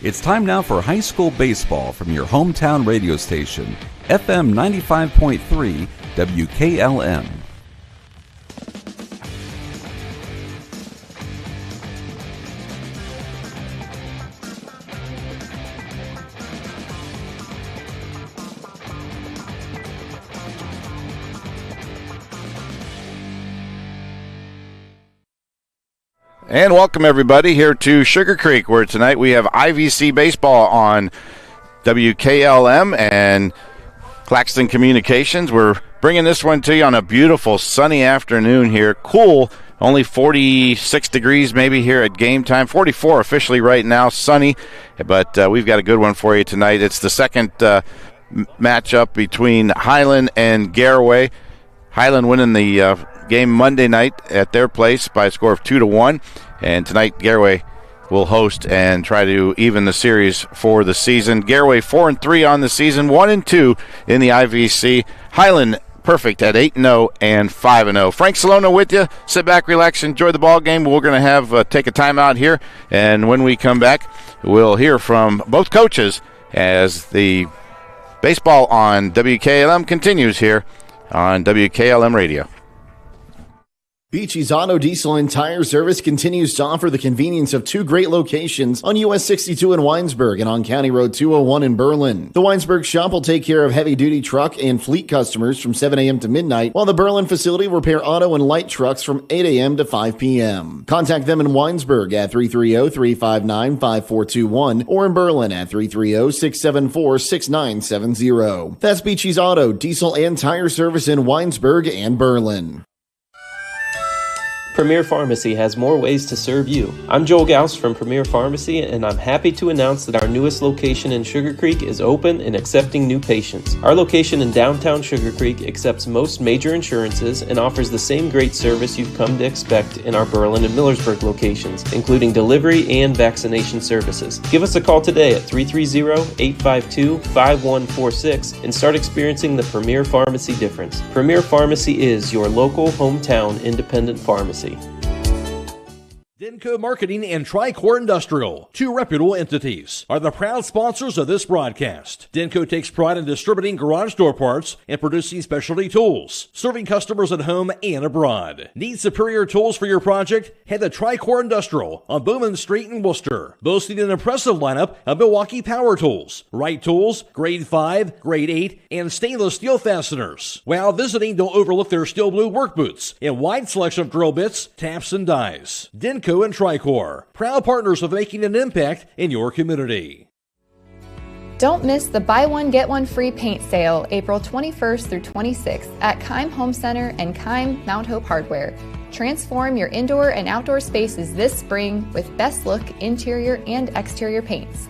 It's time now for high school baseball from your hometown radio station, FM 95.3 WKLM. And welcome, everybody, here to Sugar Creek, where tonight we have IVC baseball on WKLM and Claxon Communications. We're bringing this one to you on a beautiful sunny afternoon here. Cool, only 46 degrees maybe here at game time. 44 officially right now, sunny, but we've got a good one for you tonight. It's the second matchup between Hiland and Garaway. Hiland winning the game Monday night at their place by a score of 2-1, and tonight Garaway will host and try to even the series for the season. Garaway 4-3 on the season, 1-2 in the IVC. Hiland perfect at 8-0 and 5-0. Frank Salona with you. Sit back, relax, enjoy the ball game. We're going to have take a timeout here, and when we come back, we'll hear from both coaches as the baseball on WKLM continues here on WKLM Radio. Beachy's Auto Diesel and Tire Service continues to offer the convenience of two great locations on US 62 in Winesburg and on County Road 201 in Berlin. The Winesburg shop will take care of heavy-duty truck and fleet customers from 7 a.m. to midnight, while the Berlin facility will repair auto and light trucks from 8 a.m. to 5 p.m. Contact them in Winesburg at 330-359-5421 or in Berlin at 330-674-6970. That's Beachy's Auto, Diesel, and Tire Service in Winesburg and Berlin. Premier Pharmacy has more ways to serve you. I'm Joel Gauss from Premier Pharmacy, and I'm happy to announce that our newest location in Sugar Creek is open and accepting new patients. Our location in downtown Sugar Creek accepts most major insurances and offers the same great service you've come to expect in our Berlin and Millersburg locations, including delivery and vaccination services. Give us a call today at 330-852-5146 and start experiencing the Premier Pharmacy difference. Premier Pharmacy is your local hometown independent pharmacy. Denko Marketing and Tricor Industrial, two reputable entities, are the proud sponsors of this broadcast. Denko takes pride in distributing garage door parts and producing specialty tools, serving customers at home and abroad. Need superior tools for your project? Head to Tricor Industrial on Bowman Street in Worcester, boasting an impressive lineup of Milwaukee power tools, Wright tools, grade 5, grade 8, and stainless steel fasteners. While visiting, don't overlook their steel blue work boots and wide selection of drill bits, taps, and dies. Denko and Tricor, proud partners of making an impact in your community. Don't miss the buy one get one free paint sale April 21st through 26th at Keim Home Center and Keim Mount Hope Hardware. Transform your indoor and outdoor spaces this spring with best look interior and exterior paints.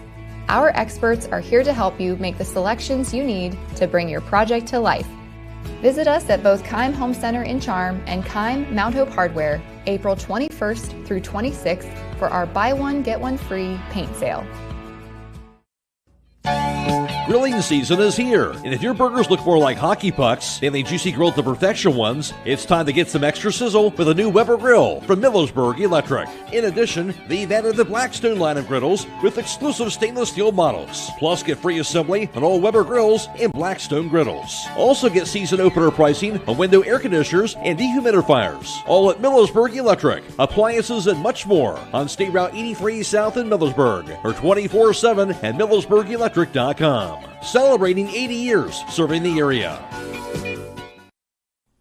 Our experts are here to help you make the selections you need to bring your project to life. Visit us at both Keim Home Center in Charm and Keim Mount Hope Hardware April 21st through 26th for our buy one get one free paint sale. Grilling season is here, and if your burgers look more like hockey pucks than the juicy grilled to perfection ones, it's time to get some extra sizzle with a new Weber grill from Millersburg Electric. In addition, they've added the Blackstone line of griddles with exclusive stainless steel models. Plus, get free assembly on all Weber grills and Blackstone griddles. Also get season opener pricing on window air conditioners and dehumidifiers. All at Millersburg Electric, appliances and much more on State Route 83 South in Millersburg or 24/7 at MillersburgElectric.com. Celebrating 80 years serving the area.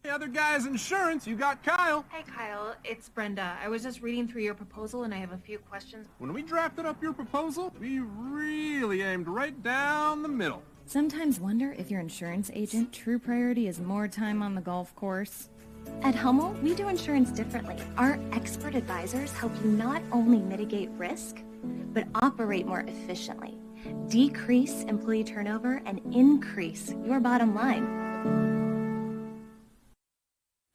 Hey, other guys' insurance, you got Kyle. Hey, Kyle, it's Brenda. I was just reading through your proposal and I have a few questions. When we drafted up your proposal, we really aimed right down the middle. Sometimes wonder if your insurance agent true priority is more time on the golf course. At Hummel, we do insurance differently. Our expert advisors help you not only mitigate risk, but operate more efficiently, decrease employee turnover, and increase your bottom line.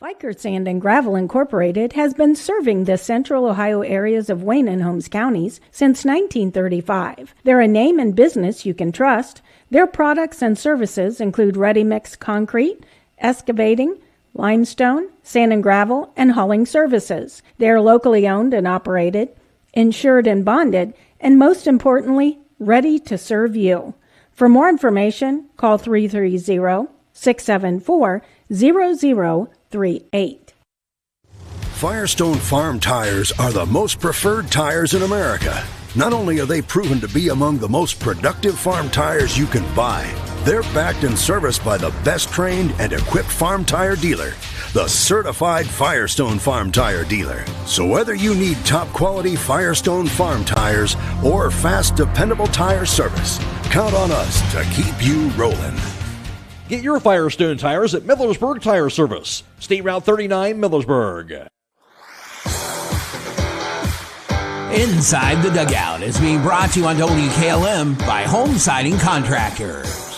Fikert Sand and Gravel Incorporated has been serving the central Ohio areas of Wayne and Holmes counties since 1935. They're a name and business you can trust. Their products and services include ready-mix concrete, excavating, limestone, sand and gravel, and hauling services. They are locally owned and operated, insured and bonded, and most importantly, ready to serve you. For more information, call 330-674-0038. Firestone Farm tires are the most preferred tires in America. Not only are they proven to be among the most productive farm tires you can buy, they're backed and serviced by the best trained and equipped farm tire dealer, the certified Firestone Farm Tire Dealer. So whether you need top quality Firestone Farm tires or fast, dependable tire service, count on us to keep you rolling. Get your Firestone tires at Millersburg Tire Service, State Route 39, Millersburg. Inside the Dugout is being brought to you on WKLM by Home Siding Contractors.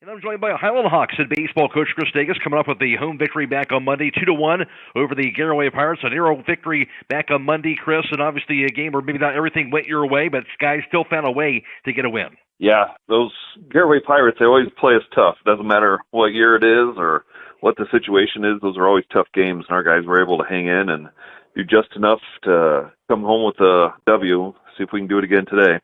And I'm joined by Highland Hawks head baseball coach Chris Davis, coming up with the home victory back on Monday, 2-1 over the Garaway Pirates. A narrow victory back on Monday, Chris, and obviously a game where maybe not everything went your way, but guys still found a way to get a win. Yeah, those Garaway Pirates, they always play us tough. Doesn't matter what year it is or what the situation is, those are always tough games, and our guys were able to hang in and do just enough to come home with a W. See if we can do it again today.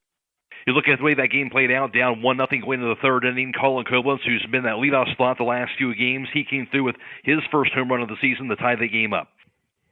You look at the way that game played out, down 1-0 going into the third inning. Colin Koblenz, who's been that leadoff spot the last few games, he came through with his first home run of the season to tie the game up.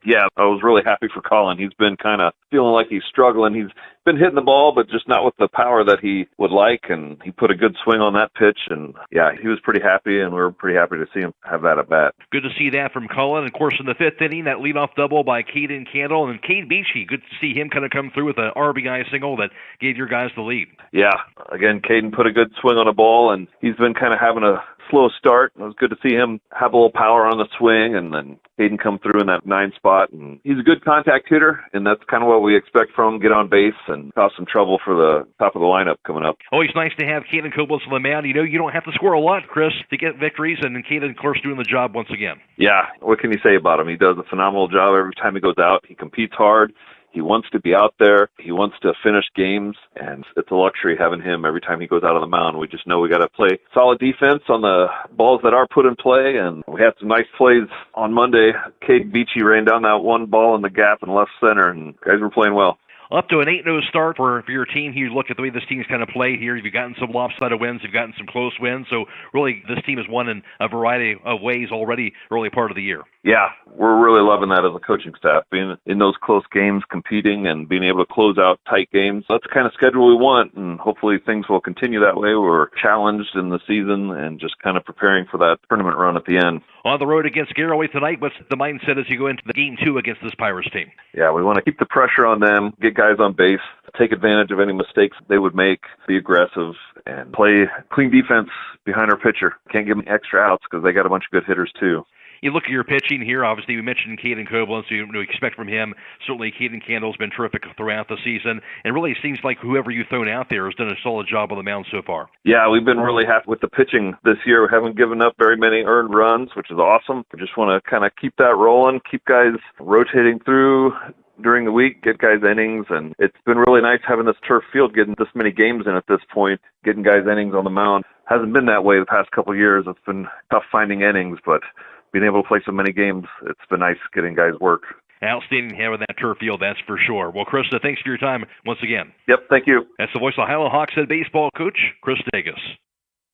Yeah, I was really happy for Colin. He's been kind of feeling like he's struggling. He's been hitting the ball, but just not with the power that he would like, and he put a good swing on that pitch, and yeah, he was pretty happy, and we were pretty happy to see him have that at bat. Good to see that from Colin. And of course, in the fifth inning, that leadoff double by Caden Candle, and Cade Beachy, good to see him kind of come through with an RBI single that gave your guys the lead. Yeah, again, Caden put a good swing on a ball, and he's been kind of having a slow start. It was good to see him have a little power on the swing, and then Caden come through in that 9 spot. And he's a good contact hitter, and that's kind of what we expect from him, get on base and cause some trouble for the top of the lineup coming up. Always nice to have Caden Koblenz on the mound. You know, you don't have to score a lot, Chris, to get victories, and Caden, of course, doing the job once again. Yeah, what can you say about him? He does a phenomenal job every time he goes out. He competes hard. He wants to be out there. He wants to finish games, and it's a luxury having him every time he goes out on the mound. We just know we got to play solid defense on the balls that are put in play, and we had some nice plays on Monday. Cade Beachy ran down that one ball in the gap in left center, and guys were playing well. Up to an 8-0 start for your team. You look at the way this team's kind of played here. You've gotten some lopsided wins. You've gotten some close wins. So really, this team has won in a variety of ways already early part of the year. Yeah, we're really loving that as a coaching staff, being in those close games, competing, and being able to close out tight games. That's the kind of schedule we want, and hopefully things will continue that way. We're challenged in the season and just kind of preparing for that tournament run at the end. On the road against Garaway tonight, what's the mindset as you go into the game 2 against this Pirates team? Yeah, we want to keep the pressure on them, get guys on base, take advantage of any mistakes they would make, be aggressive, and play clean defense behind our pitcher. Can't give them extra outs because they got a bunch of good hitters too. You look at your pitching here, obviously we mentioned Caden Koblenz, you expect from him. Certainly Caden Candle's been terrific throughout the season, and really it seems like whoever you've thrown out there has done a solid job on the mound so far. Yeah, we've been really happy with the pitching this year. We haven't given up very many earned runs, which is awesome. We just want to kind of keep that rolling, keep guys rotating through during the week, get guys innings, and it's been really nice having this turf field, getting this many games in at this point, getting guys innings on the mound. Hasn't been that way the past couple of years. It's been tough finding innings, but being able to play so many games, it's been nice getting guys work. Outstanding having that turf field, that's for sure. Well, Chris, thanks for your time once again. Yep, thank you. That's the voice of Highland Hawks head baseball coach, Chris Davis.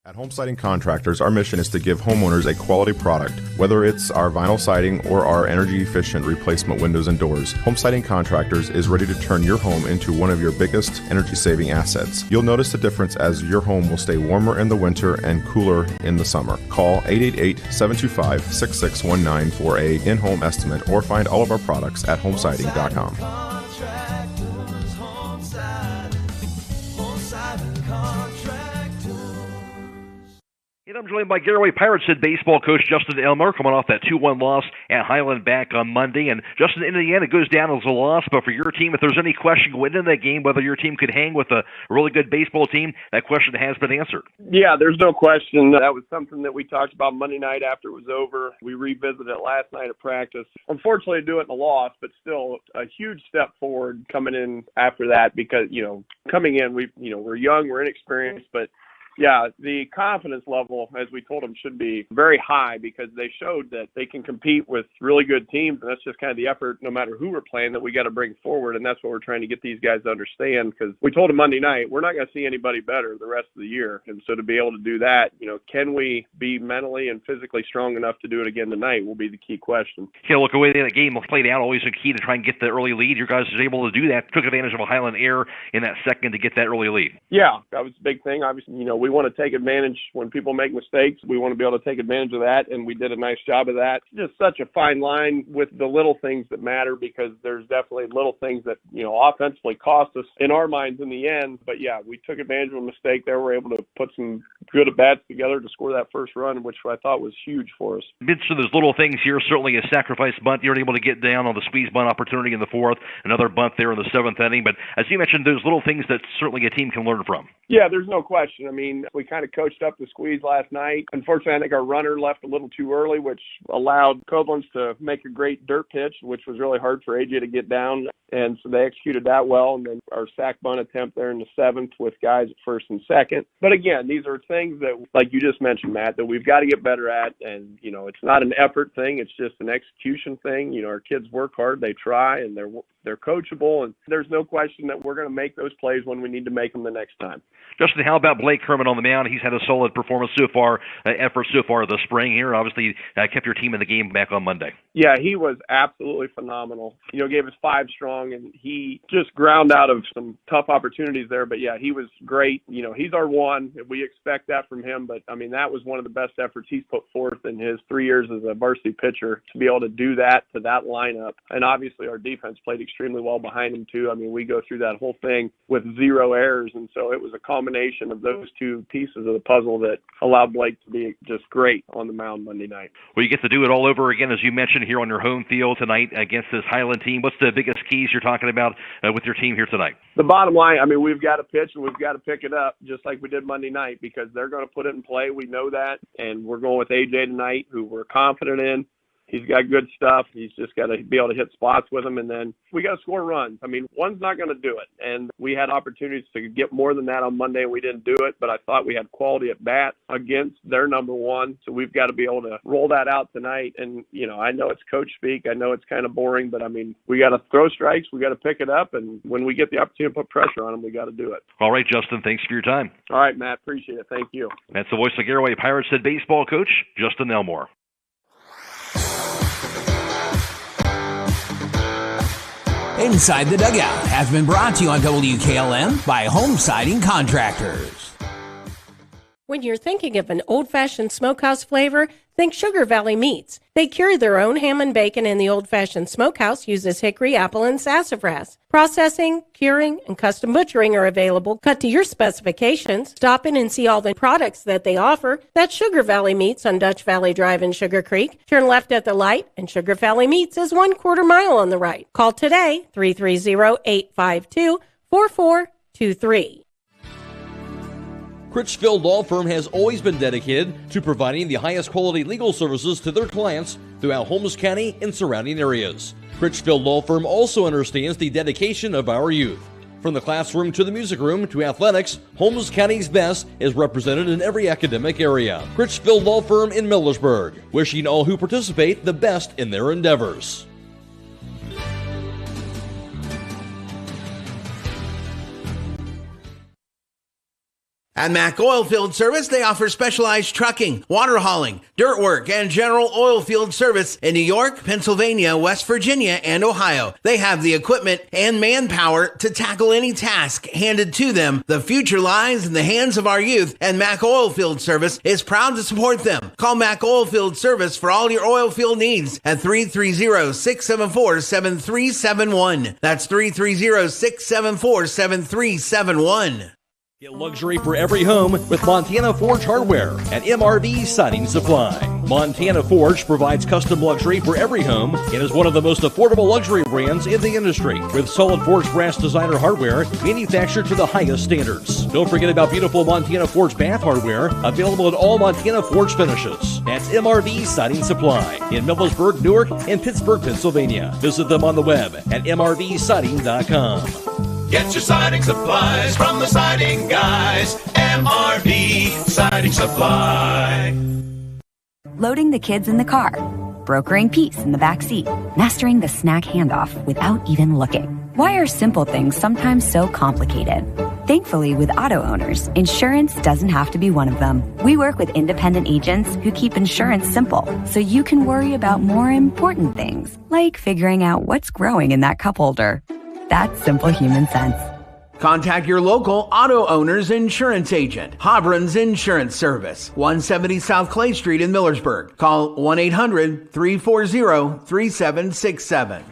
At Home Siding Contractors, our mission is to give homeowners a quality product, whether it's our vinyl siding or our energy-efficient replacement windows and doors. Home Siding Contractors is ready to turn your home into one of your biggest energy-saving assets. You'll notice the difference as your home will stay warmer in the winter and cooler in the summer. Call 888-725-6619 for a in-home estimate or find all of our products at homesiding.com. I'm joined by Garaway Pirates head baseball coach Justin Elmer, coming off that 2-1 loss at Highland back on Monday. And Justin, in the end, it goes down as a loss, but for your team, if there's any question going into that game, whether your team could hang with a really good baseball team, that question has been answered. Yeah, there's no question. That was something that we talked about Monday night after it was over. We revisited it last night at practice. Unfortunately, do it in a loss, but still a huge step forward coming in after that because, coming in, we're young, we're inexperienced, but Yeah, the confidence level, as we told them, should be very high because they showed that they can compete with really good teams, and that's just kind of the effort, no matter who we're playing, that we got to bring forward, and that's what we're trying to get these guys to understand because we told them Monday night, we're not going to see anybody better the rest of the year, and so to be able to do that, can we be mentally and physically strong enough to do it again tonight will be the key question. Look, the way that game was played out, always a key to try and get the early lead. You guys were able to do that, took advantage of a Highland error in that second to get that early lead. Yeah, that was a big thing. Obviously, we want to take advantage when people make mistakes. We want to be able to take advantage of that, and we did a nice job of that. It's just such a fine line with the little things that matter because there's definitely little things that, offensively cost us in our minds in the end. But, yeah, we took advantage of a mistake there. We're able to put some good at-bats together to score that first run, which I thought was huge for us. Midst of those little things here, certainly a sacrifice bunt. You're able to get down on the squeeze bunt opportunity in the fourth, another bunt there in the seventh inning. But as you mentioned, those little things that certainly a team can learn from. Yeah, there's no question. We kind of coached up the squeeze last night. Unfortunately, I think our runner left a little too early, which allowed Koblenz to make a great dirt pitch, which was really hard for AJ to get down. And so they executed that well. And then our sack bunt attempt there in the seventh with guys at first and second. But again, these are things that, like you just mentioned, Matt, that we've got to get better at. And, it's not an effort thing. It's just an execution thing. Our kids work hard. They try, and they're coachable. And there's no question that we're going to make those plays when we need to make them the next time. Justin, how about Blake Kermit on the mound? He's had a solid performance so far, effort so far this spring here. Obviously, kept your team in the game back on Monday. Yeah, he was absolutely phenomenal. Gave us 5 strong, and he just ground out of some tough opportunities there. But, yeah, he was great. He's our one. We expect that from him. But, that was one of the best efforts he's put forth in his 3 years as a varsity pitcher to be able to do that to that lineup. And, obviously, our defense played extremely well behind him, too. We go through that whole thing with 0 errors, and so it was a combination of those two pieces of the puzzle that allowed Blake to be just great on the mound Monday night. Well, you get to do it all over again, as you mentioned, here on your home field tonight against this Highland team. What's the biggest keys you're talking about with your team here tonight? The bottom line, we've got to pitch and we've got to pick it up just like we did Monday night because they're going to put it in play. We know that, and we're going with AJ tonight, who we're confident in. He's got good stuff. He's just got to be able to hit spots with him, and then we got to score runs. One's not going to do it, and we had opportunities to get more than that on Monday, and we didn't do it, but I thought we had quality at bat against their number one, so we've got to be able to roll that out tonight. And, I know it's coach speak. I know it's kind of boring, but, we got to throw strikes. We got to pick it up, and when we get the opportunity to put pressure on them, we got to do it. All right, Justin, thanks for your time. All right, Matt, appreciate it. Thank you. That's the voice of Garaway Pirates head baseball coach, Justin Elmore. Inside the Dugout has been brought to you on WKLM by Home Siding Contractors. When you're thinking of an old-fashioned smokehouse flavor, think Sugar Valley Meats. They cure their own ham and bacon, and the old-fashioned smokehouse uses hickory, apple, and sassafras. Processing, curing, and custom butchering are available, cut to your specifications. Stop in and see all the products that they offer. That's Sugar Valley Meats on Dutch Valley Drive in Sugar Creek. Turn left at the light, and Sugar Valley Meats is 1/4 mile on the right. Call today, 330-852-4423. Critchfield Law Firm has always been dedicated to providing the highest quality legal services to their clients throughout Holmes County and surrounding areas. Critchfield Law Firm also understands the dedication of our youth. From the classroom to the music room to athletics, Holmes County's best is represented in every academic area. Critchfield Law Firm in Millersburg, wishing all who participate the best in their endeavors. At Mac Oilfield Service, they offer specialized trucking, water hauling, dirt work, and general oil field service in New York, Pennsylvania, West Virginia, and Ohio. They have the equipment and manpower to tackle any task handed to them. The future lies in the hands of our youth, and Mac Oilfield Service is proud to support them. Call Mac Oilfield Service for all your oil field needs at 330-674-7371. That's 330-674-7371. Get luxury for every home with Montana Forge Hardware at MRV Siding Supply. Montana Forge provides custom luxury for every home and is one of the most affordable luxury brands in the industry, with solid forged brass designer hardware manufactured to the highest standards. Don't forget about beautiful Montana Forge bath hardware available at all Montana Forge finishes. That's MRV Siding Supply in Millersburg, Newark, and Pittsburgh, Pennsylvania. Visit them on the web at mrvsiding.com. Get your siding supplies from the siding guys. MRV Siding Supply. Loading the kids in the car, brokering peace in the back seat, mastering the snack handoff without even looking. Why are simple things sometimes so complicated? Thankfully, with auto owners, insurance doesn't have to be one of them. We work with independent agents who keep insurance simple, so you can worry about more important things, like figuring out what's growing in that cup holder. That's simple human sense. Contact your local auto owner's insurance agent. Hobron's Insurance Service, 170 South Clay Street in Millersburg. Call 1-800-340-3767.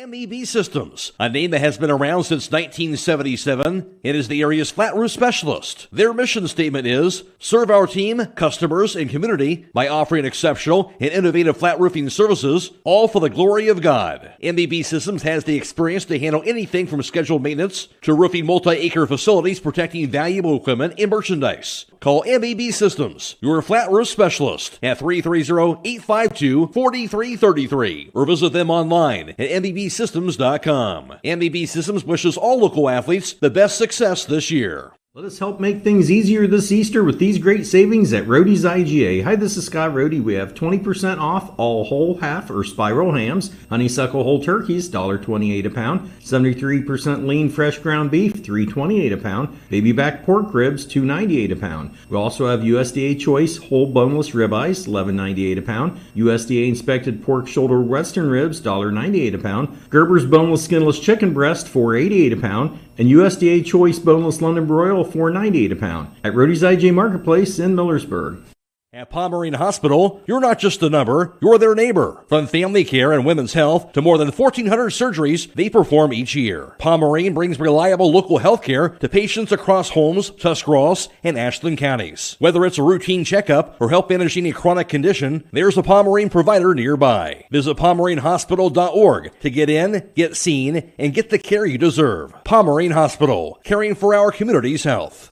MEB Systems, a name that has been around since 1977. It is the area's flat roof specialist. Their mission statement is, serve our team, customers, and community by offering exceptional and innovative flat roofing services, all for the glory of God. MEB Systems has the experience to handle anything from scheduled maintenance to roofing multi-acre facilities protecting valuable equipment and merchandise. Call MEB Systems, your flat roof specialist, at 330-852-4333 or visit them online at MEBsystems.com. MEB Systems wishes all local athletes the best success this year. Let us help make things easier this Easter with these great savings at Roadie's IGA. Hi, this is Scott Roadie. We have 20% off all whole, half, or spiral hams. Honeysuckle whole turkeys, $1.28 a pound. 73% lean fresh ground beef, $3.28 a pound. Baby back pork ribs, $2.98 a pound. We also have USDA choice whole boneless ribeyes, $11.98 a pound. USDA inspected pork shoulder western ribs, $1.98 a pound. Gerber's boneless skinless chicken breast, $4.88 a pound. And USDA choice boneless London broil, $4.98 a pound at Roadie's IJ Marketplace in Millersburg. At Pomerene Hospital, you're not just a number, you're their neighbor. From family care and women's health to more than 1,400 surgeries they perform each year. Pomerene brings reliable local health care to patients across Holmes, Tuscarawas, and Ashland counties. Whether it's a routine checkup or help manage any chronic condition, there's a Pomerene provider nearby. Visit PomereneHospital.org to get in, get seen, and get the care you deserve. Pomerene Hospital, caring for our community's health.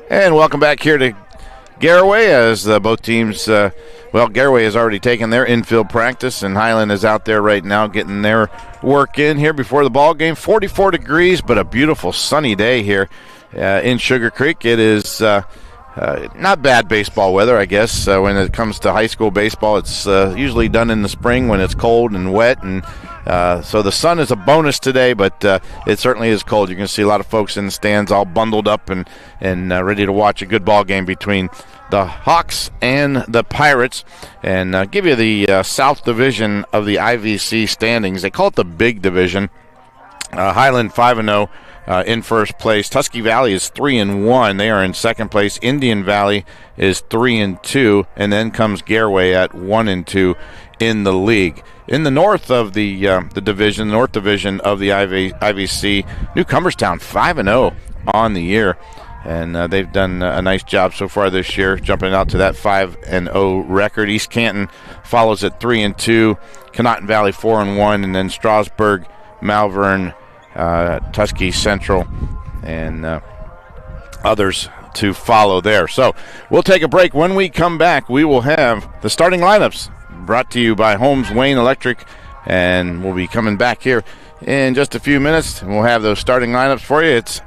And welcome back here to Garaway as both teams, Garaway has already taken their infield practice, and Highland is out there right now getting their work in here before the ball game. 44 degrees, but a beautiful sunny day here in Sugar Creek. It is not bad baseball weather, I guess. When it comes to high school baseball, it's usually done in the spring when it's cold and wet, and so the sun is a bonus today, but it certainly is cold. You can see a lot of folks in the stands all bundled up and ready to watch a good ball game between the Hawks and the Pirates. And give you the South Division of the IVC standings. They call it the Big Division. Highland 5-0 in first place. Tusky Valley is 3-1. They are in second place. Indian Valley is 3-2, and then comes Garaway at 1-2 in the league. In the north of the division, North Division of the IVC, New Cumberstown 5-0 on the year, and they've done a nice job so far this year, jumping out to that 5-0 record. East Canton follows at 3-2, Conotton Valley 4-1, and then Strasburg, Malvern, Tusky Central, and others to follow there. So we'll take a break. When we come back, we will have the starting lineups brought to you by Holmes Wayne Electric, and we'll be coming back here in just a few minutes, and we'll have those starting lineups for you. It's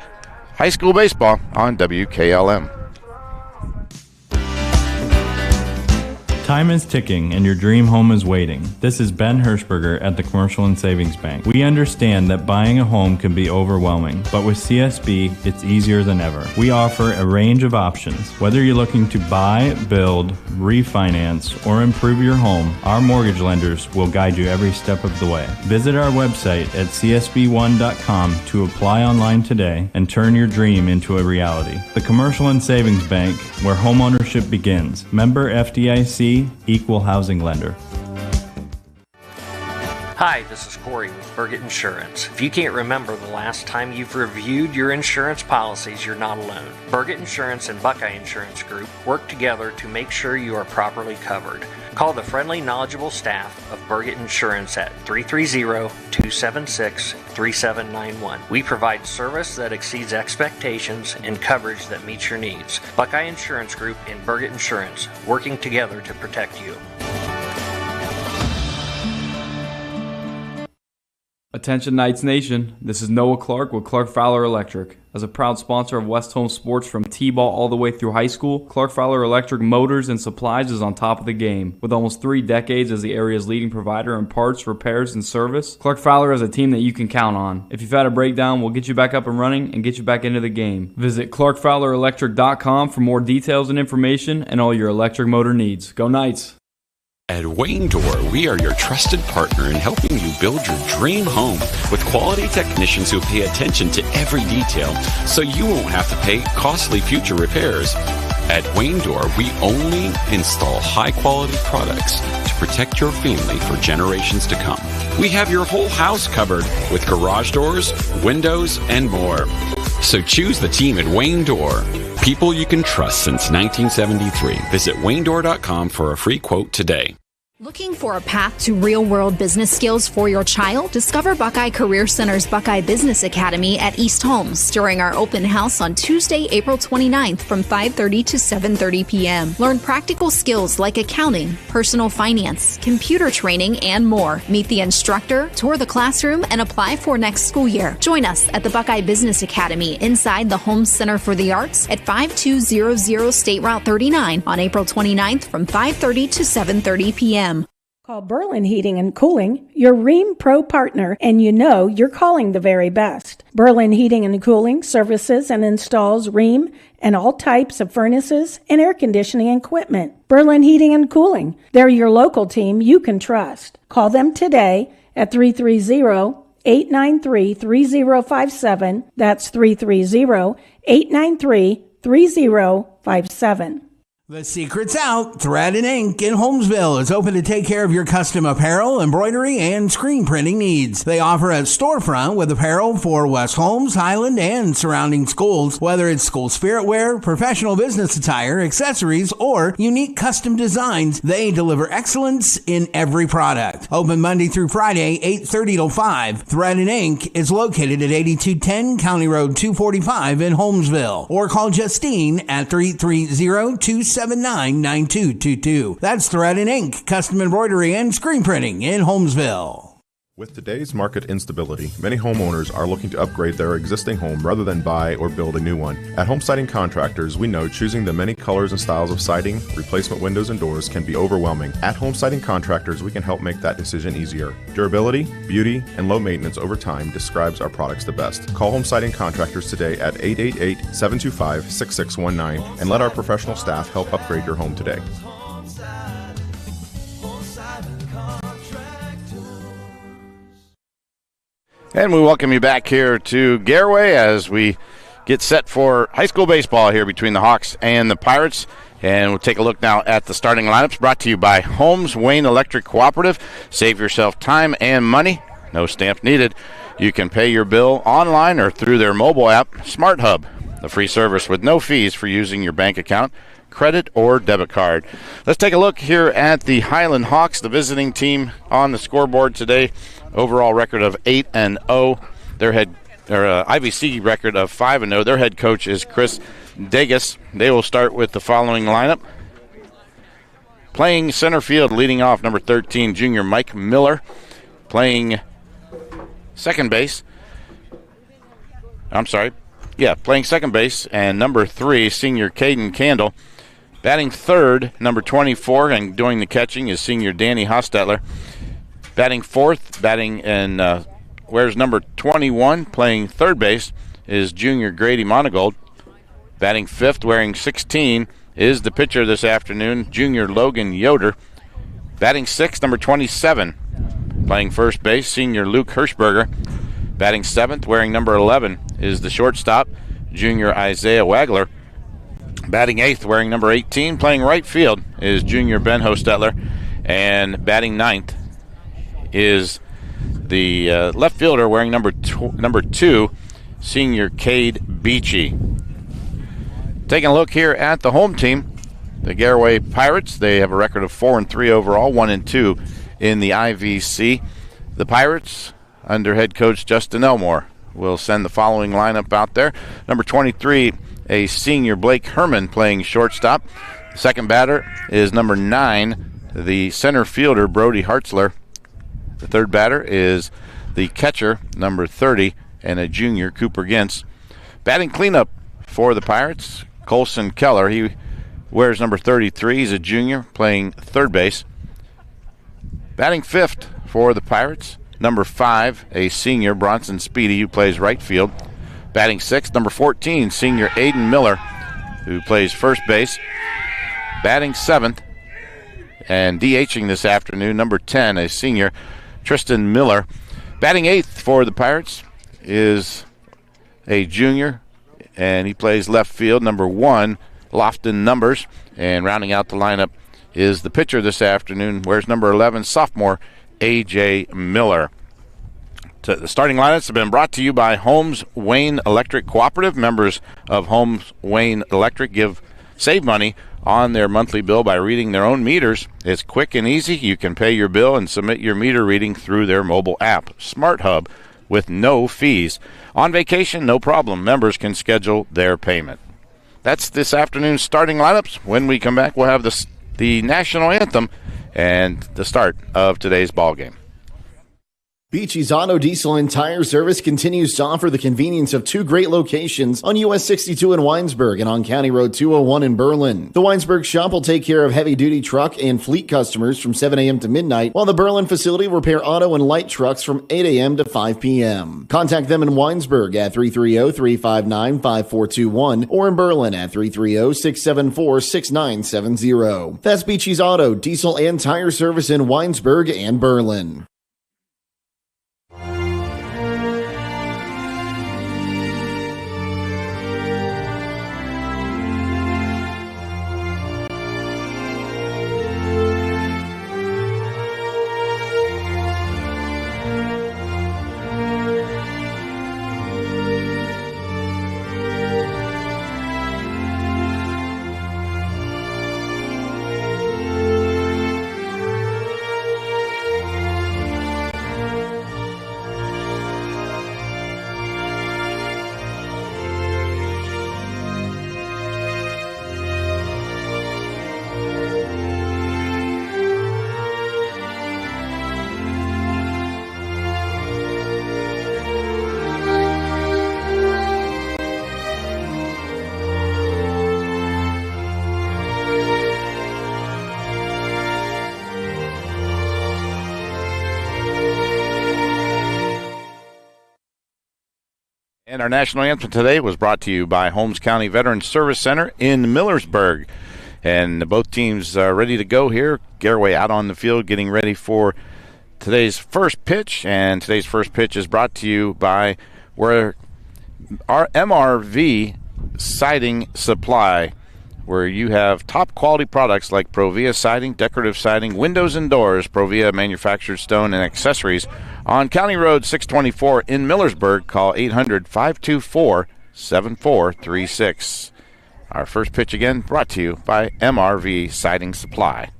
high school baseball on WKLM. Time is ticking and your dream home is waiting. This is Ben Hirschberger at the Commercial and Savings Bank. We understand that buying a home can be overwhelming, but with CSB, it's easier than ever. We offer a range of options. Whether you're looking to buy, build, refinance, or improve your home, our mortgage lenders will guide you every step of the way. Visit our website at csb1.com to apply online today and turn your dream into a reality. The Commercial and Savings Bank, where homeownership begins. Member FDIC, Equal Housing Lender. Hi, this is Corey with Burgett Insurance. If you can't remember the last time you've reviewed your insurance policies, you're not alone. Burgett Insurance and Buckeye Insurance Group work together to make sure you are properly covered. Call the friendly, knowledgeable staff of Burgett Insurance at 330-276-3791. We provide service that exceeds expectations and coverage that meets your needs. Buckeye Insurance Group and Burgett Insurance, working together to protect you. Attention Knights Nation, this is Noah Clark with Clark Fowler Electric. As a proud sponsor of West Home Sports from T-ball all the way through high school, Clark Fowler Electric Motors and Supplies is on top of the game. With almost 3 decades as the area's leading provider in parts, repairs, and service, Clark Fowler is a team that you can count on. If you've had a breakdown, we'll get you back up and running and get you back into the game. Visit ClarkFowlerElectric.com for more details and information and all your electric motor needs. Go Knights! At Wayne Door, we are your trusted partner in helping you build your dream home with quality technicians who pay attention to every detail so you won't have to pay costly future repairs. At Wayne Door, we only install high-quality products to protect your family for generations to come. We have your whole house covered with garage doors, windows, and more. So choose the team at Wayne Door. People you can trust since 1973. Visit WayneDoor.com for a free quote today. Looking for a path to real-world business skills for your child? Discover Buckeye Career Center's Buckeye Business Academy at East Holmes during our open house on Tuesday, April 29th from 5:30 to 7:30 p.m. Learn practical skills like accounting, personal finance, computer training, and more. Meet the instructor, tour the classroom, and apply for next school year. Join us at the Buckeye Business Academy inside the Holmes Center for the Arts at 5200 State Route 39 on April 29th from 5:30 to 7:30 p.m. Call Berlin Heating and Cooling, your Rheem Pro partner, and you know you're calling the very best. Berlin Heating and Cooling services and installs Rheem and all types of furnaces and air conditioning equipment. Berlin Heating and Cooling, they're your local team you can trust. Call them today at 330-893-3057. That's 330-893-3057. The secret's out. Thread and Ink in Holmesville is open to take care of your custom apparel, embroidery, and screen printing needs. They offer a storefront with apparel for West Holmes, Highland, and surrounding schools. Whether it's school spirit wear, professional business attire, accessories, or unique custom designs, they deliver excellence in every product. Open Monday through Friday, 8:30 till 5. Thread and Ink is located at 8210 County Road 245 in Holmesville. Or call Justine at 330-279-9222. That's Thread and Ink, custom embroidery and screen printing in Holmesville. With today's market instability, many homeowners are looking to upgrade their existing home rather than buy or build a new one. At Home Siding Contractors, we know choosing the many colors and styles of siding, replacement windows, and doors can be overwhelming. At Home Siding Contractors, we can help make that decision easier. Durability, beauty, and low maintenance over time describes our products the best. Call Home Siding Contractors today at 888-725-6619 and let our professional staff help upgrade your home today. And we welcome you back here to Garaway as we get set for high school baseball here between the Hawks and the Pirates. And we'll take a look now at the starting lineups brought to you by Holmes Wayne Electric Cooperative. Save yourself time and money. No stamp needed. You can pay your bill online or through their mobile app, Smart Hub, the free service with no fees for using your bank account, credit, or debit card. Let's take a look here at the Highland Hawks, the visiting team on the scoreboard today. Overall record of 8-0. Their IVC record of 5-0. Their head coach is Chris Degas. They will start with the following lineup. Playing center field, leading off, number 13, junior Mike Miller. Playing second base. Playing second base, and number 3, senior Caden Candle. Batting third, number 24, and doing the catching is senior Danny Hostetler. Batting fourth, wears number 21, playing third base, is junior Grady Monagold. Batting fifth, wearing 16, is the pitcher this afternoon, junior Logan Yoder. Batting sixth, number 27, playing first base, senior Luke Hirschberger. Batting seventh, wearing number 11, is the shortstop, junior Isaiah Wagler. Batting eighth, wearing number 18, playing right field, is junior Ben Hostetler. And batting ninth is the left fielder wearing number 2, senior Cade Beachy. Taking a look here at the home team, the Garaway Pirates. They have a record of 4-3 overall, 1-2 in the IVC. The Pirates, under head coach Justin Elmore, will send the following lineup out there. Number 23, a senior Blake Herman, playing shortstop. Second batter is number 9, the center fielder Brody Hartzler. The third batter is the catcher, number 30, and a junior, Cooper Gintz. Batting cleanup for the Pirates, Colson Keller. He wears number 33. He's a junior playing third base. Batting fifth for the Pirates, number 5, a senior, Bronson Speedy, who plays right field. Batting sixth, number 14, senior Aiden Miller, who plays first base. Batting seventh and DHing this afternoon, number 10, a senior, Tristan Miller. Batting eighth for the Pirates is a junior, and he plays left field, number 1, Lofton Numbers. And rounding out the lineup is the pitcher this afternoon, wears number 11, sophomore A.J. Miller. The starting lineups have been brought to you by Holmes Wayne Electric Cooperative. Members of Holmes Wayne Electric save money on their monthly bill by reading their own meters. It's quick and easy. You can pay your bill and submit your meter reading through their mobile app, Smart Hub, with no fees. On vacation, no problem. Members can schedule their payment. That's this afternoon's starting lineups. When we come back, we'll have the national anthem and the start of today's ball game. Beachy's Auto Diesel and Tire Service continues to offer the convenience of 2 great locations on US 62 in Winesburg and on County Road 201 in Berlin. The Winesburg shop will take care of heavy-duty truck and fleet customers from 7 a.m. to midnight, while the Berlin facility will repair auto and light trucks from 8 a.m. to 5 p.m. Contact them in Winesburg at 330-359-5421 or in Berlin at 330-674-6970. That's Beachy's Auto, Diesel, and Tire Service in Winesburg and Berlin. And our national anthem today was brought to you by Holmes County Veterans Service Center in Millersburg. And both teams are ready to go here. Garaway out on the field getting ready for today's first pitch. And today's first pitch is brought to you by our MRV Siding Supply, where you have top quality products like Provia siding, decorative siding, windows and doors, Provia manufactured stone and accessories. On County Road 624 in Millersburg, call 800-524-7436. Our first pitch again brought to you by MRV Siding Supply.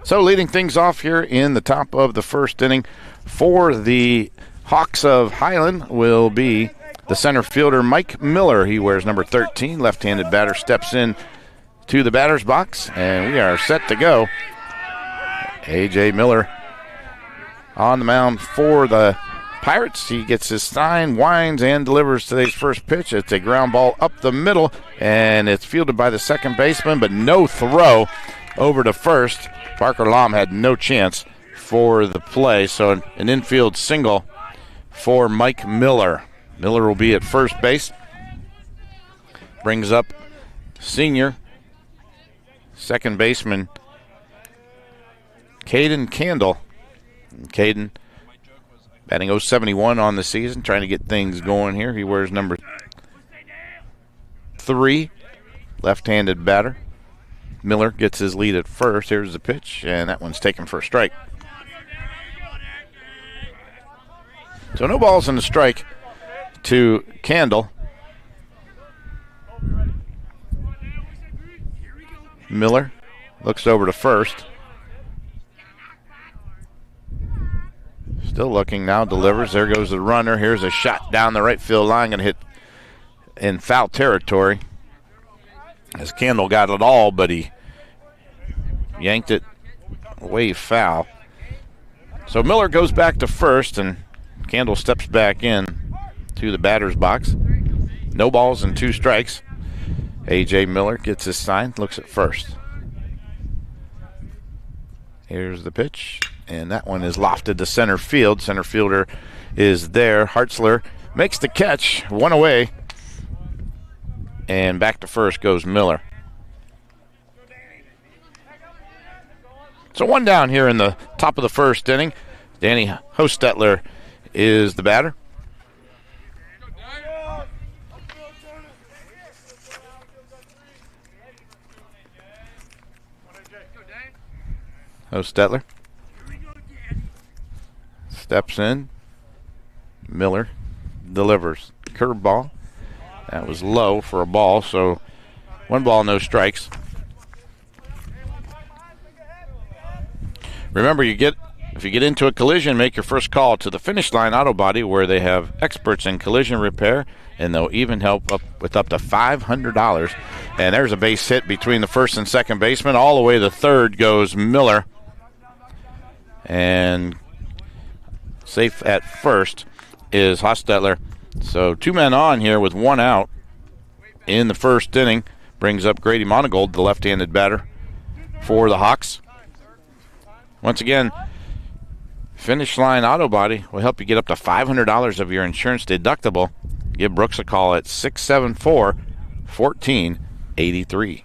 So leading things off here in the top of the first inning for the Hawks of Highland will be the center fielder Mike Miller. He wears number 13. Left-handed batter steps in to the batter's box, and we are set to go. A.J. Miller on the mound for the Pirates. He gets his sign, winds, and delivers today's first pitch. It's a ground ball up the middle, and it's fielded by the second baseman, but no throw over to first. Parker Lom had no chance for the play, so an infield single for Mike Miller. Miller will be at first base. Brings up senior second baseman Caden Candle. Caden batting .071 on the season, trying to get things going here. He wears number 3, left-handed batter. Miller gets his lead at first. Here's the pitch, and that one's taken for a strike. So no balls and a strike to Candle. Miller looks over to first. Still looking now, delivers. There goes the runner. Here's a shot down the right field line, going to hit in foul territory. As Candle got it all, but he yanked it wave foul. So Miller goes back to first, and Candle steps back in to the batter's box. No balls and 2 strikes. A.J. Miller gets his sign, looks at first. Here's the pitch, and that one is lofted to center field. Center fielder is there. Hartzler makes the catch, 1 away, and back to first goes Miller. So 1 down here in the top of the first inning. Danny Hostetler is the batter. Hostetler steps in. Miller delivers. Curveball. That was low for a ball, so 1 ball, no strikes. Remember, if you get into a collision, make your first call to the Finish Line Auto Body, where they have experts in collision repair, and they'll even help with up to $500. And there's a base hit between the first and second baseman. All the way to third goes Miller. And safe at first is Hostetler. So 2 men on here with 1 out in the first inning. Brings up Grady Monagold, the left-handed batter for the Hawks. Once again, Finish Line Auto Body will help you get up to $500 of your insurance deductible. Give Brooks a call at 674-1483.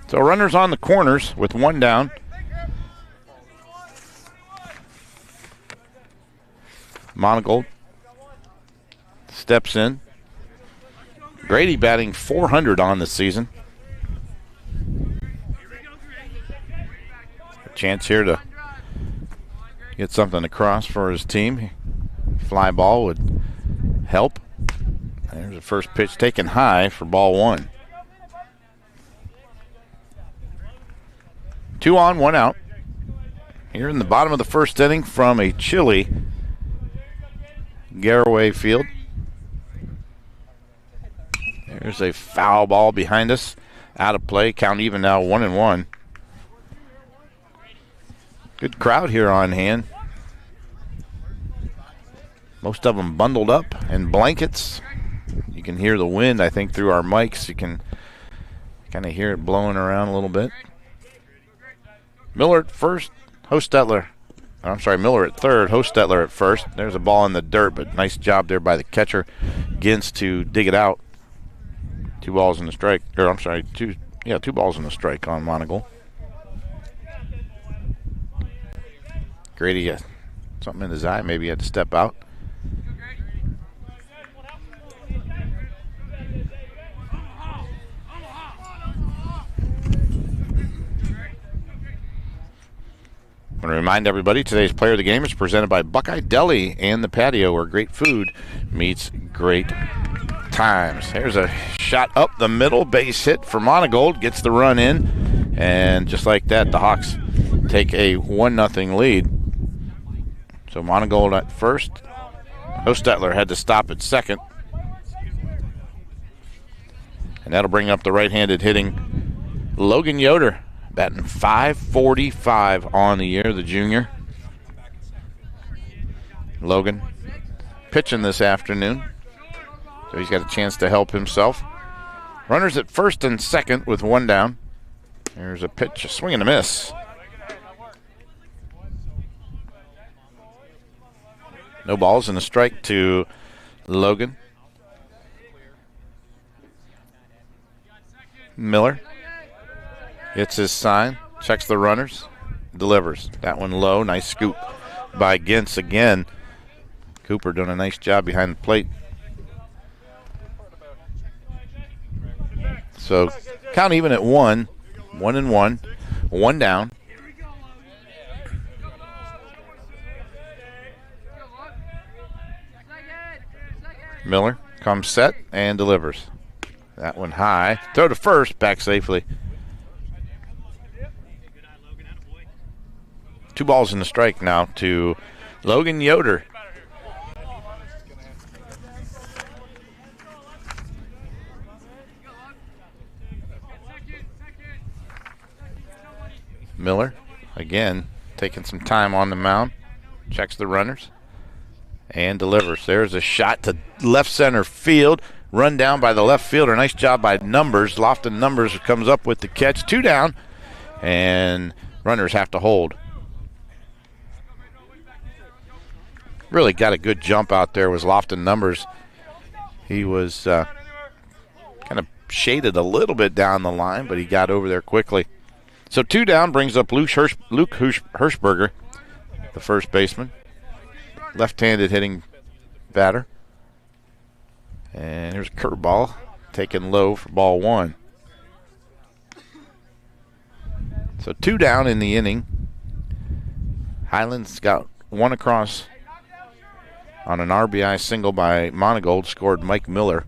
So runners on the corners with 1 down. Monagold steps in. Grady batting .400 on the season. A chance here to get something across for his team. Fly ball would help. There's the first pitch taken high for ball 1. 2 on, 1 out. Here in the bottom of the first inning from a chilly Garaway field. There's a foul ball behind us. Out of play. Count even now, 1-1. Good crowd here on hand. Most of them bundled up in blankets. You can hear the wind, I think, through our mics. You can kind of hear it blowing around a little bit. Miller at first, Miller at third, Hostetler at first. There's a ball in the dirt, but nice job there by the catcher. Gins to dig it out. 2 balls and a strike. 2 balls and a strike on Monagle. Grady, something in his eye. Maybe he had to step out. I want to remind everybody today's player of the game is presented by Buckeye Deli and the Patio, where great food meets great times. Here's a shot up the middle, base hit for Monagold, gets the run in, and just like that, the Hawks take a 1-0 lead. So Monagold at first. Hostetler had to stop at second. And that'll bring up the right-handed hitting Logan Yoder, batting .545 on the year, the junior. Logan pitching this afternoon, so he's got a chance to help himself. Runners at first and second with 1 down. There's a pitch, a swing and a miss. No balls and a strike to Logan. Miller gets his sign, checks the runners, delivers. That one low, nice scoop by Gintz again. Cooper doing a nice job behind the plate. So count even at 1, 1-1, 1 down. Miller comes set and delivers. That one high. Throw to first, back safely. 2 balls and a strike now to Logan Yoder. Miller, again, taking some time on the mound. Checks the runners and delivers. There's a shot to left center field. Run down by the left fielder. Nice job by Numbers. Lofton Numbers comes up with the catch. 2 down, and runners have to hold. Really got a good jump out there was Lofton Numbers. He was kind of shaded a little bit down the line, but he got over there quickly. So 2 down brings up Luke Hirschberger, the first baseman. Left-handed hitting batter. And here's a curveball taken low for ball 1. So 2 down in the inning. Highland's got 1 across on an RBI single by Monagold, scored Mike Miller.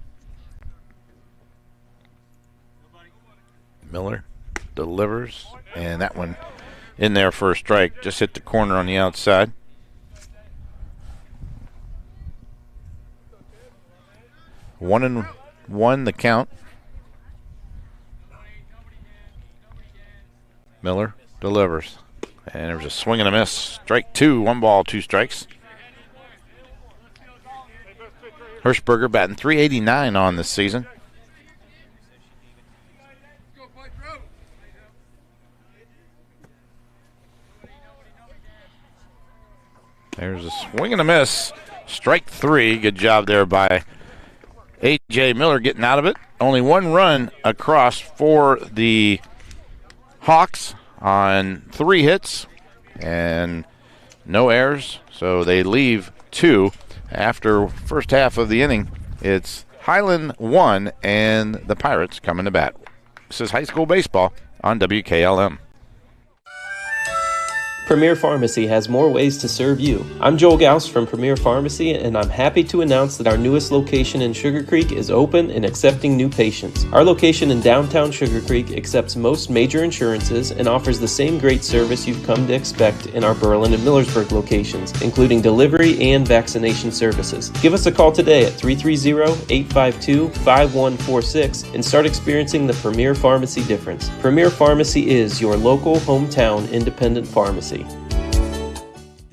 Miller delivers, and that one in there for a strike. Just hit the corner on the outside. One and one the count. Miller delivers. And there was a swing and a miss. Strike 2, 1 ball, 2 strikes. Hirschberger batting .389 on this season. There's a swing and a miss. Strike 3. Good job there by A.J. Miller getting out of it. Only 1 run across for the Hawks on 3 hits and no errors. So they leave 2 after first half of the inning. It's Highland 1 and the Pirates coming to bat. This is high school baseball on WKLM. Premier Pharmacy has more ways to serve you. I'm Joel Gauss from Premier Pharmacy, and I'm happy to announce that our newest location in Sugar Creek is open and accepting new patients. Our location in downtown Sugar Creek accepts most major insurances and offers the same great service you've come to expect in our Berlin and Millersburg locations, including delivery and vaccination services. Give us a call today at 330-852-5146 and start experiencing the Premier Pharmacy difference. Premier Pharmacy is your local, hometown, independent pharmacy.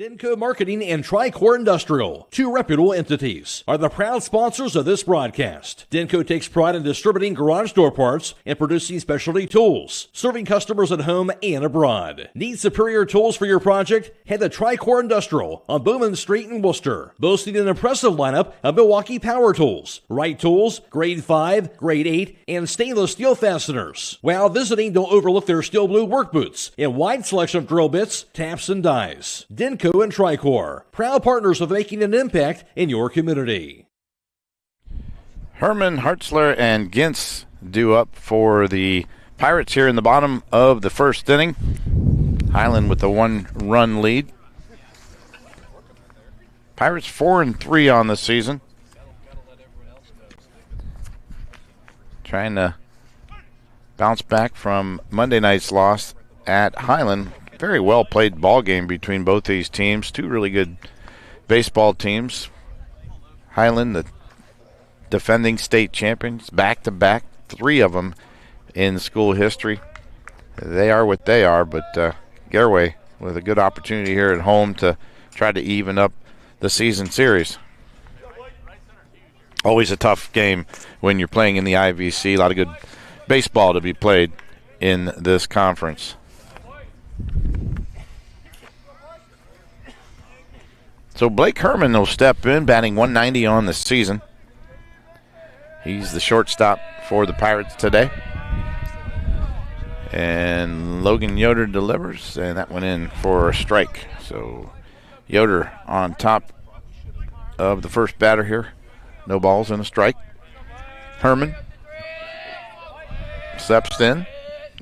Denko Marketing and Tricor Industrial, 2 reputable entities, are the proud sponsors of this broadcast. Denko takes pride in distributing garage door parts and producing specialty tools, serving customers at home and abroad. Need superior tools for your project? Head to Tricor Industrial on Bowman Street in Worcester, boasting an impressive lineup of Milwaukee power tools, Wright tools, grade 5, grade 8, and stainless steel fasteners. While visiting, don't overlook their steel blue work boots and wide selection of drill bits, taps, and dies. Denko and Tricor, proud partners of making an impact in your community. Herman, Hartzler, and Gintz due up for the Pirates here in the bottom of the first inning. Highland with a 1-run lead. Pirates 4-3 on the season. Trying to bounce back from Monday night's loss at Highland. Very well played ball game between both these teams. 2 really good baseball teams. Highland, the defending state champions, back-to-back, 3 of them in school history. They are what they are, but Garaway with a good opportunity here at home to try to even up the season series. Always a tough game when you're playing in the IVC. A lot of good baseball to be played in this conference. So Blake Herman will step in, batting .190 on the season. He's the shortstop for the Pirates today. And Logan Yoder delivers, and that went in for a strike. So Yoder on top of the first batter here. No balls and a strike. Herman steps in,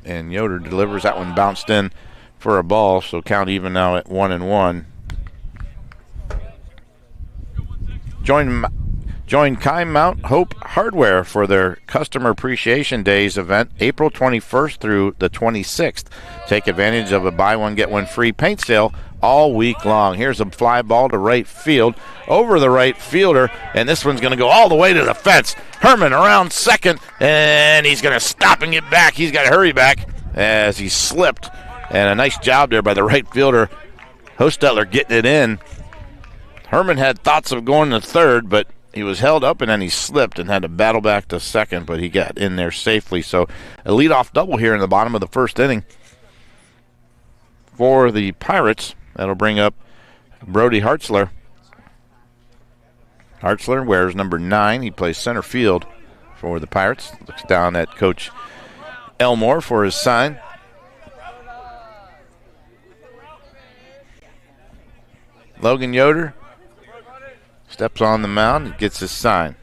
and Yoder delivers. That one bounced in for a ball, so count even now at 1-1. Join Kime Mount Hope Hardware for their Customer Appreciation Days event, April 21st through the 26th. Take advantage of a buy one, get one free paint sale all week long. Here's a fly ball to right field, over the right fielder, and this one's going to go all the way to the fence. Herman around second, and he's going to stop and get back. He's got to hurry back as he slipped And a nice job there by the right fielder, Hostetler, getting it in. Herman had thoughts of going to third, but he was held up and then he slipped and had to battle back to second, but he got in there safely. So a leadoff double here in the bottom of the first inning for the Pirates. That'll bring up Brody Hartzler. Hartzler wears number 9. He plays center field for the Pirates. Looks down at Coach Elmore for his sign. Logan Yoder steps on the mound and gets his sign.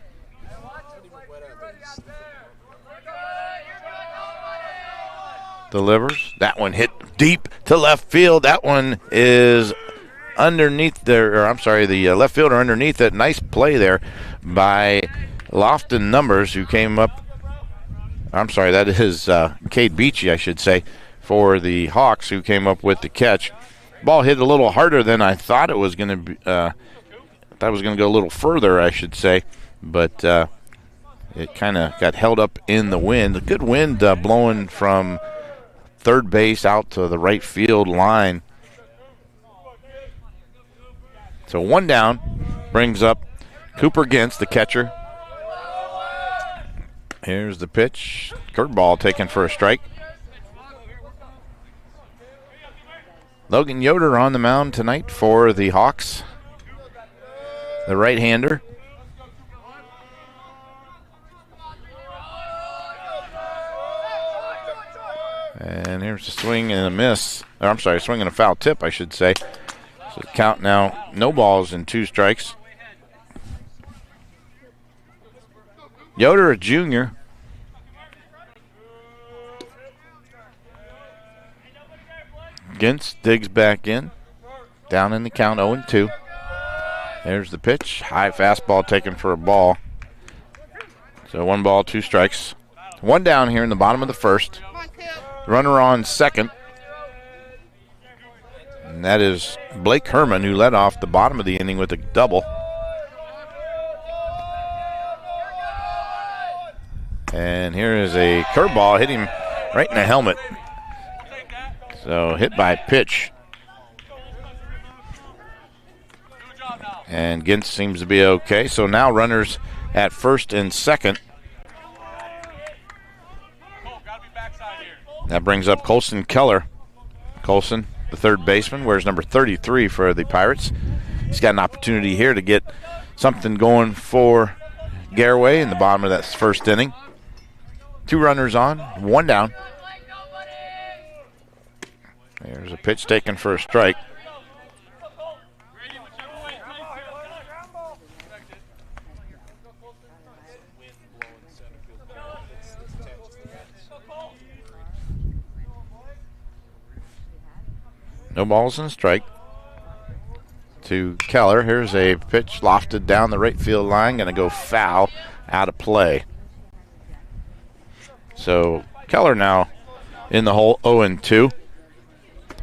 Delivers. That one hit deep to left field. That one is underneath there, or I'm sorry, the left fielder underneath it. Nice play there by Lofton Numbers, who came up. I'm sorry, that is Cade Beachy, I should say, for the Hawks, who came up with the catch. Ball hit a little harder than I thought it was going to be. Thought it was going to go a little further, I should say, but it kind of got held up in the wind. A good wind blowing from third base out to the right field line. So one down brings up Cooper Gintz, the catcher. Here's the pitch. Curveball taken for a strike. Logan Yoder on the mound tonight for the Hawks, the right-hander. And here's a swing and a miss. Or, I'm sorry, swing and a foul tip, I should say. So count now, no balls and 2 strikes. Yoder, a junior. Gintz digs back in. Down in the count, 0-2. There's the pitch. High fastball taken for a ball. So 1 ball, 2 strikes. 1 down here in the bottom of the first. Runner on second. And that is Blake Herman, who led off the bottom of the inning with a double. And here is a curveball, hit him right in the helmet. So hit by pitch. And Gintz seems to be okay. So now runners at first and second. That brings up Colson Keller. Colson, the third baseman, wears number 33 for the Pirates. He's got an opportunity here to get something going for Garaway in the bottom of that first inning. 2 runners on, 1 down. There's a pitch taken for a strike. No balls and a strike to Keller. Here's a pitch lofted down the right field line. Going to go foul, out of play. So Keller now in the hole, 0-2.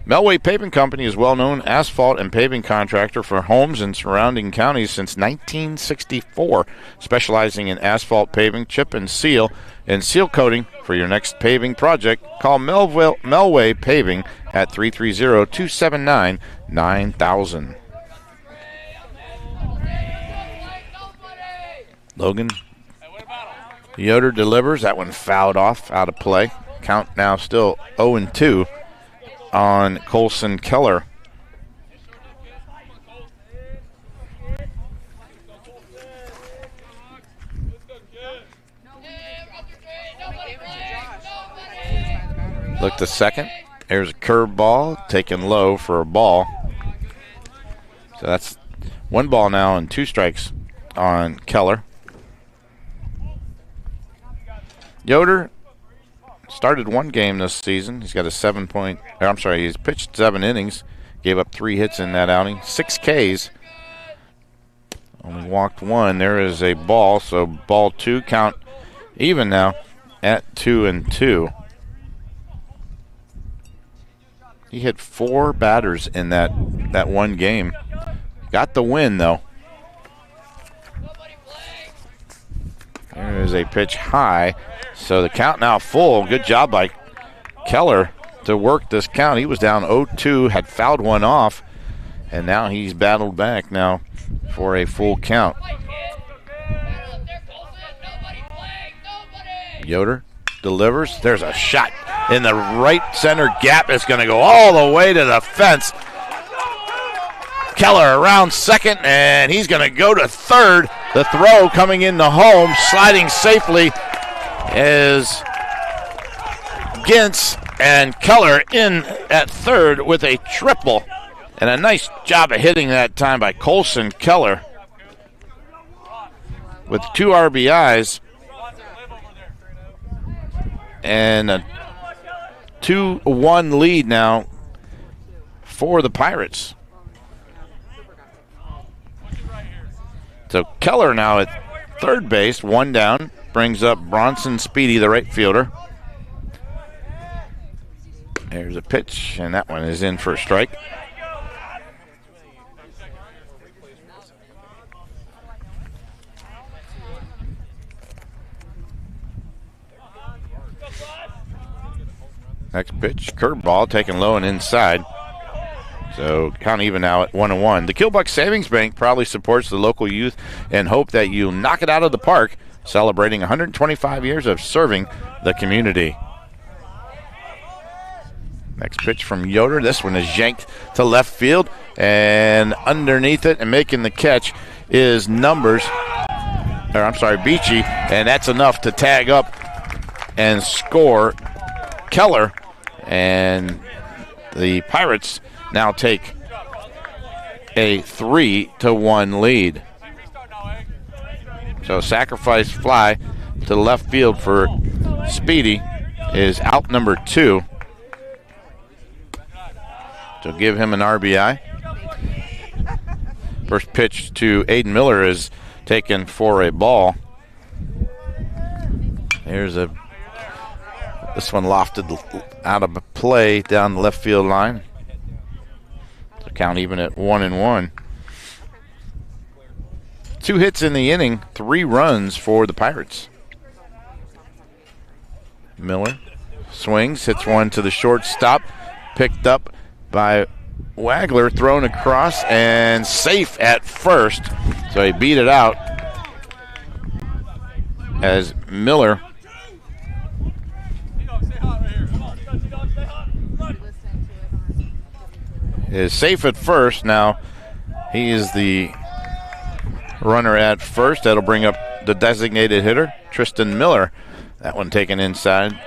Melway Paving Company is well-known asphalt and paving contractor for homes in surrounding counties since 1964, specializing in asphalt paving, chip and seal coating. For your next paving project, call Melway Paving at 330-279-9000. Logan Yoder delivers. That one fouled off, out of play. Count now still 0-2 on Colson Keller. Look to second. There's a curveball taken low for a ball. So that's 1 ball now and 2 strikes on Keller. Yoder started 1 game this season. He's got a he's pitched 7 innings, gave up 3 hits in that outing, 6 Ks. Only walked 1. There is a ball, so ball 2, count even now at 2-2. He hit 4 batters in that 1 game. Got the win, though. There is a pitch high. So the count now full. Good job by Keller to work this count. He was down 0-2, had fouled one off, and now he's battled back now for a full count. Yoder delivers. There's a shot in the right center gap. It's going to go all the way to the fence. Keller around second, and he's going to go to third. The throw coming into home, sliding safely is Gintz, and Keller in at third with a triple. And a nice job of hitting that time by Colson Keller with 2 RBIs and a 2-1 lead now for the Pirates. So Keller now at third base, 1 down, brings up Bronson Speedy, the right fielder. There's a pitch, and that one is in for a strike. Next pitch, curveball taken low and inside. So count even now at 1-1. The Killbuck Savings Bank proudly supports the local youth and hope that you knock it out of the park, celebrating 125 years of serving the community. Next pitch from Yoder. This one is yanked to left field, and underneath it and making the catch is Beachy, and that's enough to tag up and score Keller, and the Pirates now take a 3-1 lead. So sacrifice fly to left field for Speedy is out number 2. So give him an RBI. First pitch to Aiden Miller is taken for a ball. This one lofted out of play down the left field line. So count even at 1-1. 2 hits in the inning, 3 runs for the Pirates. Miller swings, hits one to the shortstop, picked up by Wagler, thrown across, and safe at first. So he beat it out as Miller is safe at first. Now he is the runner at first. That'll bring up the designated hitter, Tristan Miller. That one taken inside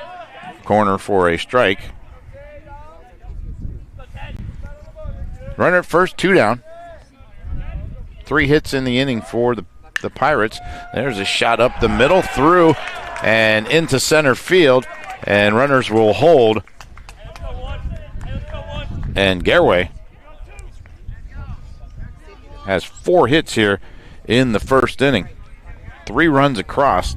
corner for a strike. Runner at first, 2 down. 3 hits in the inning for the Pirates. There's a shot up the middle, through and into center field, and runners will hold. And Garaway has 4 hits here in the first inning. 3 runs across.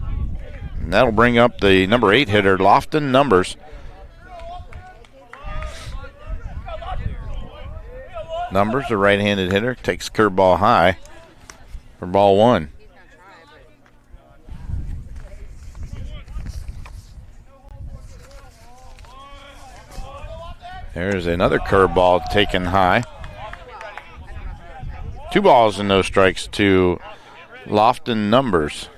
And that'll bring up the number 8 hitter, Lofton Numbers. Numbers, the right-handed hitter, takes curveball high for ball 1. There's another curveball taken high. 2 balls and no strikes to Lofton Numbers,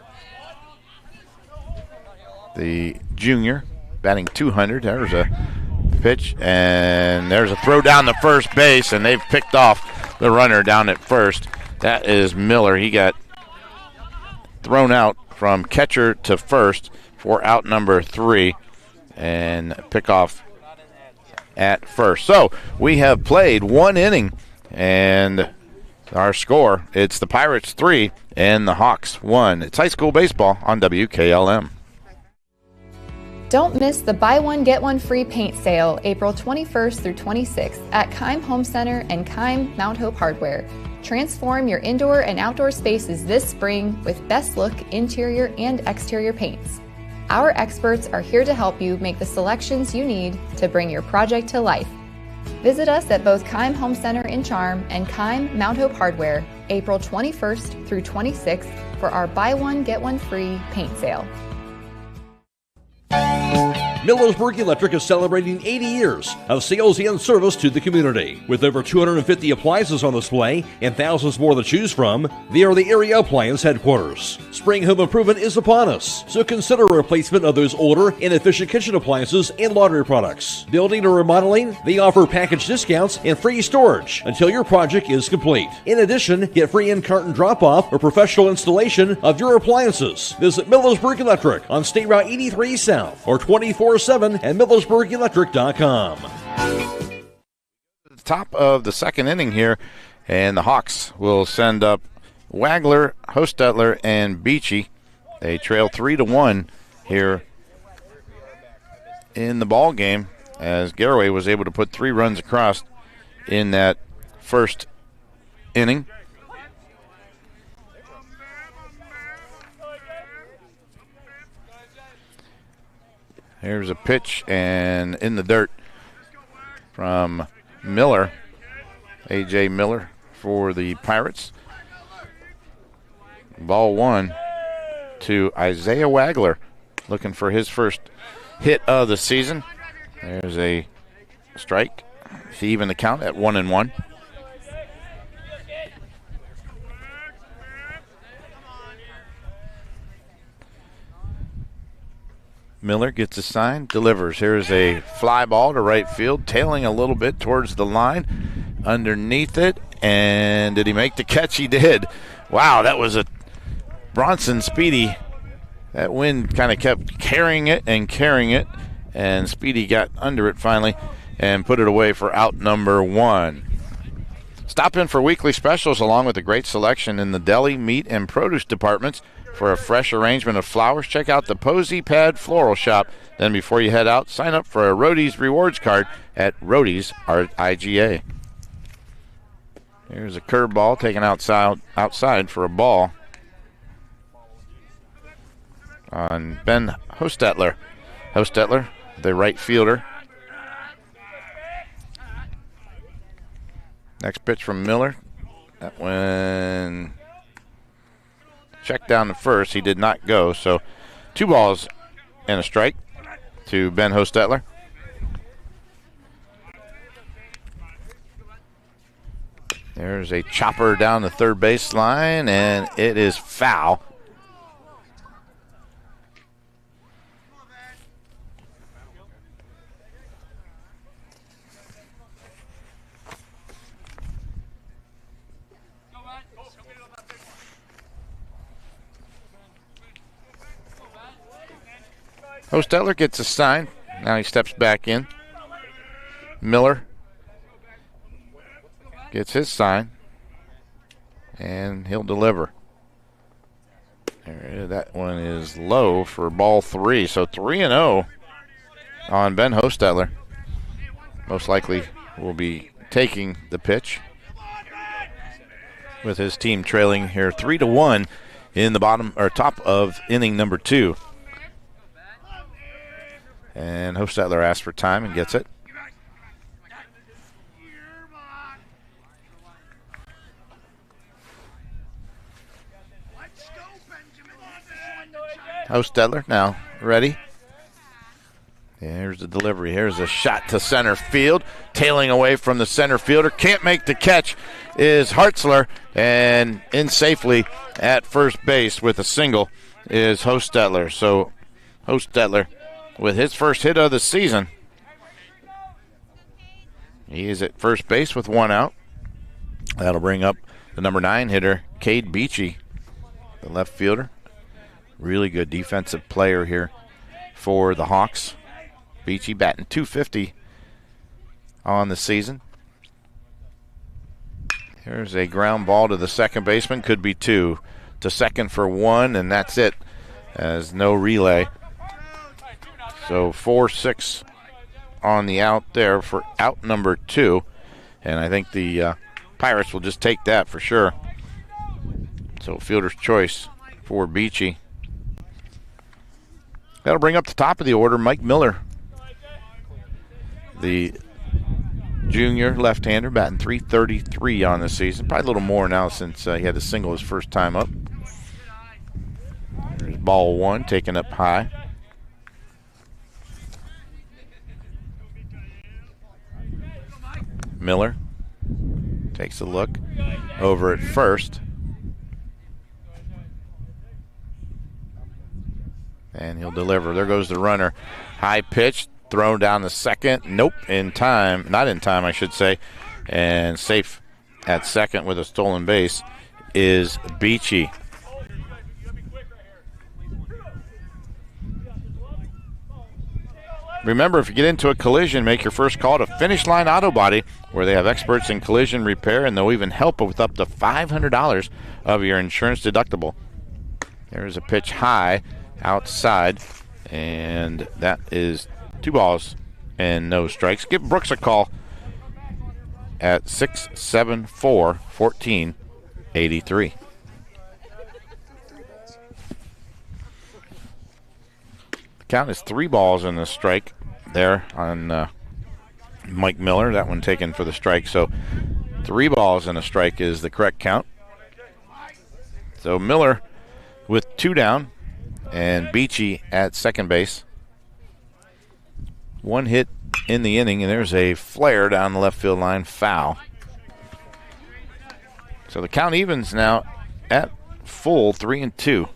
the junior, batting 200. There's a pitch, and there's a throw down the first base, and they've picked off the runner down at first. That is Miller. He got thrown out from catcher to first for out number 3, and pick off at first. So we have played 1 inning, and our score, it's the Pirates 3 and the Hawks 1. It's high school baseball on WKLM. Don't miss the buy one, get one free paint sale April 21st through 26th at Keim Home Center and Keim Mount Hope Hardware. Transform your indoor and outdoor spaces this spring with best look interior and exterior paints. Our experts are here to help you make the selections you need to bring your project to life. Visit us at both Keim Home Center in Charm and Keim Mount Hope Hardware April 21st through 26th for our buy one, get one free paint sale. Millersburg Electric is celebrating 80 years of sales and service to the community. With over 250 appliances on display and thousands more to choose from, they are the area appliance headquarters. Spring home improvement is upon us, so consider a replacement of those older, inefficient kitchen appliances and laundry products. Building or remodeling, they offer package discounts and free storage until your project is complete. In addition, get free in-carton drop-off or professional installation of your appliances. Visit Millersburg Electric on State Route 83 South or 24/7 at millersburgelectric.com. Top of the second inning here, and the Hawks will send up Wagler, Hostetler, and Beachy. They trail 3-1 here in the ball game, as Garaway was able to put 3 runs across in that first inning. Here's a pitch and in the dirt from Miller, A.J. Miller for the Pirates. Ball 1 to Isaiah Wagler, looking for his first hit of the season. There's a strike to even the count at 1-1. Miller gets a sign, delivers. Here's a fly ball to right field, tailing a little bit towards the line, underneath it, and did he make the catch? He did. Wow, that was a Bronson Speedy. That wind kind of kept carrying it, and Speedy got under it finally and put it away for out number 1. Stop in for weekly specials along with a great selection in the deli, meat, and produce departments. For a fresh arrangement of flowers, check out the Posy Pad Floral Shop. Then before you head out, sign up for a Roadie's Rewards card at Roadie's IGA. Here's a curveball taken outside for a ball on Ben Hostetler. Hostetler, the right fielder. Next pitch from Miller. That one checked down the first. He did not go, so 2 balls and a strike to Ben Hostetler. There's a chopper down the third baseline, and it is foul. Hostetler gets a sign. Now he steps back in. Miller gets his sign, and he'll deliver. That one is low for ball 3. So 3-0 on Ben Hostetler. Most likely will be taking the pitch with his team trailing here 3-1 in the top of inning number 2. And Hostetler asks for time and gets it. Hostetler now ready. Here's the delivery. Here's a shot to center field. Tailing away from the center fielder. Can't make the catch is Hartzler. And in safely at first base with a single is Hostetler. So Hostetler with his first hit of the season. He is at first base with 1 out. That'll bring up the number 9 hitter, Cade Beachy, the left fielder. Really good defensive player here for the Hawks. Beachy batting .250 on the season. Here's a ground ball to the second baseman. Could be 2. To second for 1, and that's it, as no relay. So 4-6 on the out there for out number 2. And I think the Pirates will just take that for sure. So fielder's choice for Beachy. That'll bring up the top of the order, Mike Miller, the junior left-hander, batting .333 on the season. Probably a little more now since he had to single his first time up. There's ball 1 taken up high. Miller takes a look over at first. And he'll deliver. There goes the runner. High pitch, thrown down the second. Nope, in time. Not in time, I should say. And safe at second with a stolen base is Beachy. Remember, if you get into a collision, make your first call to Finish Line Auto Body, where they have experts in collision repair, and they'll even help with up to $500 of your insurance deductible. There's a pitch high outside, and that is 2 balls and no strikes. Give Brooks a call at 674-1483. Count is 3 balls and a strike there on Mike Miller. That one taken for the strike. So 3 balls and a strike is the correct count. So Miller with 2 down and Beachy at second base. 1 hit in the inning, and there's a flare down the left field line, foul. So the count evens now at full 3-2.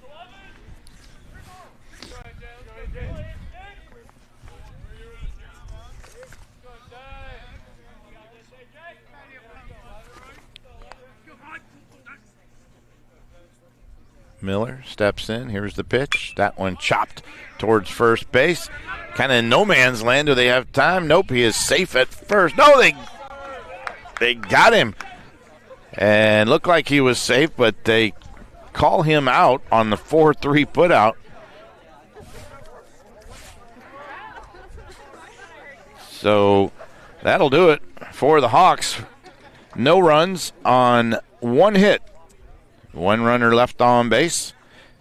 Miller steps in. Here's the pitch. That one chopped towards first base. Kind of in no man's land. Do they have time? Nope, he is safe at first. No, they got him. And looked like he was safe, but they call him out on the 4-3 putout. So that'll do it for the Hawks. No runs on 1 hit. 1 runner left on base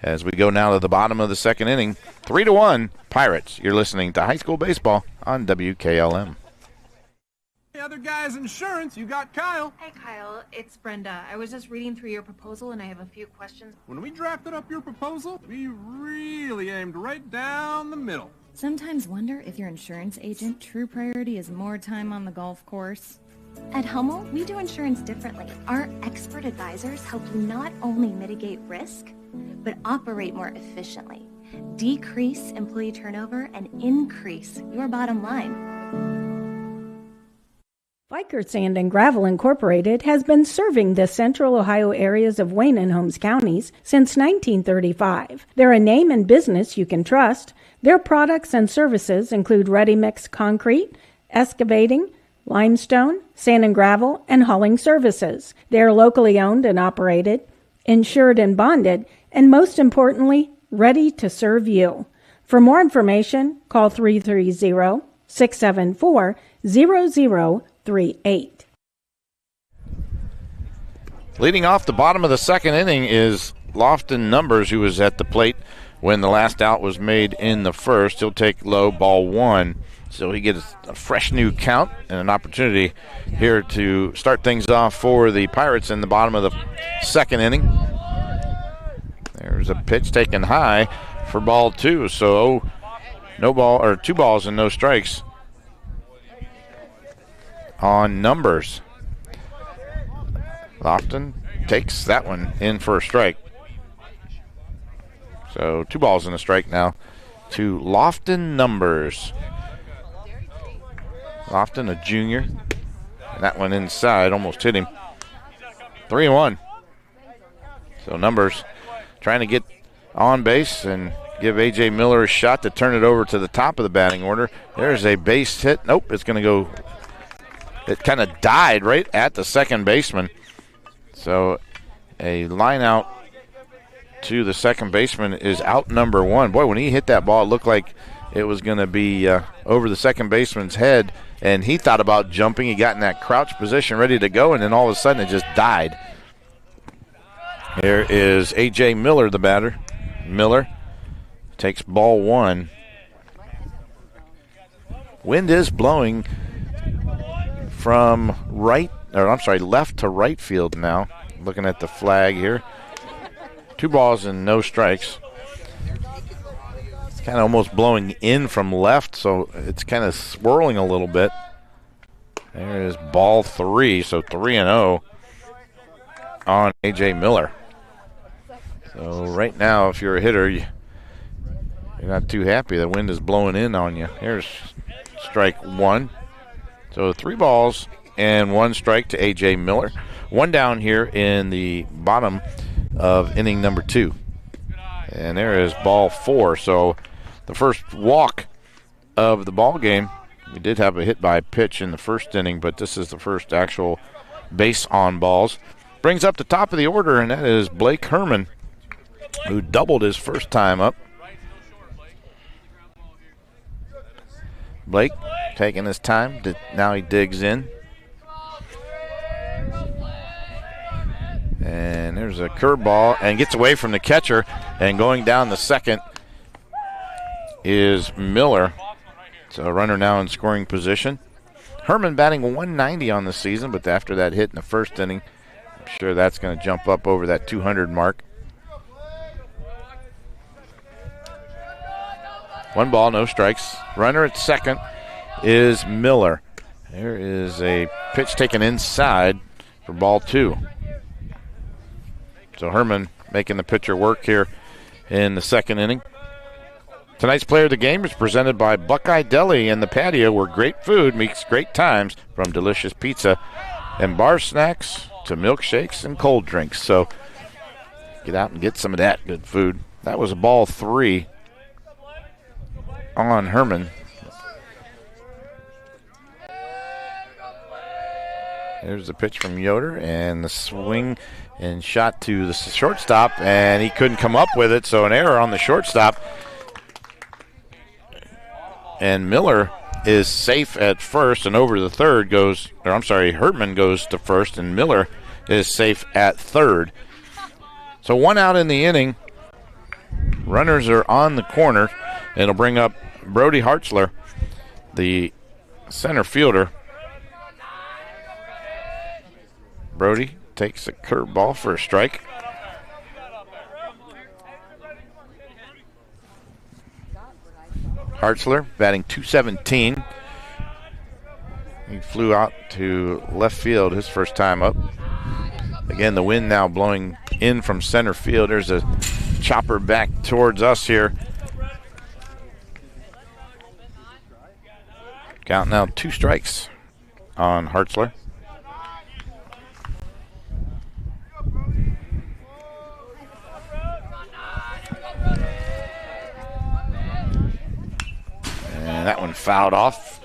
as we go now to the bottom of the second inning. 3-1 Pirates. You're listening to high school baseball on WKLM. Hey, other guys' insurance, you got Kyle. Hey, Kyle, it's Brenda. I was just reading through your proposal, and I have a few questions. When we drafted up your proposal, we really aimed right down the middle. Sometimes wonder if your insurance agent true priority is more time on the golf course. At Hummel, we do insurance differently. Our expert advisors help you not only mitigate risk, but operate more efficiently, decrease employee turnover, and increase your bottom line. Vickers Sand and Gravel Incorporated has been serving the central Ohio areas of Wayne and Holmes counties since 1935. They're a name and business you can trust. Their products and services include ready-mix concrete, excavating, limestone, sand and gravel, and hauling services. They are locally owned and operated, insured and bonded, and most importantly, ready to serve you. For more information, call 330-674-0038. Leading off the bottom of the second inning is Lofton Numbers, who was at the plate when the last out was made in the first. He'll take low, ball 1. So he gets a fresh new count and an opportunity here to start things off for the Pirates in the bottom of the second inning. There's a pitch taken high for ball 2. So no ball, or 2 balls and no strikes on Numbers. Lofton takes that one in for a strike. So 2 balls and a strike now to Lofton Numbers. Lofton, a junior. That one inside, almost hit him. 3-1. So Numbers trying to get on base and give A.J. Miller a shot to turn it over to the top of the batting order. There's a base hit. Nope, it's going to go. It kind of died right at the second baseman. So a line out to the second baseman is out number 1. Boy, when he hit that ball, it looked like it was going to be over the second baseman's head, and he thought about jumping. He got in that crouch position ready to go, and then all of a sudden it just died. There is A.J. Miller, the batter. Miller takes ball 1. Wind is blowing from left to right field now. Looking at the flag here. 2 balls and no strikes. It's kind of almost blowing in from left, so it's kind of swirling a little bit. There is ball 3, so 3-0 on A.J. Miller. So right now, if you're a hitter, you're not too happy. The wind is blowing in on you. Here's strike 1. So 3 balls and 1 strike to A.J. Miller. 1 down here in the bottom of inning number 2. And there is ball 4. So the first walk of the ball game. We did have a hit by pitch in the first inning, but this is the first actual base on balls. Brings up the top of the order, and that is Blake Herman, who doubled his first time up. Blake taking his time. Now he digs in. And there's a curveball and gets away from the catcher. And going down the second is Miller. So a runner now in scoring position. Herman batting 190 on the season, but after that hit in the first inning, I'm sure that's going to jump up over that 200 mark. 1 ball, no strikes. Runner at second is Miller. There is a pitch taken inside for ball 2. So Herman making the pitcher work here in the second inning. Tonight's player of the game is presented by Buckeye Deli and the Patio, where great food meets great times, from delicious pizza and bar snacks to milkshakes and cold drinks. So get out and get some of that good food. That was a ball 3 on Herman. There's the pitch from Yoder and the swing and shot to the shortstop, and he couldn't come up with it, so an error on the shortstop. And Miller is safe at first, and over to the third goes, or I'm sorry, Herman goes to first, and Miller is safe at third. So 1 out in the inning. Runners are on the corner. It'll bring up Brody Hartzler, the center fielder. Brody takes a curveball for a strike. Hartzler batting .217. He flew out to left field his first time up. Again, the wind now blowing in from center field. There's a chopper back towards us here. Count now 2 strikes on Hartzler. And that one fouled off.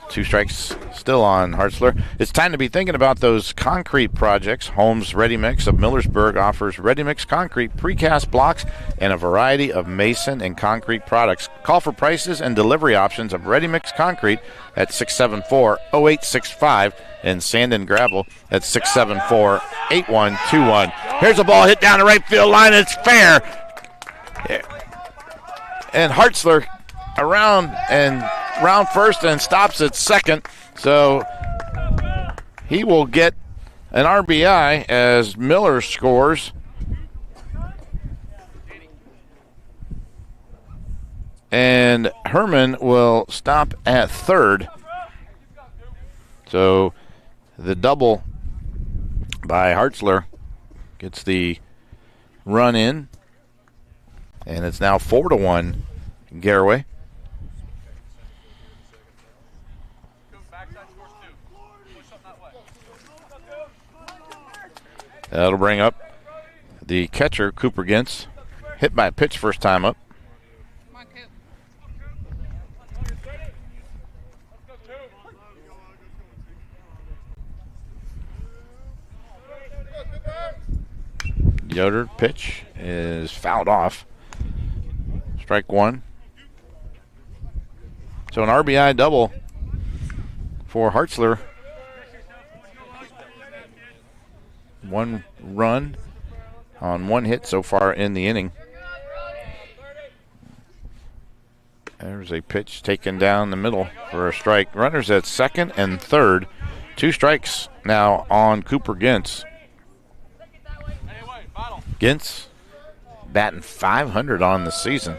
2 strikes still on Hartzler. It's time to be thinking about those concrete projects. Holmes Ready Mix of Millersburg offers ready mix concrete, precast blocks, and a variety of mason and concrete products. Call for prices and delivery options of ready mix concrete at 674-0865 and sand and gravel at 674-8121. Here's a ball hit down the right field line. It's fair. And Hartzler around first and stops at second. So he will get an RBI as Miller scores. And Herman will stop at third. So the double by Hartzler gets the run in. And it's now 4-1 Garaway. That'll bring up the catcher, Cooper Gintz. Hit by a pitch first time up. Yoder pitch is fouled off. Strike 1. So an RBI double for Hartzler. 1 run on 1 hit so far in the inning. There's a pitch taken down the middle for a strike. Runners at second and third. 2 strikes now on Cooper Gintz. Gintz batting .500 on the season.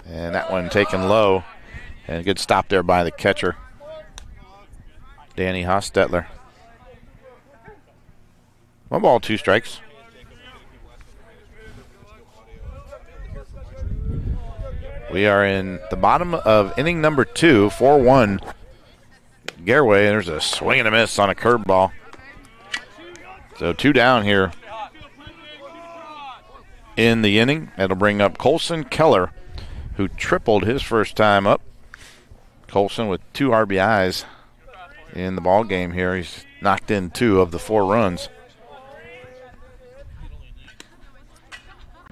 And that one taken low And a good stop there by the catcher, Danny Hostetler. 1 ball, 2 strikes. We are in the bottom of inning number 2, 4-1 Garaway. There's a swing and a miss on a curveball. So 2 down here in the inning. That'll bring up Colson Keller, who tripled his first time up. Colson with 2 RBIs in the ball game here. He's knocked in 2 of the 4 runs.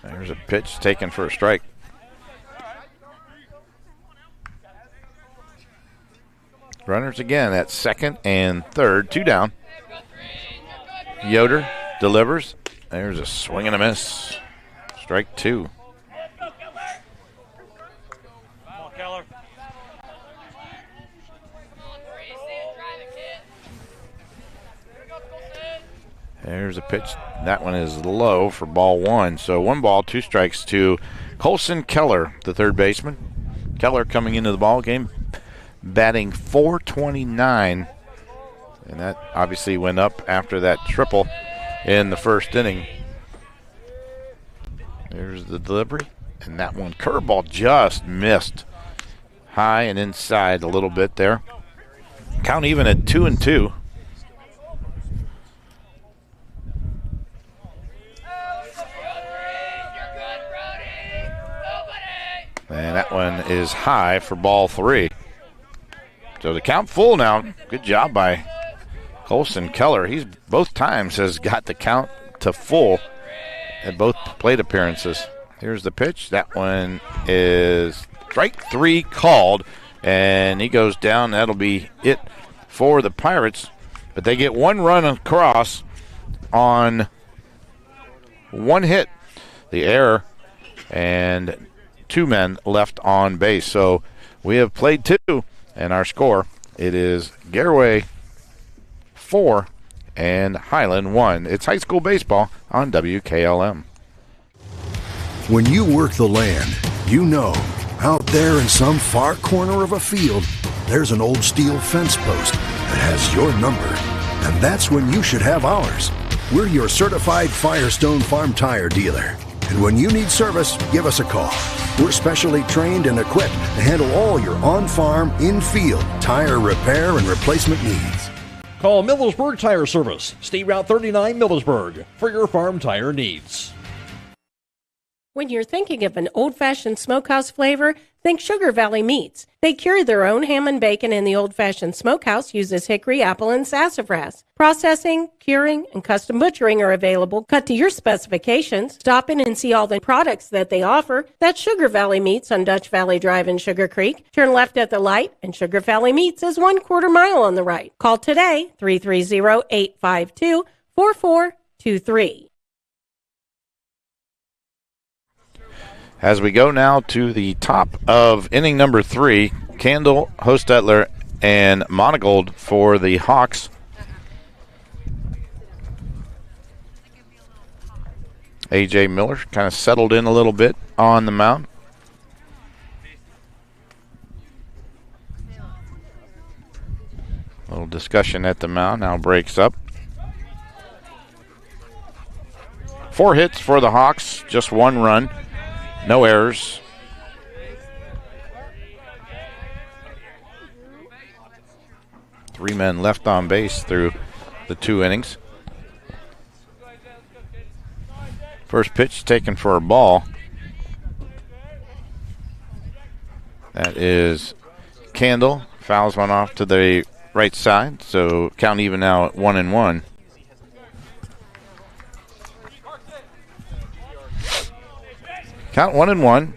There's a pitch taken for a strike. Runners again at second and third, 2 down. Yoder delivers. There's a swing and a miss. Strike 2. There's a pitch. That one is low for ball 1. So 1 ball, 2 strikes to Colson Keller, the third baseman. Keller coming into the ball game, batting .429, and that obviously went up after that triple in the first inning. There's the delivery, and that one curveball just missed high and inside a little bit there. Count even at 2-2. And that one is high for ball 3. So the count full now. Good job by Colson Keller. He's both times has got the count to full at both plate appearances. Here's the pitch. That one is strike 3 called, and he goes down. That'll be it for the Pirates. But they get 1 run across on 1 hit. The error, and 2 men left on base. So we have played 2, and our score, it is Garaway 4 and Highland 1. It's high school baseball on WKLM. When you work the land, you know, out there in some far corner of a field, there's an old steel fence post that has your number. And that's when you should have ours. We're your certified Firestone Farm Tire dealer. And when you need service, give us a call. We're specially trained and equipped to handle all your on-farm, in-field tire repair and replacement needs. Call Millersburg Tire Service, State Route 39 Millersburg, for your farm tire needs. When you're thinking of an old-fashioned smokehouse flavor, think Sugar Valley Meats. They cure their own ham and bacon, and the old-fashioned smokehouse uses hickory, apple, and sassafras. Processing, curing, and custom butchering are available, cut to your specifications. Stop in and see all the products that they offer. That's Sugar Valley Meats on Dutch Valley Drive in Sugar Creek. Turn left at the light, and Sugar Valley Meats is 1/4 mile on the right. Call today, 330-852-4423. As we go now to the top of inning number 3, Candle, Hostetler, and Monagold for the Hawks. A.J. Miller kind of settled in a little bit on the mound. A little discussion at the mound, now breaks up. 4 hits for the Hawks, just 1 run. No errors. Three men left on base through the 2 innings. First pitch taken for a ball. That is Candle. Fouls one off to the right side, so count even now at 1-1. Count 1-1.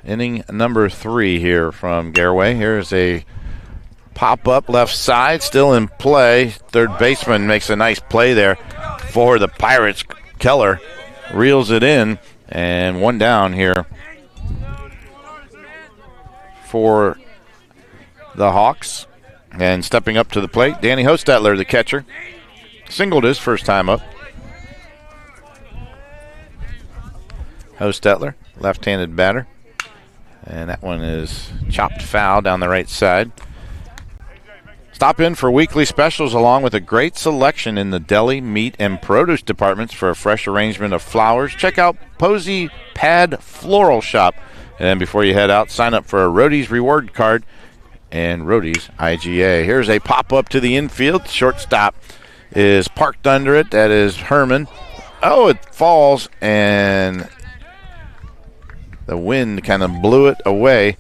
Inning number 3 here from Garaway. Here's a pop-up left side, still in play. Third baseman makes a nice play there for the Pirates. Keller reels it in, and 1 down here for the Hawks. And stepping up to the plate, Danny Hostetler, the catcher. Singled his first time up. Hostetler, left-handed batter. And that one is chopped foul down the right side. Stop in for weekly specials along with a great selection in the deli, meat, and produce departments for a fresh arrangement of flowers. Check out Posy Pad Floral Shop. And then before you head out, sign up for a Roadies reward card and Roadies IGA. Here's a pop-up to the infield. Shortstop is parked under it. That is Herman. Oh, it falls, and the wind kind of blew it away.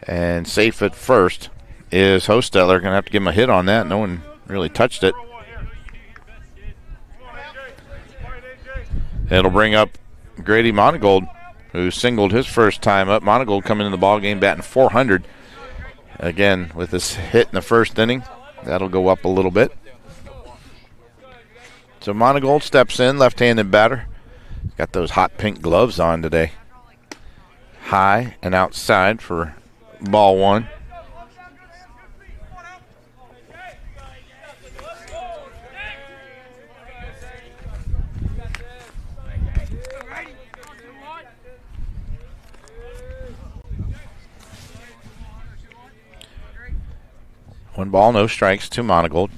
And safe at first is Hostetler. Going to have to give him a hit on that. No one really touched it. It'll bring up Grady Monagold, who singled his first time up. Monagold coming in the ball game batting .400. Again, with this hit in the first inning, that'll go up a little bit. So Monagold steps in, left-handed batter. Got those hot pink gloves on today. High and outside for ball one. One ball, no strikes to Monagold.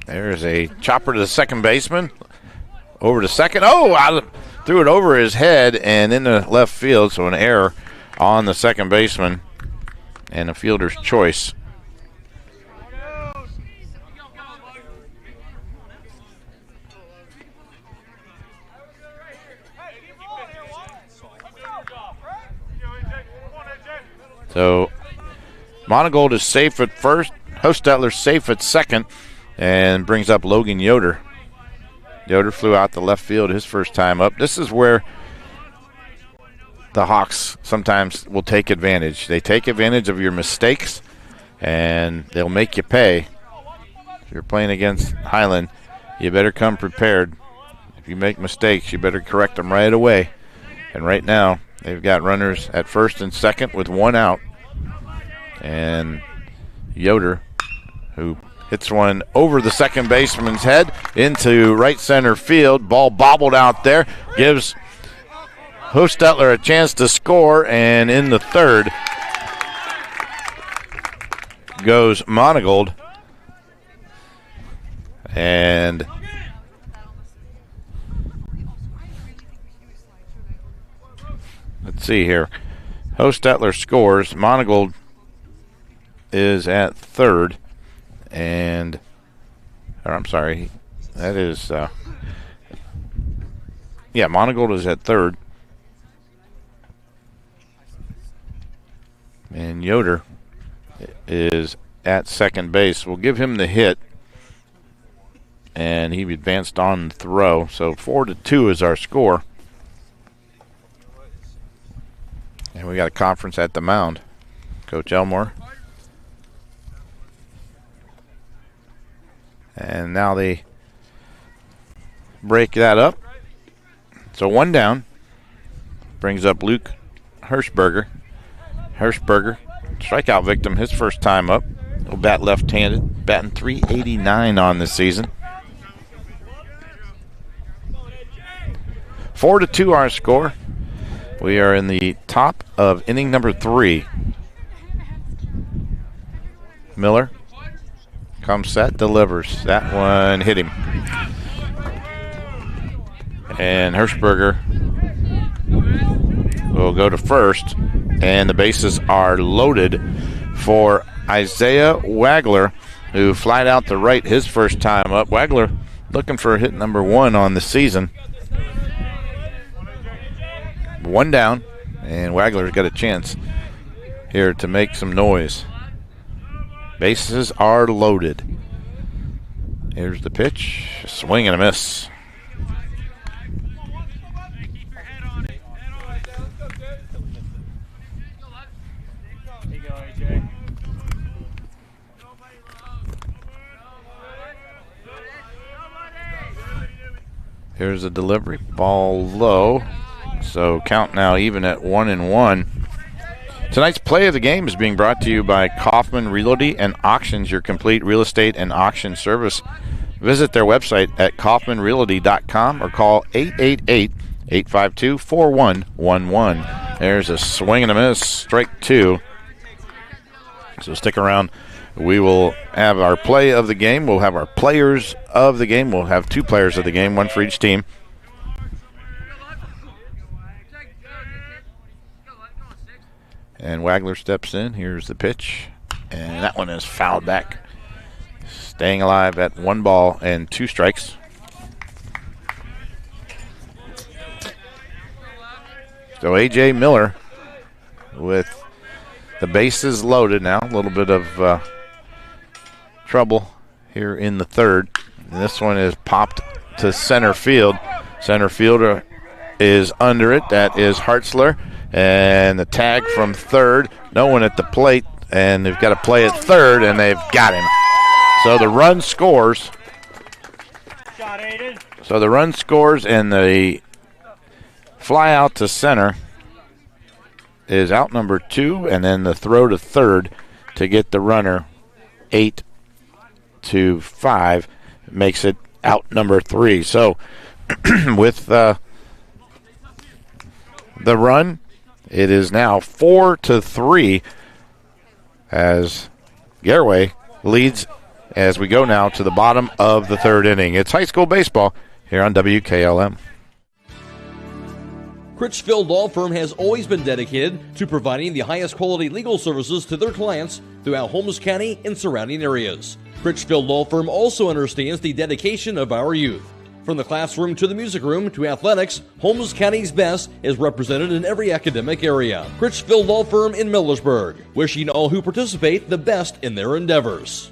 There's a chopper to the second baseman. Over to second. Oh, I threw it over his head and into left field, so an error on the second baseman and a fielder's choice. So Monagold is safe at first. Hostetler safe at second and brings up Logan Yoder. Yoder flew out to left field his first time up. This is where the Hawks sometimes will take advantage. They take advantage of your mistakes, and they'll make you pay. If you're playing against Highland, you better come prepared. If you make mistakes, you better correct them right away. And right now, they've got runners at first and second with one out. And Yoder, who hits one over the second baseman's head into right center field. Ball bobbled out there. Gives Hostetler a chance to score. And in the third goes Monagold. And let's see here. Hostetler scores. Monagold is at third, and I'm sorry, that is Monagold is at third, and Yoder is at second base. We'll give him the hit, and he advanced on the throw. So 4-2 is our score, and we got a conference at the mound. Coach Elmore. And now they break that up. So one down. Brings up Luke Hirschberger. Hirschberger, strikeout victim, his first time up. He'll bat left-handed, batting .389 on this season. 4-2 our score. We are in the top of inning number 3. Miller comes set, delivers. That one hit him. And Hirschberger will go to first. And the bases are loaded for Isaiah Wagler, who flied out to right his first time up. Wagler looking for hit number 1 on the season. One down, and Wagler's got a chance here to make some noise. Bases are loaded. Here's the pitch. Swing and a miss. Here's a delivery. Ball low. So count now even at 1-1. Tonight's play of the game is being brought to you by Kaufman Realty and Auctions, your complete real estate and auction service. Visit their website at kaufmanrealty.com or call 888-852-4111. There's a swing and a miss, strike 2. So stick around. We will have our play of the game. We'll have our players of the game. We'll have 2 players of the game, 1 for each team. And Wagler steps in. Here's the pitch. And that one is fouled back. Staying alive at 1 ball and 2 strikes. So A.J. Miller with the bases loaded now. A little bit of trouble here in the third. And this one is popped to center field. Center fielder is under it. That is Hartzler. And the tag from third. No one at the plate. And they've got to play at third, and they've got him. So the run scores. So the run scores, and the fly out to center is out number 2, and then the throw to third to get the runner 8-5 makes it out number 3. So with the run, it is now 4-3 as Garaway leads as we go now to the bottom of the third inning. It's high school baseball here on WKLM. Critchfield Law Firm has always been dedicated to providing the highest quality legal services to their clients throughout Holmes County and surrounding areas. Critchfield Law Firm also understands the dedication of our youth. From the classroom to the music room to athletics, Holmes County's best is represented in every academic area. Critchfield Law Firm in Millersburg, wishing all who participate the best in their endeavors.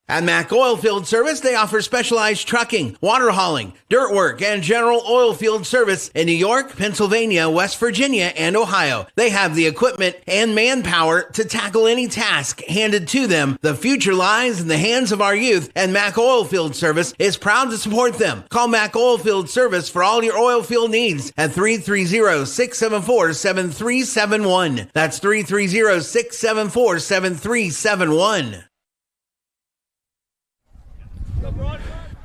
At Mac Oilfield Service, they offer specialized trucking, water hauling, dirt work, and general oil field service in New York, Pennsylvania, West Virginia, and Ohio. They have the equipment and manpower to tackle any task handed to them. The future lies in the hands of our youth, and Mac Oilfield Service is proud to support them. Call Mac Oilfield Service for all your oil field needs at 330-674-7371. That's 330-674-7371.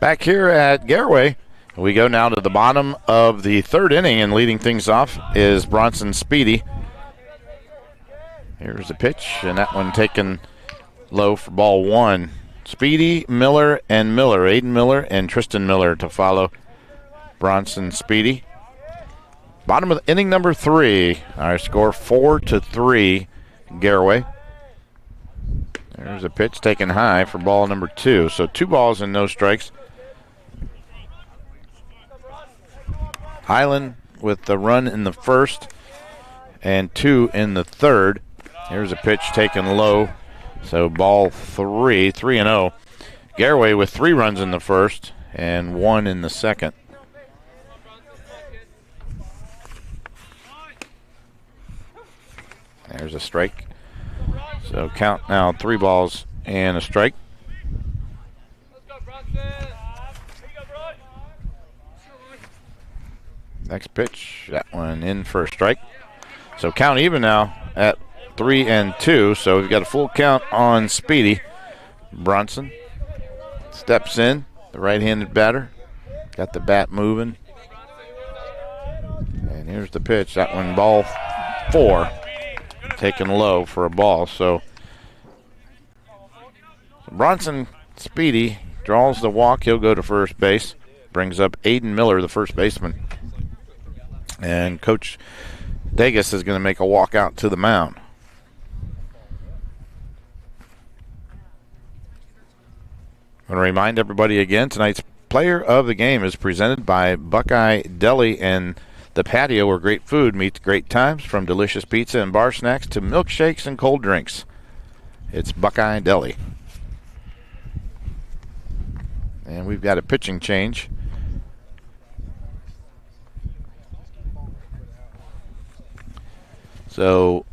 Back here at Garaway, we go now to the bottom of the third inning, and leading things off is Bronson Speedy. Here's the pitch, and that one taken low for ball 1. Speedy, Miller, and Miller. Aiden Miller and Tristan Miller to follow Bronson Speedy. Bottom of the inning number 3. Our score 4-3, Garaway. There's a pitch taken high for ball number 2. So 2 balls and no strikes. Highland with the run in the first and 2 in the third. Here's a pitch taken low. So ball 3-0. Garaway with 3 runs in the first and 1 in the second. There's a strike. So count now 3 balls and a strike. Next pitch, that one in for a strike. So count even now at 3-2. So we've got a full count on Speedy. Bronson steps in, the right-handed batter. Got the bat moving. And here's the pitch. That one, ball 4. Taken low for a ball. So Bronson Speedy draws the walk. He'll go to first base. Brings up Aiden Miller, the first baseman. And Coach Degas is going to make a walk out to the mound. I want to remind everybody again, tonight's player of the game is presented by Buckeye Deli and the patio, where great food meets great times, from delicious pizza and bar snacks to milkshakes and cold drinks. It's Buckeye Deli. And we've got a pitching change. So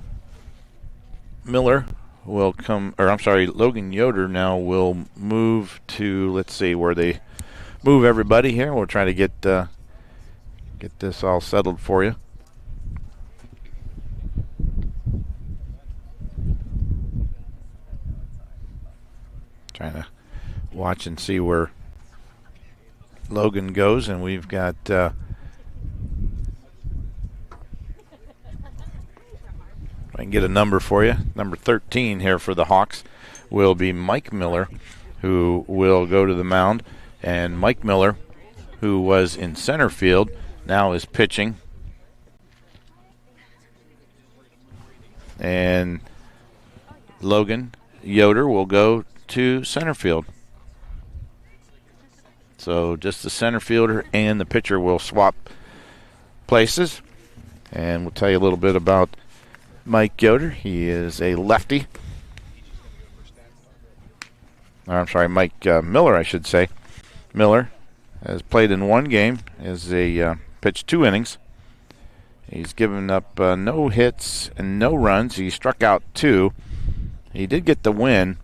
Miller will come, or I'm sorry, Logan Yoder now will move to, let's see where they move everybody here. We'll try to get this all settled for you. Trying to watch and see where Logan goes, and we've got I can get a number for you. Number 13 here for the Hawks will be Mike Miller, who will go to the mound. And Mike Miller, who was in center field, now is pitching. And Logan Yoder will go to center field. So just the center fielder and the pitcher will swap places. And we'll tell you a little bit about Mike Yoder. He is a lefty. Mike Miller, I should say. Miller has played in one game, pitched 2 innings. He's given up no hits and no runs. He struck out 2. He did get the win.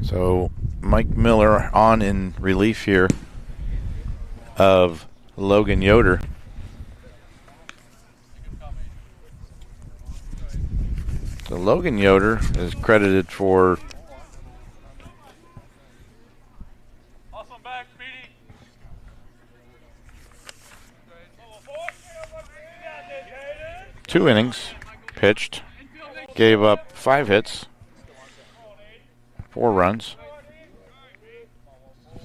So Mike Miller on in relief here of Logan Yoder. So Logan Yoder is credited for 2 innings pitched, gave up 5 hits, 4 runs,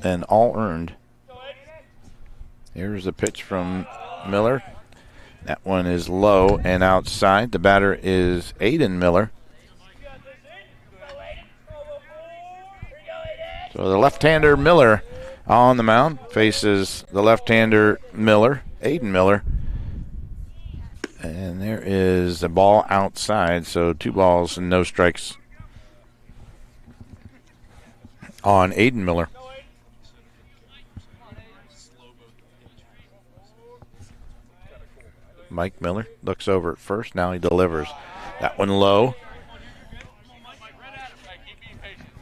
and all earned. Here's the pitch from Miller. That one is low and outside. The batter is Aiden Miller. So the left-hander Miller on the mound faces the left-hander Miller, Aiden Miller. And there is a ball outside, so 2 balls and no strikes on Aiden Miller. Mike Miller looks over at first. Now he delivers. That one low.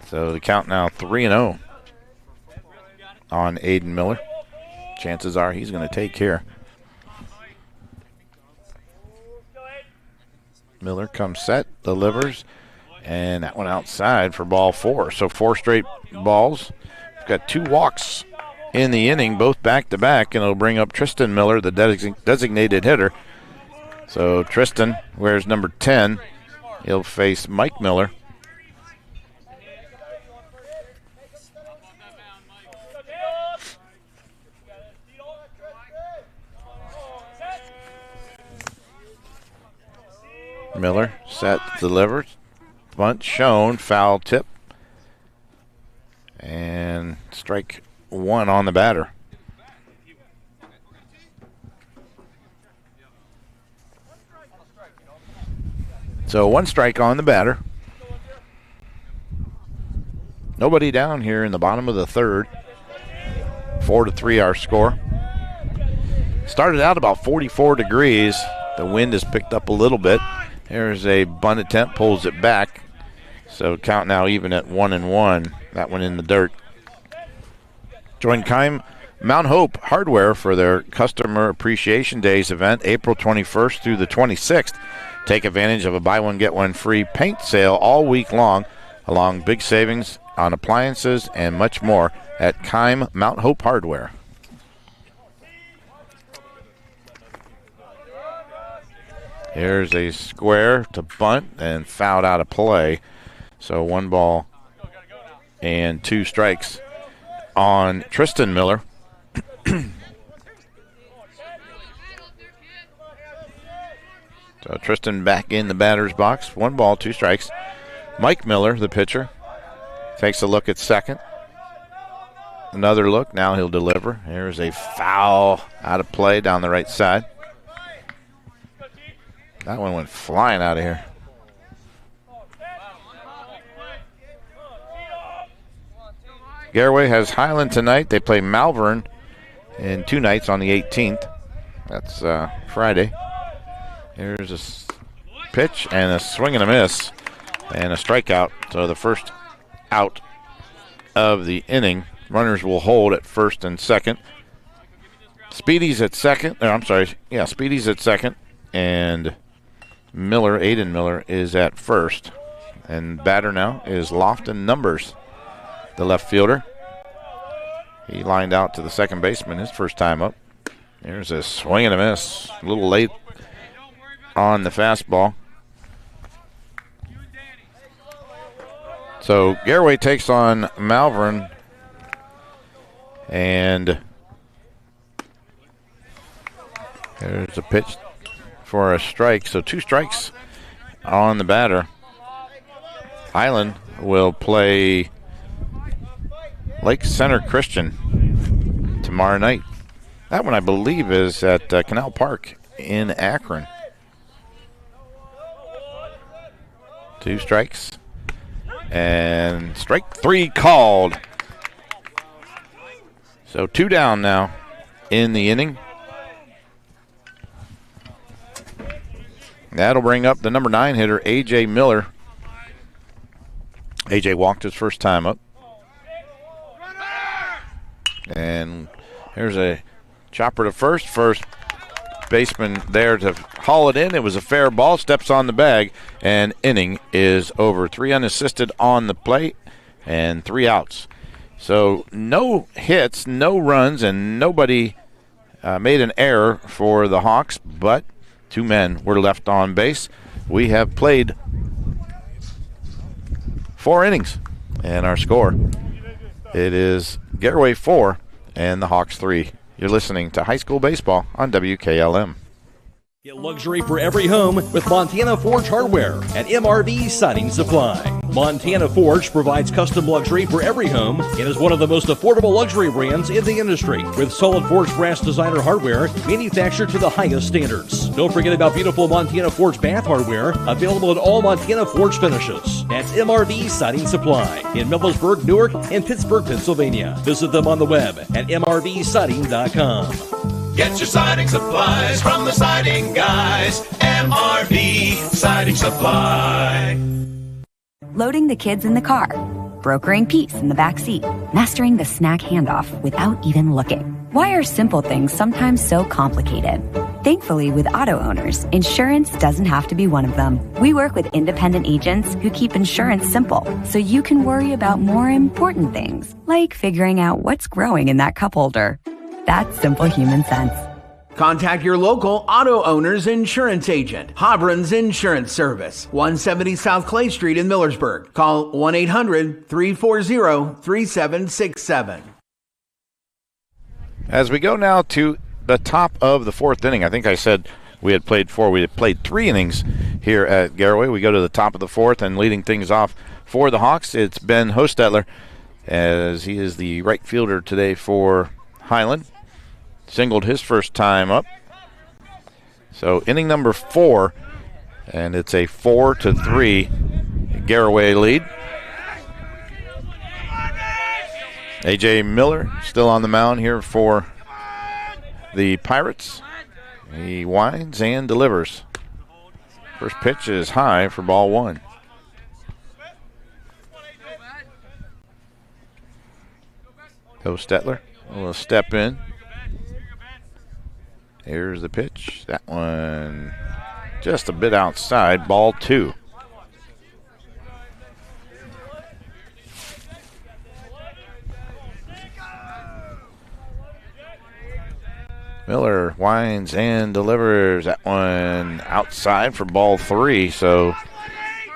So the count now 3-0 on Aiden Miller. Chances are he's going to take here. Miller comes set, delivers, and that one outside for ball 4. So 4 straight balls. We've got 2 walks in the inning, both back-to-back, and it'll bring up Tristan Miller, the designated hitter. So Tristan wears number 10. He'll face Mike Miller. Miller set, delivers, bunt shown, foul tip, and strike 1 on the batter. So 1 strike on the batter. Nobody down here in the bottom of the 3rd. 4-3 our score. Started out about 44 degrees. The wind has picked up a little bit. There's a bunt attempt, pulls it back. So count now even at 1-1. That one in the dirt. Join Keim Mount Hope Hardware for their Customer Appreciation Days event, April 21st through the 26th. Take advantage of a buy one, get one free paint sale all week long, along big savings on appliances and much more at Keim Mount Hope Hardware. Here's a square to bunt and fouled out of play. So 1 ball and 2 strikes on Tristan Miller. So Tristan back in the batter's box. 1 ball, 2 strikes. Mike Miller, the pitcher, takes a look at second. Another look. Now he'll deliver. Here's a foul out of play down the right side. That one went flying out of here. Garaway has Hiland tonight. They play Malvern in 2 nights on the 18th. That's Friday. Here's a pitch and a swing and a miss and a strikeout. So the first out of the inning. Runners will hold at first and second. Speedy's at second. Speedy's at second. And Miller, Aiden Miller, is at first. And batter now is Lofton Numbers, the left fielder. He lined out to the second baseman his first time up. There's a swing and a miss. A little late on the fastball. So Garaway takes on Malvern. And there's a pitch for a strike. So 2 strikes on the batter. Highland will play Lake Center Christian tomorrow night. That one, I believe, is at Canal Park in Akron. 2 strikes. And strike 3 called. So 2 down now in the inning. That'll bring up the number 9 hitter, A.J. Miller. A.J. walked his first time up. And here's a chopper to first. First baseman there to haul it in. It was a fair ball. Steps on the bag. And inning is over. 3 unassisted on the plate and 3 outs. So no hits, no runs, and nobody made an error for the Hawks, but 2 men were left on base. We have played 4 innings, and our score, it is Garaway 4 and the Hawks 3. You're listening to high school baseball on WKLM. Get luxury for every home with Montana Forge Hardware at MRV Siding Supply. Montana Forge provides custom luxury for every home and is one of the most affordable luxury brands in the industry with solid forged brass designer hardware manufactured to the highest standards. Don't forget about beautiful Montana Forge bath hardware available in all Montana Forge finishes. That's MRV Siding Supply in Millersburg, Newark, and Pittsburgh, Pennsylvania. Visit them on the web at mrvsiding.com. Get your siding supplies from the siding guys. MRV Siding Supply. Loading the kids in the car, brokering peace in the back seat, mastering the snack handoff without even looking. Why are simple things sometimes so complicated? Thankfully, with auto owners, insurance doesn't have to be one of them. We work with independent agents who keep insurance simple, so you can worry about more important things, like figuring out what's growing in that cup holder. That's simple human sense. Contact your local auto owner's insurance agent. Hobron's Insurance Service, 170 South Clay Street in Millersburg. Call 1-800-340-3767. As we go now to the top of the 4th inning, I think I said we had played 4. We had played 3 innings here at Garaway. We go to the top of the 4th, and leading things off for the Hawks, it's Ben Hostetler, as he is the right fielder today for Highland. Singled his first time up. So inning number 4, and it's a 4-3 Garaway lead. A.J. Miller still on the mound here for the Pirates. He winds and delivers. First pitch is high for ball 1. Hostetler will step in. Here's the pitch. That one just a bit outside. Ball 2. Miller winds and delivers. That one outside for ball 3. So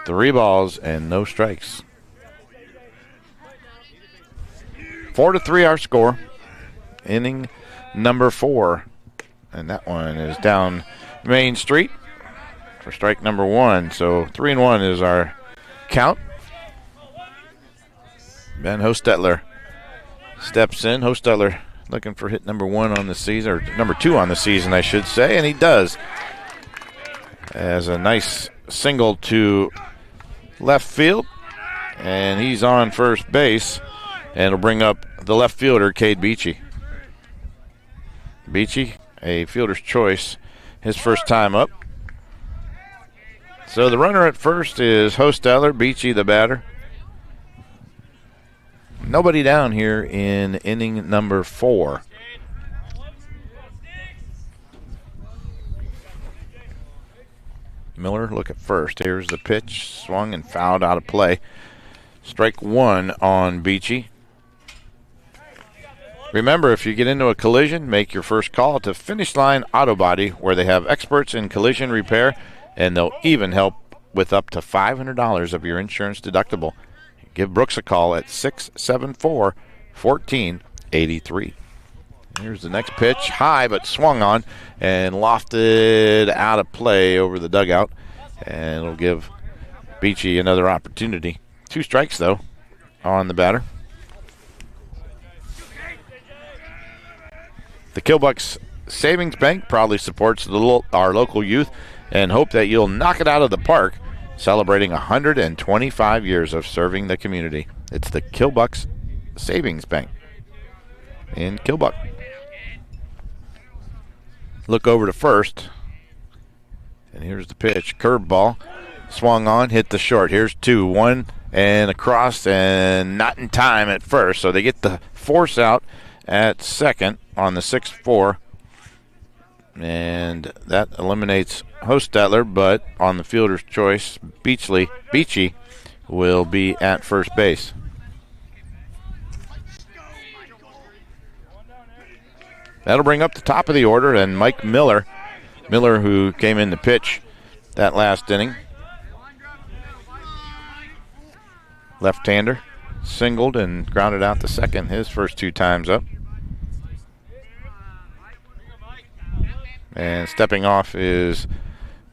3 balls and no strikes. 4-3 our score. Inning number 4. And that one is down Main Street for strike number 1. So 3-1 is our count. Ben Hostetler steps in. Hostetler looking for hit number 1 on the season, or number 2 on the season, I should say, and he does. As a nice single to left field, and he's on first base, and it'll bring up the left fielder, Cade Beachy. Beachy, a fielder's choice, his first time up. So the runner at first is Hostetler, Beachy the batter. Nobody down here in inning number 4. Miller look at first. Here's the pitch, swung and fouled out of play. Strike one on Beachy. Remember, if you get into a collision, make your first call to Finish Line Auto Body, where they have experts in collision repair, and they'll even help with up to $500 of your insurance deductible. Give Brooks a call at 674-1483. Here's the next pitch, high but swung on and lofted out of play over the dugout, and it'll give Beachy another opportunity. 2 strikes, though, on the batter. The Killbucks Savings Bank proudly supports our local youth and hope that you'll knock it out of the park, celebrating 125 years of serving the community. It's the Killbucks Savings Bank in Killbuck. Look over to first, and here's the pitch. Curveball, swung on, hit the short. Here's 2, 1 and across, and not in time at first, so they get the force out at second on the 6-4, and that eliminates Hostetler, but on the fielder's choice, Beachy will be at first base. That'll bring up the top of the order, and Mike Miller, who came in to pitch that last inning. Left-hander, singled and grounded out to second his first 2 times up. And stepping off is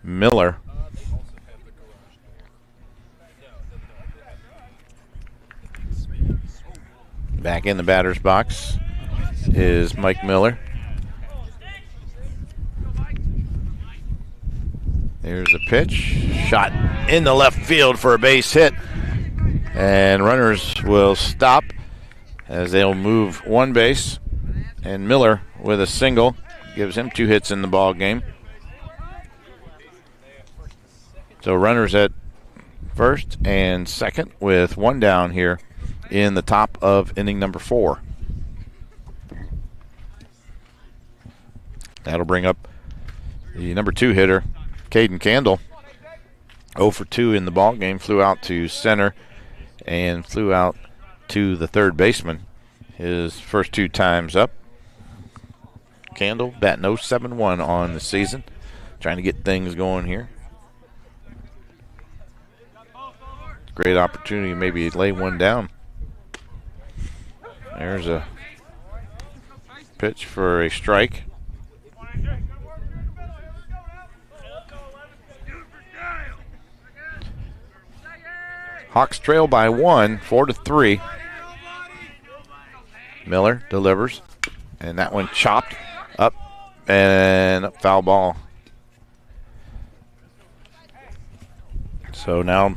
Miller. Back in the batter's box is Mike Miller. There's the pitch. Shot in the left field for a base hit. And runners will stop as they'll move 1 base. And Miller with a single gives him 2 hits in the ball game. So runners at first and second with 1 down here in the top of inning number 4. That'll bring up the number 2 hitter, Caden Candle. 0 for 2 in the ball game. Flew out to center and flew out to the third baseman his first 2 times up. Candle batting .071 on the season. Trying to get things going here. Great opportunity, maybe lay 1 down. There's a pitch for a strike. Hawks trail by 1, 4-3. Miller delivers, and that one chopped up and up, foul ball. So now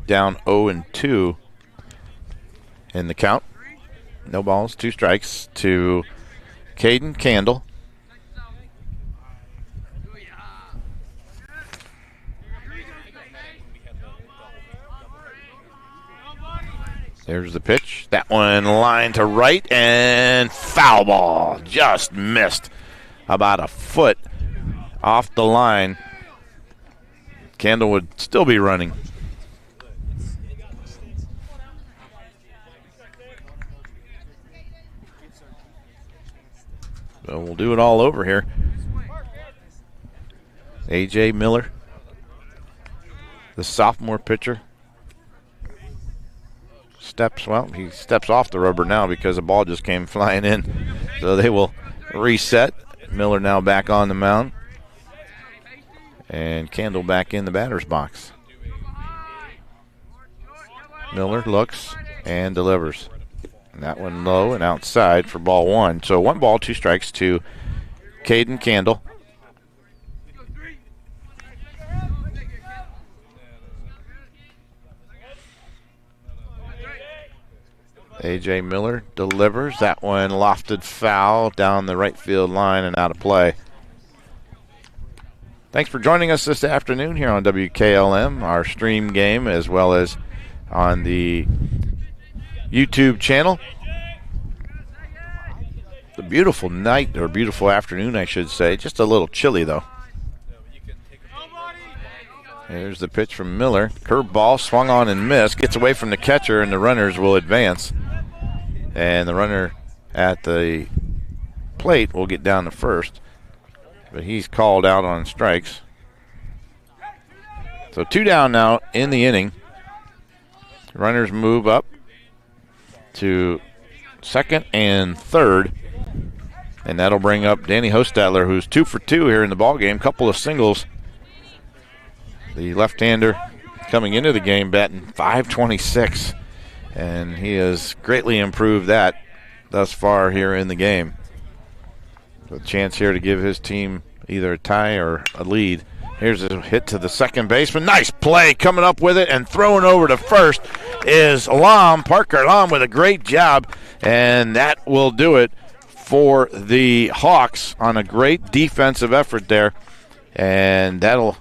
down 0-2 in the count. No balls, 2 strikes to Caden Candle. There's the pitch. That one lined to right and foul ball. Just missed about a foot off the line. Candle would still be running. So we'll do it all over here. A.J. Miller, the sophomore pitcher, he steps off the rubber now because the ball just came flying in. So they will reset. Miller now back on the mound. And Candle back in the batter's box. Miller looks and delivers. And that one low and outside for ball 1. So 1 ball, 2 strikes to Caden Candle. A.J. Miller delivers. That one lofted foul down the right field line and out of play. Thanks for joining us this afternoon here on WKLM, our stream game, as well as on the YouTube channel. It's a beautiful night, or beautiful afternoon, I should say. Just a little chilly, though. Here's the pitch from Miller. Curve ball swung on and missed. Gets away from the catcher, and the runners will advance. And the runner at the plate will get down to first. But he's called out on strikes. So 2 down now in the inning. Runners move up to second and third. And that'll bring up Danny Hostetler, who's 2 for 2 here in the ballgame. Couple of singles. The left-hander coming into the game batting .526, and he has greatly improved that thus far here in the game. A chance here to give his team either a tie or a lead. Here's a hit to the second baseman. Nice play coming up with it and throwing over to first is Parker Alam with a great job, and that will do it for the Hawks on a great defensive effort there, and that'll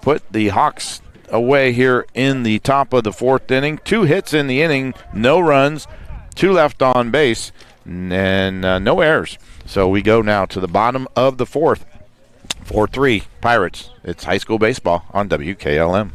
put the Hawks away here in the top of the 4th inning. 2 hits in the inning, no runs, 2 left on base, and no errors. So we go now to the bottom of the 4th. 4-3 Pirates. It's high school baseball on WKLM.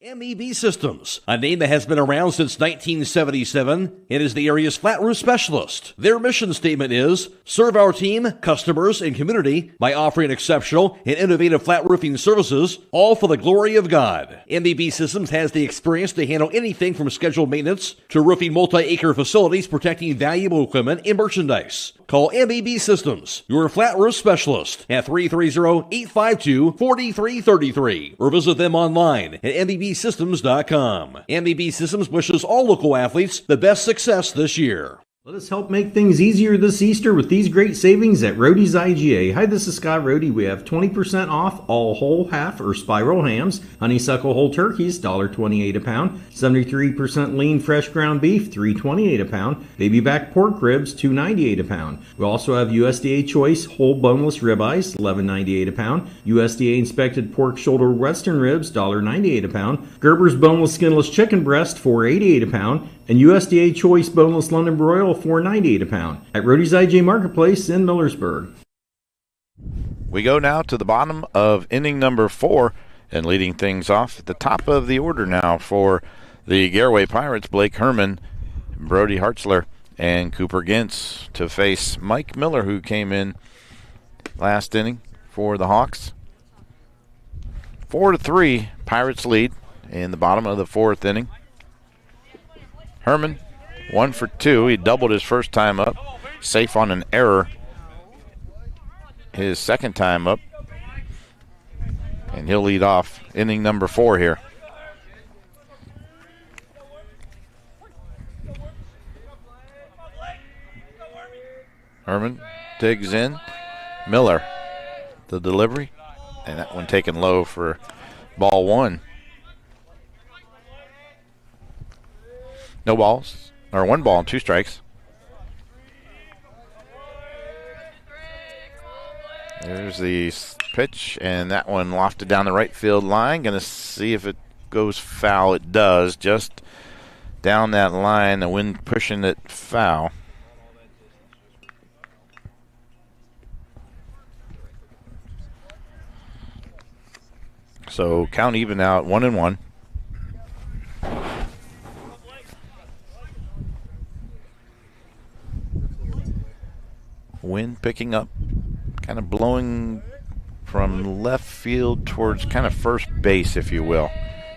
MEB Systems, a name that has been around since 1977 and is the area's flat roof specialist. Their mission statement is, serve our team, customers, and community by offering exceptional and innovative flat roofing services, all for the glory of God. MEB Systems has the experience to handle anything from scheduled maintenance to roofing multi-acre facilities protecting valuable equipment and merchandise. Call MEB Systems, your flat roof specialist, at 330-852-4333 or visit them online at MEBsystems.com. MEB Systems wishes all local athletes the best success this year. Let us help make things easier this Easter with these great savings at Roadie's IGA. Hi, this is Scott Roadie. We have 20% off all whole, half, or spiral hams. Honeysuckle whole turkeys, $1.28 a pound. 73% lean fresh ground beef, $3.28 a pound. Baby back pork ribs, $2.98 a pound. We also have USDA choice whole boneless ribeyes, $11.98 a pound. USDA inspected pork shoulder western ribs, $1.98 a pound. Gerber's boneless skinless chicken breast, $4.88 a pound. And USDA choice boneless London broil, $4.98 a pound at Roadie's IJ Marketplace in Millersburg. We go now to the bottom of inning number 4, and leading things off at the top of the order now for the Garaway Pirates, Blake Herman, Brody Hartzler, and Cooper Gintz to face Mike Miller, who came in last inning for the Hawks. 4-3, Pirates lead in the bottom of the 4th inning. Herman, 1 for 2. He doubled his first time up. Safe on an error his second time up. And he'll lead off inning number 4 here. Herman digs in. Miller, the delivery. And that one taken low for ball 1. No balls, or 1 ball and 2 strikes. There's the pitch, and that one lofted down the right field line. Going to see if it goes foul. It does, just down that line, the wind pushing it foul. So count even out, 1-1. Wind picking up, kind of blowing from left field towards kind of first base, if you will.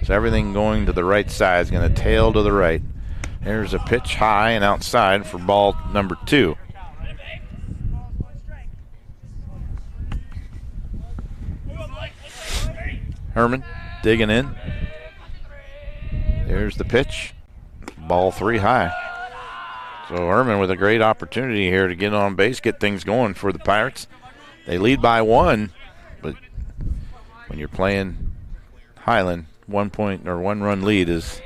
So everything going to the right side is going to tail to the right. There's a pitch high and outside for ball number 2. Herman digging in. There's the pitch. Ball 3 high. So Herman with a great opportunity here to get on base, get things going for the Pirates. They lead by 1, but when you're playing Highland, 1-run lead is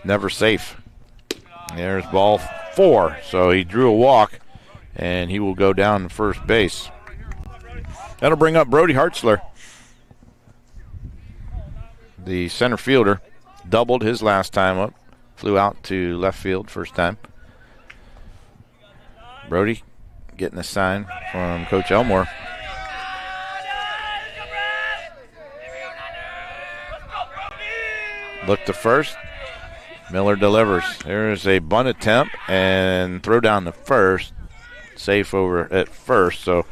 never safe. There's ball 4. So he drew a walk, and he will go down to first base. That'll bring up Brody Hartzler. The center fielder doubled his last time up, flew out to left field first time. Brody getting a sign from Coach Elmore. Look to first. Miller delivers. There's a bunt attempt and throw down the first. Safe over at first. So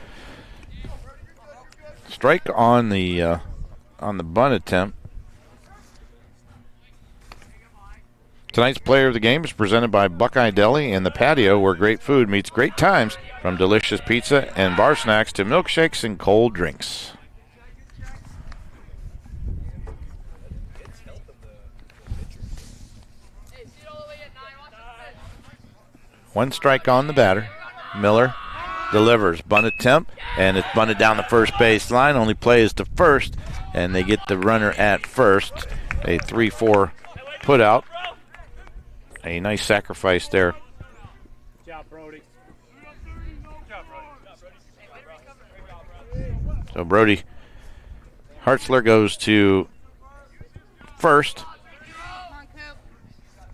strike on the bunt attempt. Tonight's player of the game is presented by Buckeye Deli and the patio, where great food meets great times, from delicious pizza and bar snacks to milkshakes and cold drinks. One strike on the batter. Miller delivers. Bunt attempt, and it's bunted down the first base line. Only play is to first, and they get the runner at first. A 3-4 put out. A nice sacrifice there. Good job, Brody. So Brody Hartzler goes to first,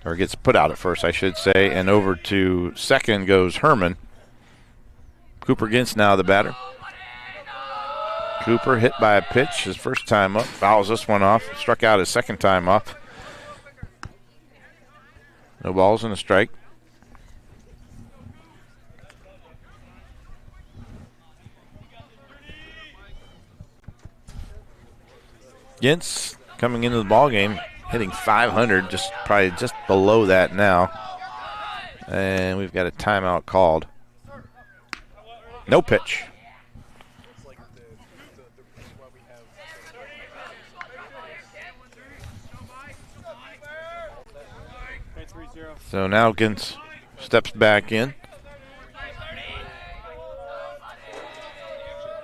or gets put out at first, I should say, and over to second goes Herman. Cooper Gintz now the batter. Cooper hit by a pitch his first time up, fouls this one off, struck out his second time up. No balls and a strike. Gintz coming into the ball game, hitting .500, probably just below that now. And we've got a timeout called. No pitch. So now Gintz steps back in.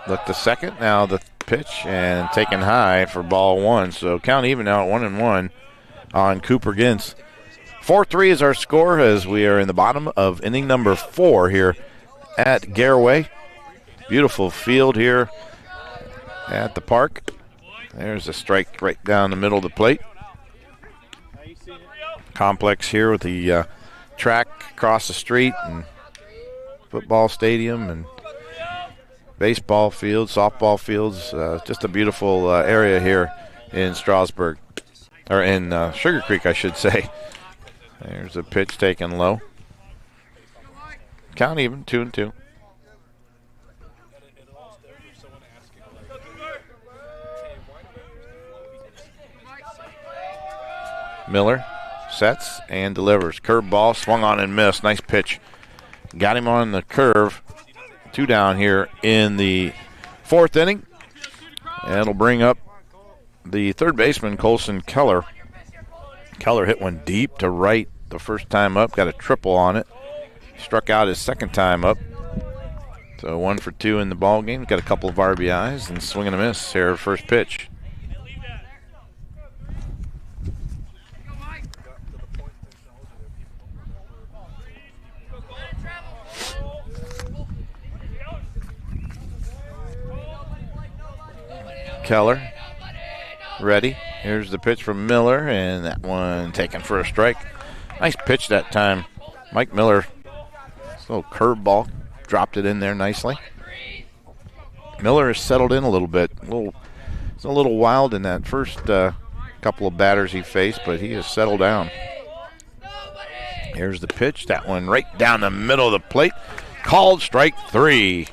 Look to second. Now the pitch and taken high for ball one. So count even now at 1-1 on Cooper Gintz. 4-3 is our score as we are in the bottom of inning number 4 here at Garaway. Beautiful field here at the park. There's a strike right down the middle of the plate. Complex here with the track across the street and football stadium and baseball fields, softball fields. Just a beautiful area here in Strasburg, or in Sugar Creek, I should say. There's a pitch taken low. Count even, 2-2. Miller sets and delivers. Curve ball, swung on and missed. Nice pitch. Got him on the curve. 2 down here in the 4th inning. And it'll bring up the third baseman, Colson Keller. Keller hit one deep to right the first time up. Got a triple on it. Struck out his second time up. So 1 for 2 in the ball game. Got a couple of RBIs and swing and a miss here first pitch. Keller ready. Here's the pitch from Miller, and that one taken for a strike. Nice pitch that time. Mike Miller, this little curveball, dropped it in there nicely. Miller has settled in a little bit. It's a little wild in that first couple of batters he faced, but he has settled down. Here's the pitch. That one right down the middle of the plate. Called strike 3.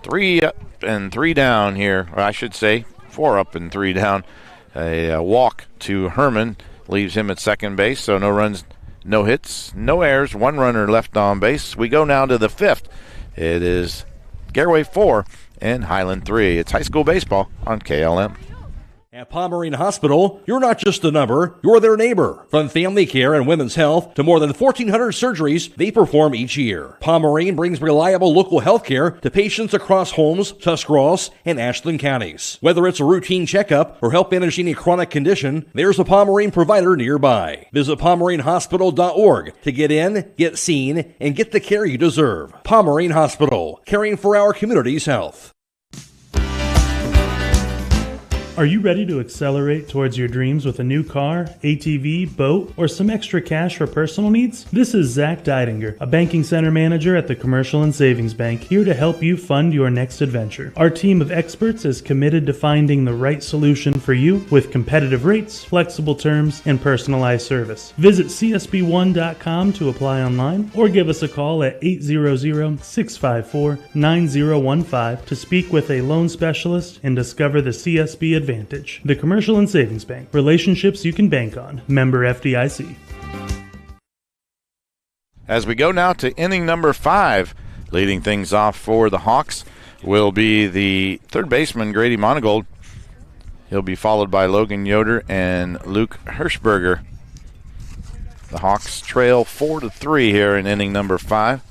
3 up and 3 down here, or I should say 4 up and 3 down. A walk to Herman leaves him at second base, so no runs, no hits, no errors, 1 runner left on base. We go now to the 5th. It is Garaway 4 and Highland 3. It's high school baseball on KLM. At Pomerene Hospital, you're not just a number, you're their neighbor. From family care and women's health to more than 1,400 surgeries they perform each year. Pomerene brings reliable local health care to patients across Holmes, Tuscarawas, and Ashland counties. Whether it's a routine checkup or help manage any chronic condition, there's a Pomerene provider nearby. Visit PomereneHospital.org to get in, get seen, and get the care you deserve. Pomerene Hospital, caring for our community's health. Are you ready to accelerate towards your dreams with a new car, ATV, boat, or some extra cash for personal needs? This is Zach Deidinger, a banking center manager at the Commercial and Savings Bank, here to help you fund your next adventure. Our team of experts is committed to finding the right solution for you with competitive rates, flexible terms, and personalized service. Visit csb1.com to apply online or give us a call at 800-654-9015 to speak with a loan specialist and discover the CSB advantage. The Commercial and Savings Bank. Relationships you can bank on. Member FDIC. As we go now to inning number 5, leading things off for the Hawks will be the third baseman, Grady Monagold. He'll be followed by Logan Yoder and Luke Hirschberger. The Hawks trail 4-3 here in inning number 5.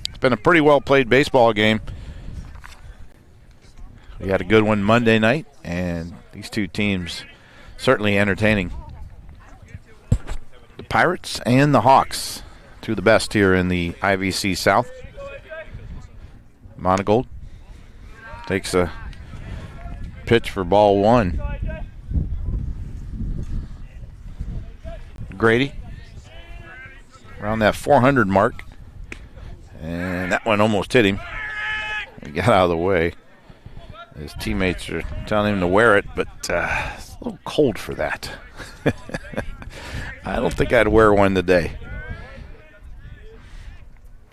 It's been a pretty well-played baseball game. We had a good one Monday night, and these two teams certainly entertaining. The Pirates and the Hawks, two of the best here in the IVC South. Monagold takes a pitch for ball 1. Grady around that 400 mark, and that one almost hit him. He got out of the way. His teammates are telling him to wear it, but it's a little cold for that. I don't think I'd wear one today.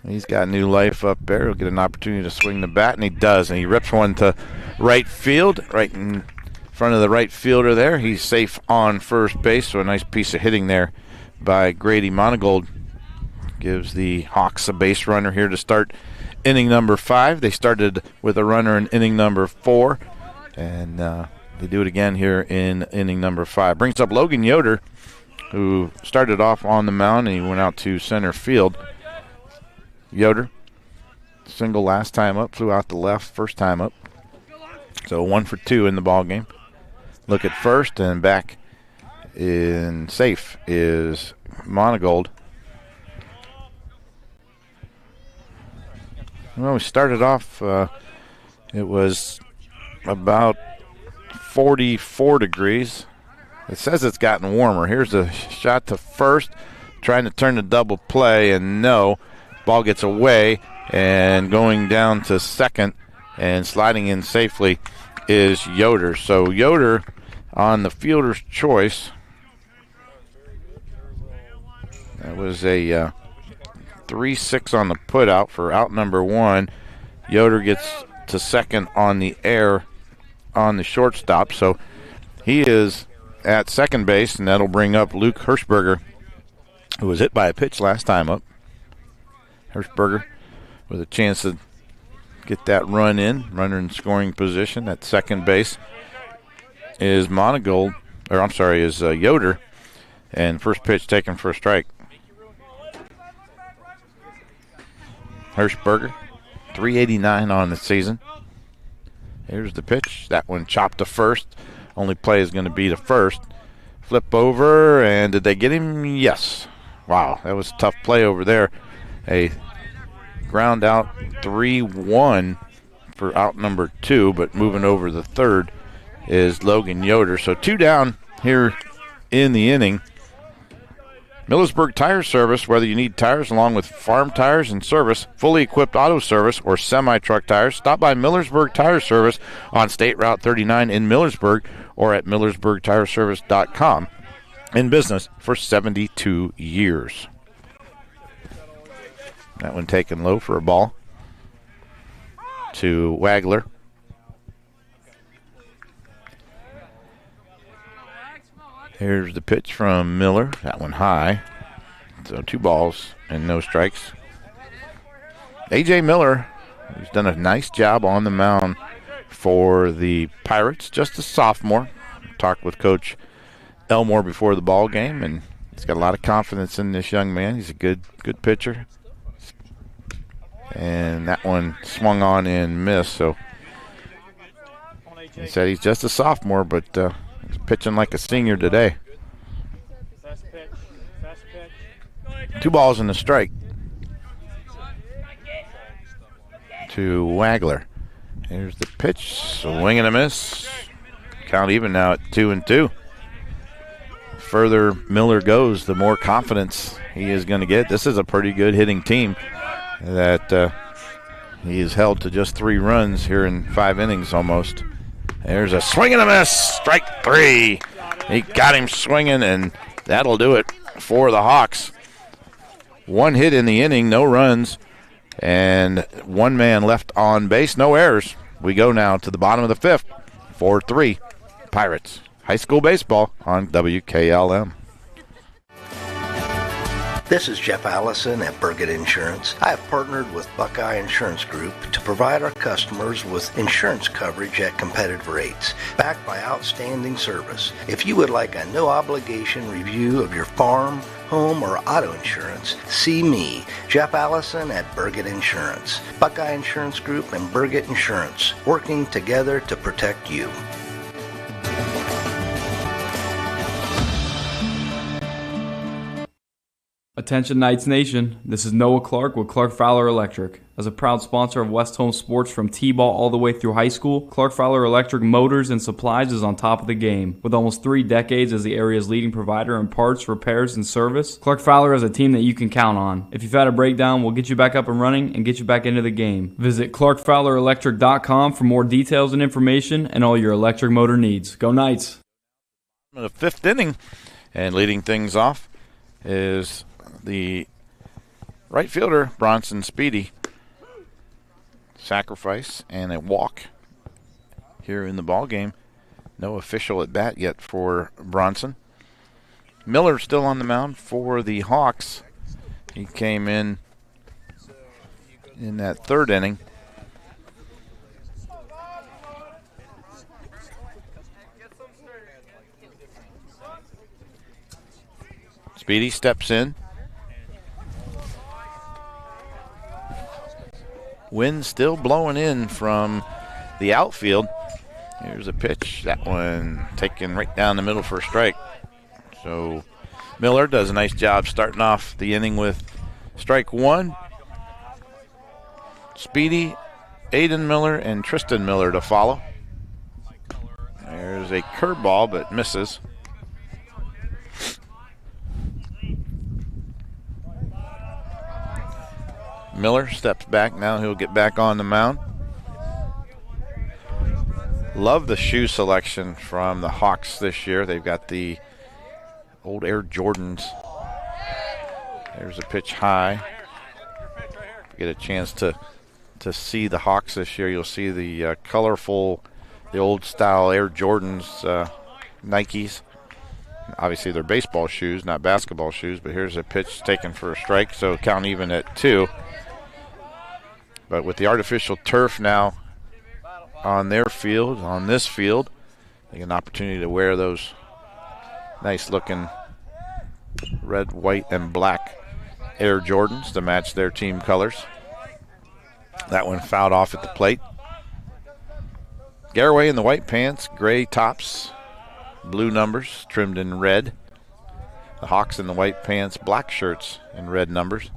He's got new life up there. He'll get an opportunity to swing the bat, and he does, and he rips one to right field, right in front of the right fielder there. He's safe on first base, so a nice piece of hitting there by Grady Monagold gives the Hawks a base runner here to start inning number 5. They started with a runner in inning number 4, and they do it again here in inning number 5. Brings up Logan Yoder, who started off on the mound, and he went out to center field. Yoder, single last time up, flew out the left first time up. So 1 for 2 in the ball game. Look at first, and back in safe is Monagold. Well, we started off, it was about 44 degrees. It says it's gotten warmer. Here's a shot to first, trying to turn the double play, and no. Ball gets away, and going down to second and sliding in safely is Yoder. So Yoder on the fielder's choice. That was a 3-6 on the putout for out number 1. Yoder gets to second on the air on the shortstop. So he is at second base, and that'll bring up Luke Hirschberger, who was hit by a pitch last time up. Hirschberger with a chance to get that run in, runner in scoring position at second base is Yoder, and first pitch taken for a strike. Hirschberger, 389 on the season. Here's the pitch. That one chopped to first. Only play is going to be to first. Flip over, and did they get him? Yes. Wow, that was a tough play over there. A ground out 3-1 for out number 2, but moving over the third is Logan Yoder. So 2 down here in the inning. Millersburg Tire Service, whether you need tires along with farm tires and service, fully equipped auto service, or semi-truck tires, stop by Millersburg Tire Service on State Route 39 in Millersburg or at millersburgtireservice.com. In business for 72 years. That one taken low for a ball to Wagler. Here's the pitch from Miller. That one high. So 2 balls and no strikes. A.J. Miller, who's done a nice job on the mound for the Pirates. Just a sophomore. Talked with Coach Elmore before the ball game, and he's got a lot of confidence in this young man. He's a good pitcher. And that one swung on and missed. So he said he's just a sophomore, but he's pitching like a senior today. 2 balls and a strike to Wagler. Here's the pitch, swing and a miss. Count even now at 2-2. Further Miller goes, the more confidence he is going to get. This is a pretty good hitting team that he is held to just 3 runs here in 5 innings almost. There's a swing and a miss, strike 3. He got him swinging, and that'll do it for the Hawks. 1 hit in the inning, no runs, and 1 man left on base, no errors. We go now to the bottom of the 5th, 4-3, Pirates. High school baseball on WKLM. This is Jeff Allison at Burgett Insurance. I have partnered with Buckeye Insurance Group to provide our customers with insurance coverage at competitive rates, backed by outstanding service. If you would like a no-obligation review of your farm, home, or auto insurance, see me, Jeff Allison at Burgett Insurance. Buckeye Insurance Group and Burgett Insurance, working together to protect you. Attention Knights Nation, this is Noah Clark with Clark Fowler Electric. As a proud sponsor of West Home Sports from T-ball all the way through high school, Clark Fowler Electric Motors and Supplies is on top of the game. With almost 3 decades as the area's leading provider in parts, repairs, and service, Clark Fowler is a team that you can count on. If you've had a breakdown, we'll get you back up and running and get you back into the game. Visit ClarkFowlerElectric.com for more details and information and all your electric motor needs. Go Knights! The 5th inning, and leading things off is the right fielder, Bronson Speedy. Sacrifice and a walk here in the ball game. No official at bat yet for Bronson. Miller still on the mound for the Hawks. He came in that 3rd inning. Speedy steps in. Wind still blowing in from the outfield. Here's a pitch. That one taken right down the middle for a strike. So Miller does a nice job starting off the inning with strike 1. Speedy, Aiden Miller, and Tristan Miller to follow. There's a curveball, but misses. Miller steps back. Now he'll get back on the mound. Love the shoe selection from the Hawks this year. They've got the old Air Jordans. There's a pitch high. Get a chance to see the Hawks this year. You'll see the colorful, the old style Air Jordans, Nikes. Obviously they're baseball shoes, not basketball shoes, but here's a pitch taken for a strike, so count even at 2. But with the artificial turf now on their field, on this field, they get an opportunity to wear those nice looking red, white, and black Air Jordans to match their team colors. That one fouled off at the plate. Garaway in the white pants, gray tops, blue numbers trimmed in red. The Hawks in the white pants, black shirts, and red numbers.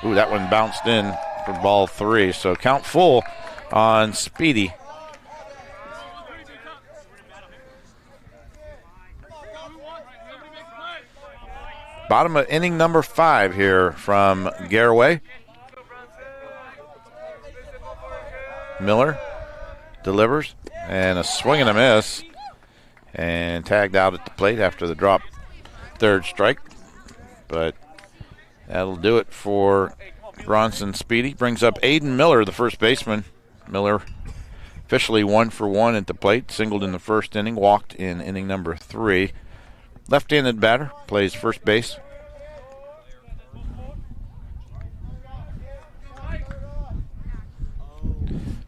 Ooh, that one bounced in for ball 3. So count full on Speedy. Bottom of inning number 5 here from Garaway. Miller delivers, and a swing and a miss, and tagged out at the plate after the drop 3rd strike. But that'll do it for Bronson Speedy. Brings up Aiden Miller, the first baseman. Miller officially 1 for 1 at the plate. Singled in the 1st inning, walked in inning number 3. Left-handed batter, plays first base.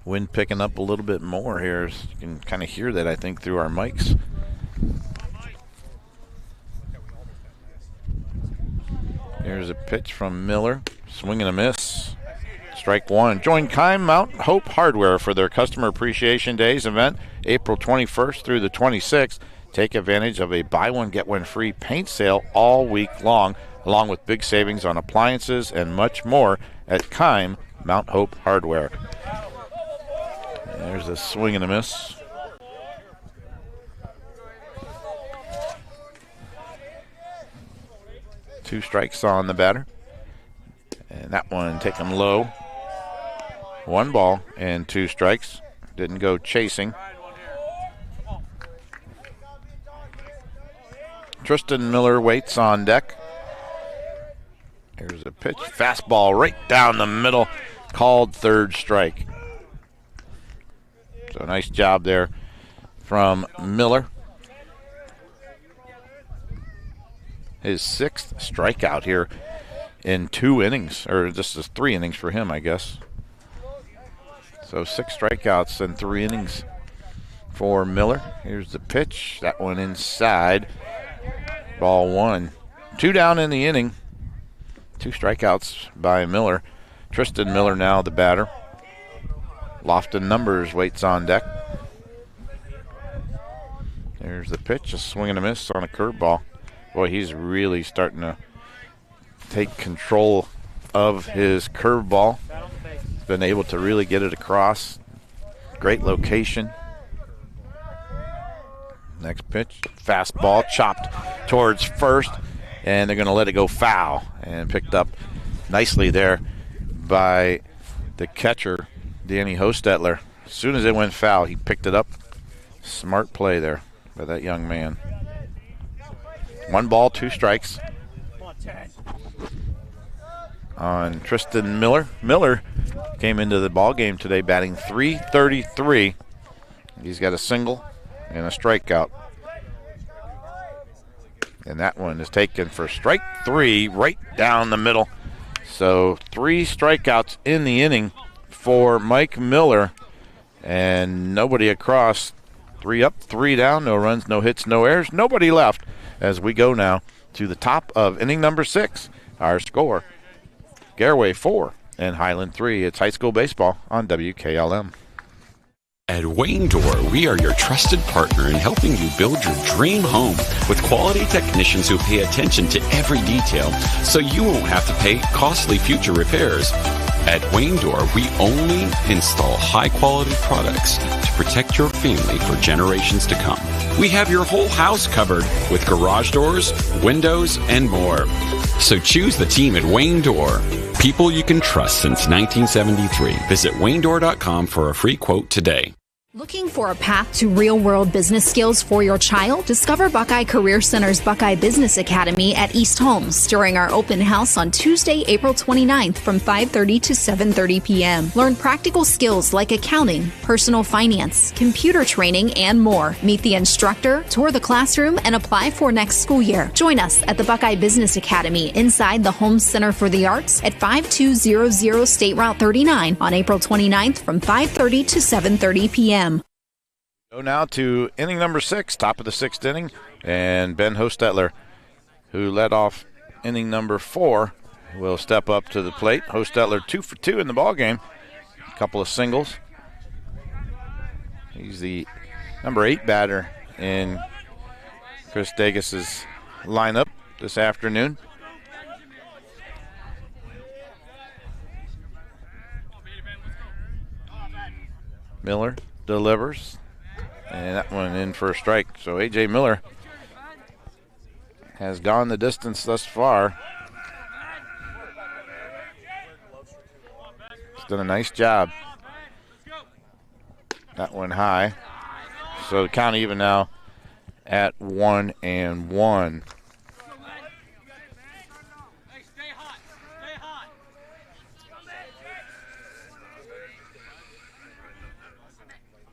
Wind picking up a little bit more here. You can kind of hear that, I think, through our mics. Here's a pitch from Miller. Swing and a miss. Strike 1. Join Keim Mount Hope Hardware for their Customer Appreciation Days event, April 21st through the 26th. Take advantage of a buy one, get one free paint sale all week long, along with big savings on appliances and much more at Keim Mount Hope Hardware. There's a swing and a miss. Two strikes on the batter. And that one taken low. 1 ball and 2 strikes. Didn't go chasing. Tristan Miller waits on deck. Here's a pitch. Fastball right down the middle. Called 3rd strike. So nice job there from Miller. His 6th strikeout here in 2 innings. Or this is 3 innings for him, I guess. So 6 strikeouts in 3 innings for Miller. Here's the pitch. That one inside. Ball 1. 2 down in the inning. 2 strikeouts by Miller. Tristan Miller now the batter. Lofton Numbers waits on deck. There's the pitch. A swing and a miss on a curveball. Boy, he's really starting to take control of his curveball. He's been able to really get it across. Great location. Next pitch, fastball chopped towards first, and they're going to let it go foul. And picked up nicely there by the catcher, Danny Hostetler. As soon as it went foul, he picked it up. Smart play there by that young man. 1 ball, 2 strikes on Tristan Miller. Miller came into the ball game today batting .333. He's got a single and a strikeout. And that one is taken for strike 3 right down the middle. So 3 strikeouts in the inning for Mike Miller. And nobody across. 3 up, 3 down, no runs, no hits, no errors, nobody left as we go now to the top of inning number 6. Our score, Garaway 4 and Highland 3. It's high school baseball on WKLM. At Wayne Door, we are your trusted partner in helping you build your dream home with quality technicians who pay attention to every detail so you won't have to pay costly future repairs. At Wayne Door, we only install high-quality products to protect your family for generations to come. We have your whole house covered with garage doors, windows, and more. So choose the team at Wayne Door. People you can trust since 1973. Visit WayneDoor.com for a free quote today. Looking for a path to real-world business skills for your child? Discover Buckeye Career Center's Buckeye Business Academy at East Holmes during our open house on Tuesday, April 29th from 5:30 to 7:30 p.m. Learn practical skills like accounting, personal finance, computer training, and more. Meet the instructor, tour the classroom, and apply for next school year. Join us at the Buckeye Business Academy inside the Holmes Center for the Arts at 5200 State Route 39 on April 29th from 5:30 to 7:30 p.m. Go now to inning number 6, top of the 6th inning, and Ben Hostetler, who led off inning number 4, will step up to the plate. Hostetler 2 for 2 in the ball game, a couple of singles. He's the number 8 batter in Chris Dagis's lineup this afternoon. Miller delivers. And that one in for a strike. So A.J. Miller has gone the distance thus far. He's done a nice job. That one high. So the count even now at 1-1.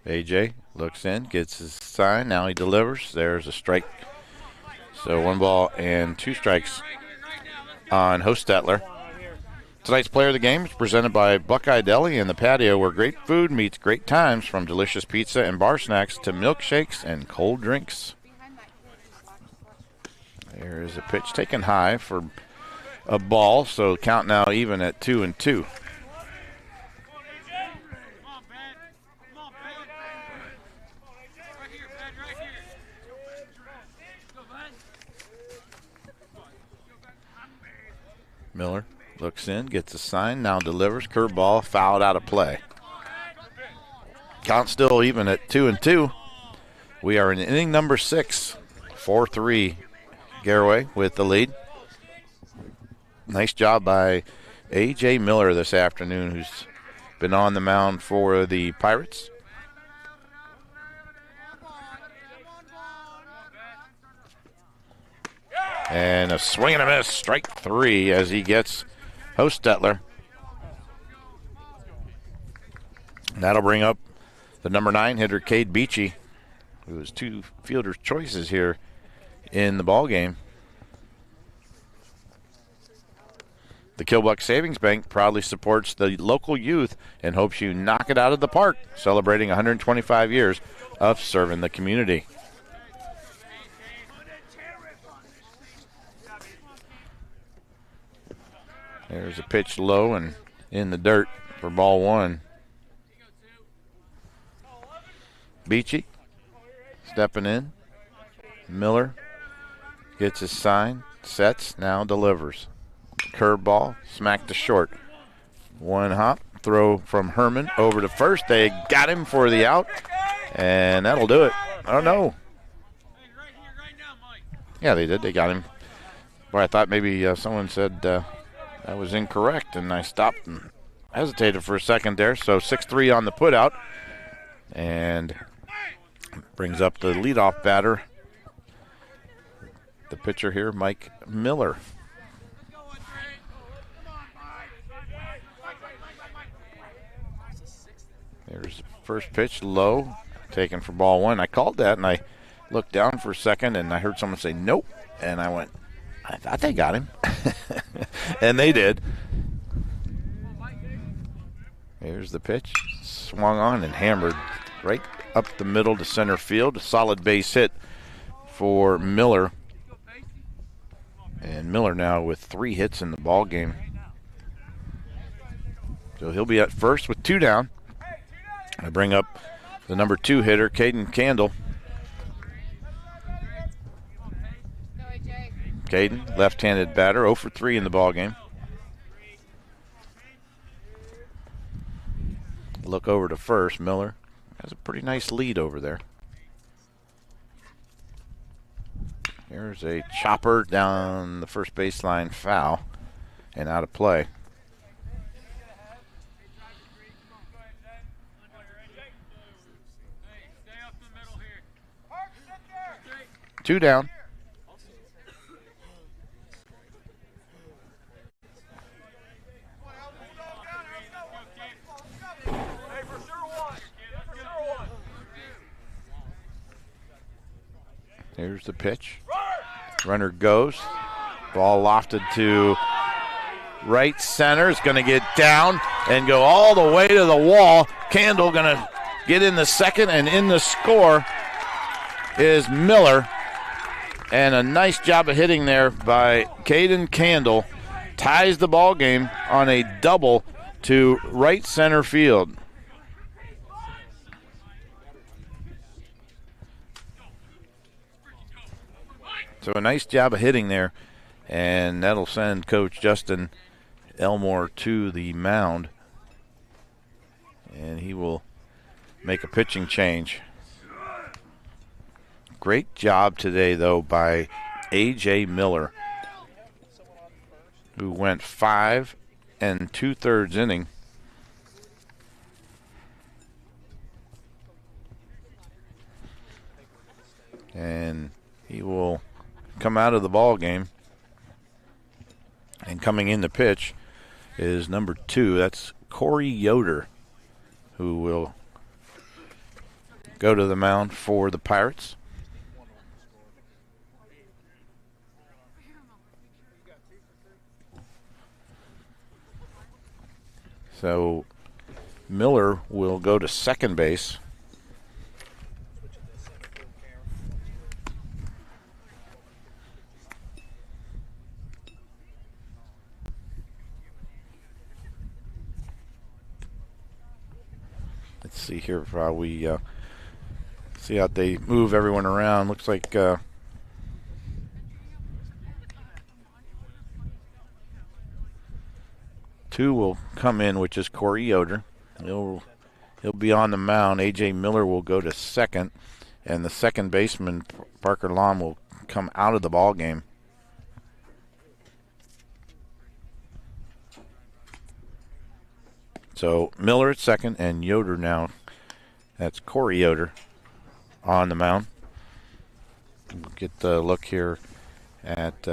A.J. looks in, gets his sign. Now he delivers. There's a strike. So 1 ball and 2 strikes on Hostetler. Tonight's player of the game is presented by Buckeye Deli and the patio, where great food meets great times, from delicious pizza and bar snacks to milkshakes and cold drinks. There is a pitch taken high for a ball. So count now even at 2-2. Miller looks in, gets a sign, now delivers. Curveball fouled out of play. Count still even at 2-2. We are in inning number 6. 4-3 Garaway with the lead. Nice job by A.J. Miller this afternoon, who's been on the mound for the Pirates. And a swing and a miss, strike 3 as he gets Hostetler. That'll bring up the number 9 hitter, Cade Beachy, who is 2 fielder's choices here in the ball game. The Killbuck Savings Bank proudly supports the local youth and hopes you knock it out of the park, celebrating 125 years of serving the community. There's a pitch low and in the dirt for ball 1. Beachy stepping in. Miller gets his sign, sets, now delivers. Curveball, smack to short. One hop, throw from Herman over to first. They got him for the out, and that'll do it. Oh, no. Yeah, they did. They got him. Boy, I thought maybe someone said that was incorrect, and I stopped and hesitated for a second there. So 6-3 on the putout, and brings up the leadoff batter, the pitcher here, Mike Miller. There's the first pitch, low, taken for ball 1. I called that, and I looked down for a second, and I heard someone say, nope. And I went, I thought they got him. And they did. Here's the pitch. Swung on and hammered right up the middle to center field. A solid base hit for Miller. And Miller now with 3 hits in the ball game. So he'll be at first with 2 down. I bring up the number 2 hitter, Caden Candle. Caden, left-handed batter, 0 for 3 in the ball game. Look over to first. Miller has a pretty nice lead over there. Here's a chopper down the first baseline, foul, and out of play. Two down. Here's the pitch. Runner goes. Ball lofted to right center. It's going to get down and go all the way to the wall. Candle going to get in the second, and in the score is Miller. And a nice job of hitting there by Caden Candle. Ties the ball game on a double to right center field. So a nice job of hitting there, and that'll send Coach Justin Elmore to the mound. And he will make a pitching change. Great job today, though, by A.J. Miller, who went 5 2/3 inning. And he will come out of the ball game. And coming in to pitch is number 2. That's Corey Yoder, who will go to the mound for the Pirates. So Miller will go to second base. Let's see here how we see how they move everyone around. Looks like two will come in, which is Corey Yoder. He'll He'll be on the mound. A.J. Miller will go to second, and the second baseman, Parker Lom, will come out of the ball game. So Miller at second, and Yoder now. That's Corey Yoder on the mound. We'll get the look here at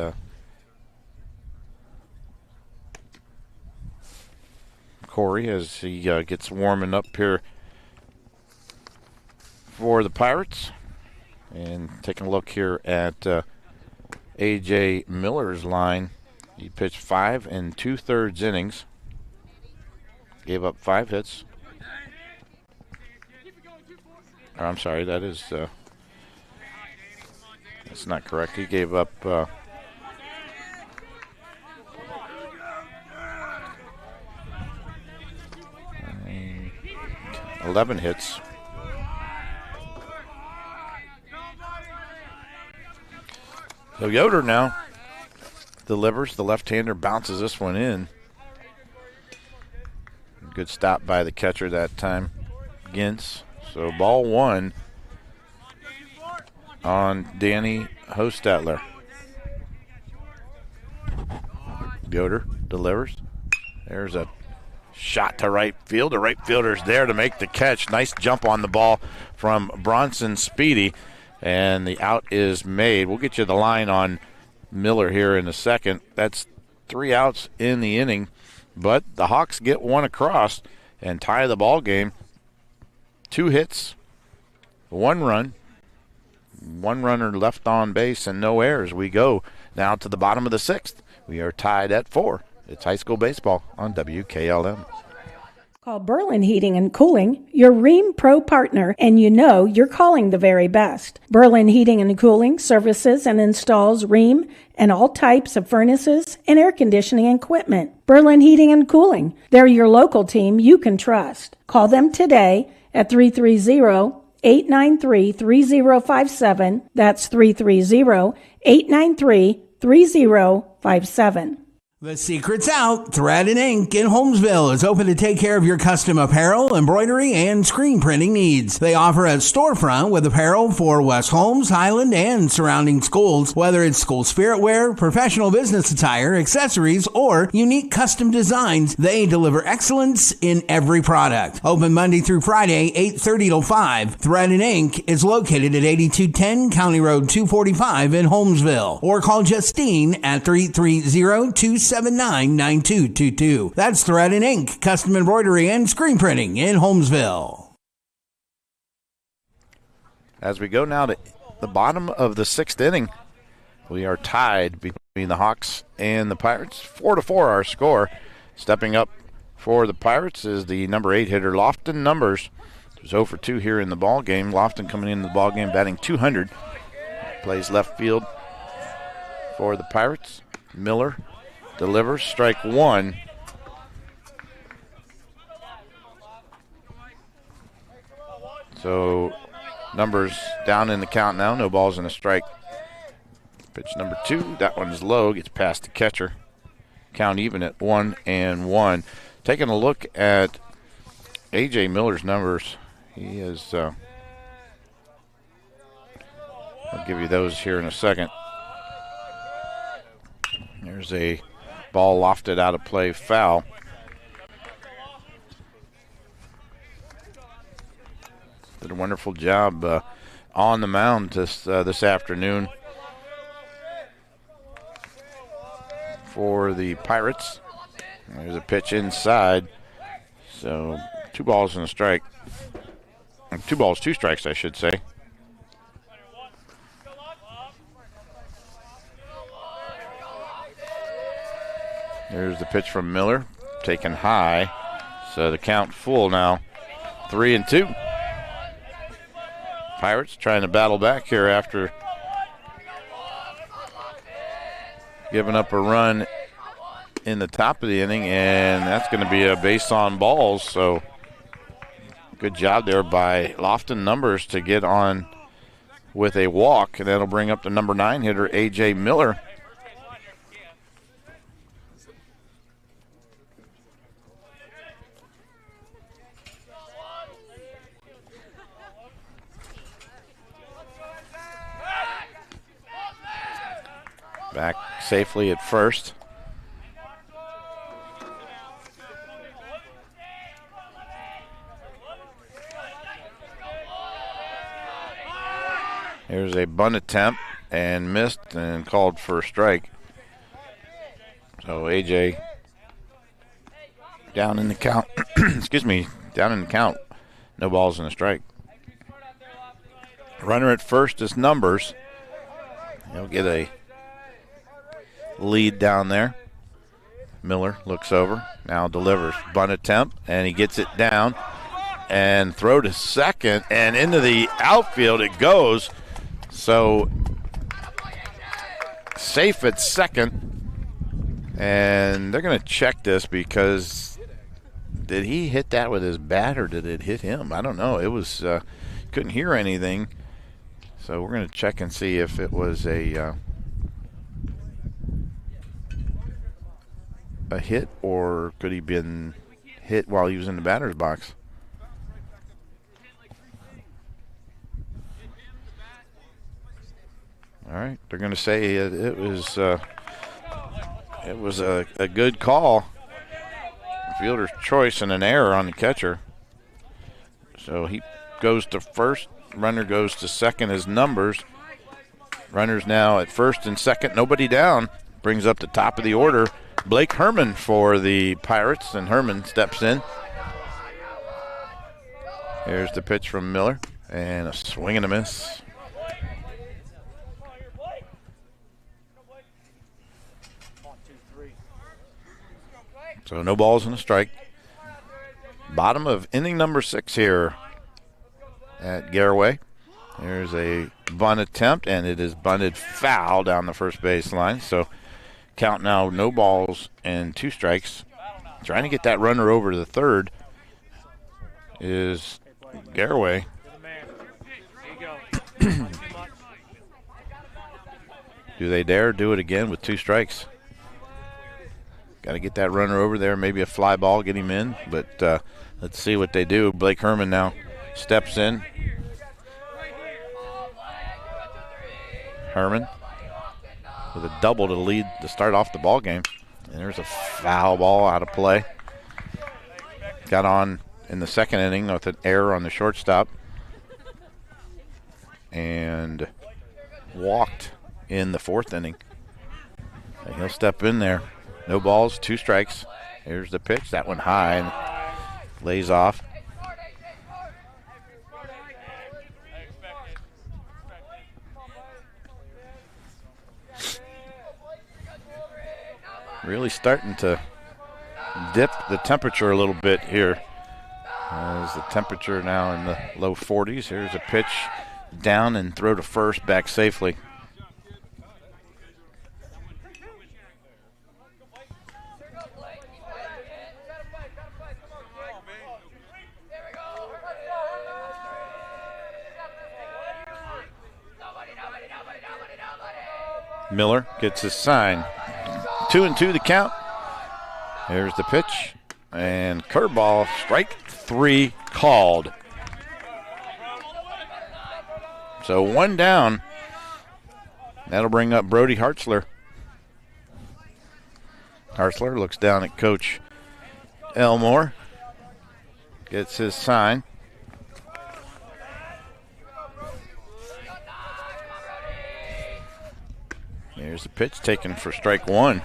Corey as he gets warming up here for the Pirates. And taking a look here at A.J. Miller's line. He pitched 5 2/3 innings. Gave up 5 hits. Or, I'm sorry, that is that's not correct. He gave up 11 hits. So Yoder now delivers. The left-hander bounces this one in. Good stop by the catcher that time, Gintz. So ball 1 on Danny Hostetler. Yoder delivers. There's a shot to right field. The right fielder's there to make the catch. Nice jump on the ball from Bronson Speedy, and the out is made. We'll get you the line on Miller here in a second. That's 3 outs in the inning, but the Hawks get one across and tie the ball game. 2 hits, 1 run, 1 runner left on base, and no errors. We go now to the bottom of the 6th. We are tied at 4. It's high school baseball on WKLM. Call Berlin Heating and Cooling, your Rheem Pro partner, and you know you're calling the very best. Berlin Heating and Cooling services and installs Rheem and all types of furnaces and air conditioning equipment. Berlin Heating and Cooling, they're your local team you can trust. Call them today at 330-893-3057. That's 330-893-3057. The secret's out. Thread and Ink in Holmesville is open to take care of your custom apparel, embroidery, and screen printing needs. They offer a storefront with apparel for West Holmes, Highland, and surrounding schools. Whether it's school spirit wear, professional business attire, accessories, or unique custom designs, they deliver excellence in every product. Open Monday through Friday, 8:30 till 5. Thread and Ink is located at 8210 County Road 245 in Holmesville. Or call Justine at 330-279-9222. That's Thread and Ink, custom embroidery and screen printing in Holmesville. As we go now to the bottom of the 6th inning, we are tied between the Hawks and the Pirates. 4-4 our score. Stepping up for the Pirates is the number 8 hitter, Lofton Numbers. He was 0 for 2 here in the ball game. Lofton coming into the ball game batting .200. Plays left field for the Pirates. Miller delivers, strike 1. So Numbers down in the count now, no balls and a strike. Pitch number 2, that one is low, gets past the catcher. Count even at 1-1. Taking a look at A.J. Miller's numbers, he is, I'll give you those here in a second. There's a ball lofted out of play, foul. Did a wonderful job on the mound this afternoon for the Pirates. There's a pitch inside. So 2 balls and a strike. 2 balls, 2 strikes, I should say. There's the pitch from Miller, taken high. So the count full now, 3-2. Pirates trying to battle back here after giving up a run in the top of the inning, and that's going to be a base on balls. So good job there by Lofton Numbers to get on with a walk, and that'll bring up the number 9 hitter, A.J. Miller. Back safely at first. Here's a bunt attempt and missed and called for a strike. So AJ down in the count. Excuse me, down in the count. No balls and a strike. Runner at first is Numbers. He'll get a lead down there. Miller looks over, now delivers. Bunt attempt, and he gets it down and throw to second, and into the outfield it goes. So safe at second, and they're going to check this because did he hit that with his bat or did it hit him? I don't know. It was couldn't hear anything. So we're going to check and see if it was a hit or could he been hit while he was in the batter's box. All right, they're going to say it was a good call. Fielder's choice and an error on the catcher. So he goes to first. Runner goes to second as Numbers. Runner's now at first and second. Nobody down. Brings up the top of the order. Blake Herman for the Pirates, and Herman steps in. Here's the pitch from Miller, and a swing and a miss. So no balls and a strike. Bottom of inning number 6 here at Garaway. There's a bunt attempt, and it is bunted foul down the first baseline. So count now, no balls and 2 strikes. Trying to get that runner over to the third is Garaway. Do they dare do it again with 2 strikes? Got to get that runner over there, maybe a fly ball, get him in. But let's see what they do. Blake Herman now steps in. Herman with a double to lead to start off the ball game. And there's a foul ball out of play. Got on in the second inning with an error on the shortstop. And walked in the 4th inning. And he'll step in there. No balls, 2 strikes. Here's the pitch. That one high and lays off. Really starting to dip the temperature a little bit here. As the temperature now in the low 40s. Here's a pitch down and throw to first, back safely. Miller gets his sign. 2-2 the count. Here's the pitch. And curveball, strike 3 called. So 1 down. That'll bring up Brody Hartzler. Hartzler looks down at Coach Elmore. Gets his sign. Here's the pitch taken for strike 1.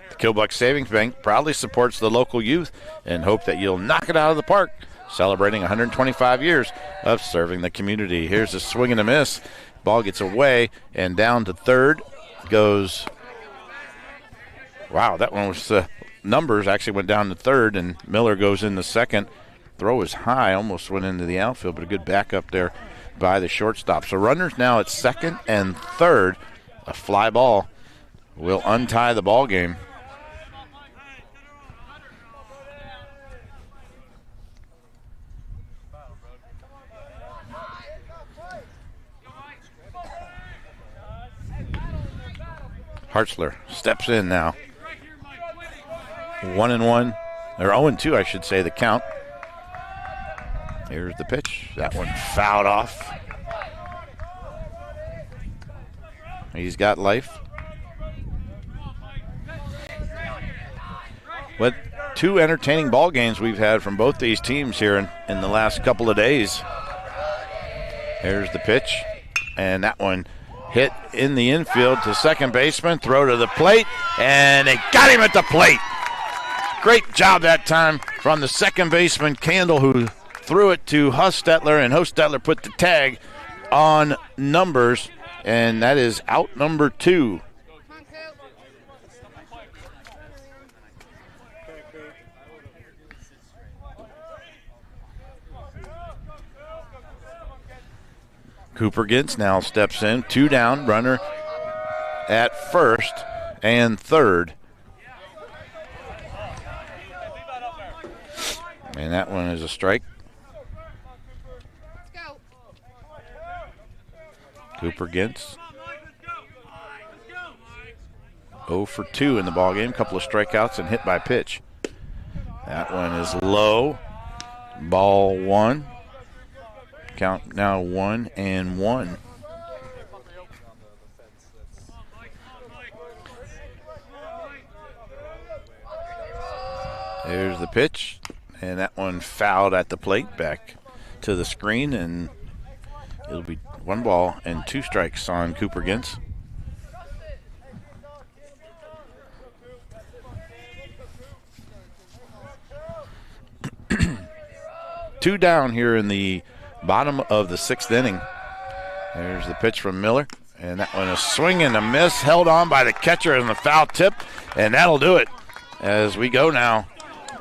The Killbuck Savings Bank proudly supports the local youth and hope that you'll knock it out of the park, celebrating 125 years of serving the community. Here's a swing and a miss. Ball gets away and down to third goes. Wow, that one was Numbers actually went down to third, and Miller goes in the second. Throw is high, almost went into the outfield, but a good backup there by the shortstop. So runners now at second and third. A fly ball will untie the ball game. Hartzler steps in now. 1-1, or 0-2, I should say, the count. Here's the pitch. That one fouled off. He's got life. What two entertaining ball games we've had from both these teams here in the last couple of days. Here's the pitch, and that one hit in the infield to second baseman, throw to the plate, and they got him at the plate. Great job that time from the second baseman, Candle, who threw it to Hostetler, and Hostetler put the tag on Numbers, and that is out number 2. Cooper Gintz now steps in, 2 down, runner at first and third. And that one is a strike. Cooper Gintz 0 for 2 in the ballgame. Couple of strikeouts and hit by pitch. That one is low. Ball 1. Count now 1-1. There's the pitch, and that one fouled at the plate, back to the screen, and it'll be 1 ball and 2 strikes on Cooper Gintz. Two down here in the bottom of the 6th inning. There's the pitch from Miller, and that one is swing and a miss, held on by the catcher in the foul tip, and that'll do it as we go now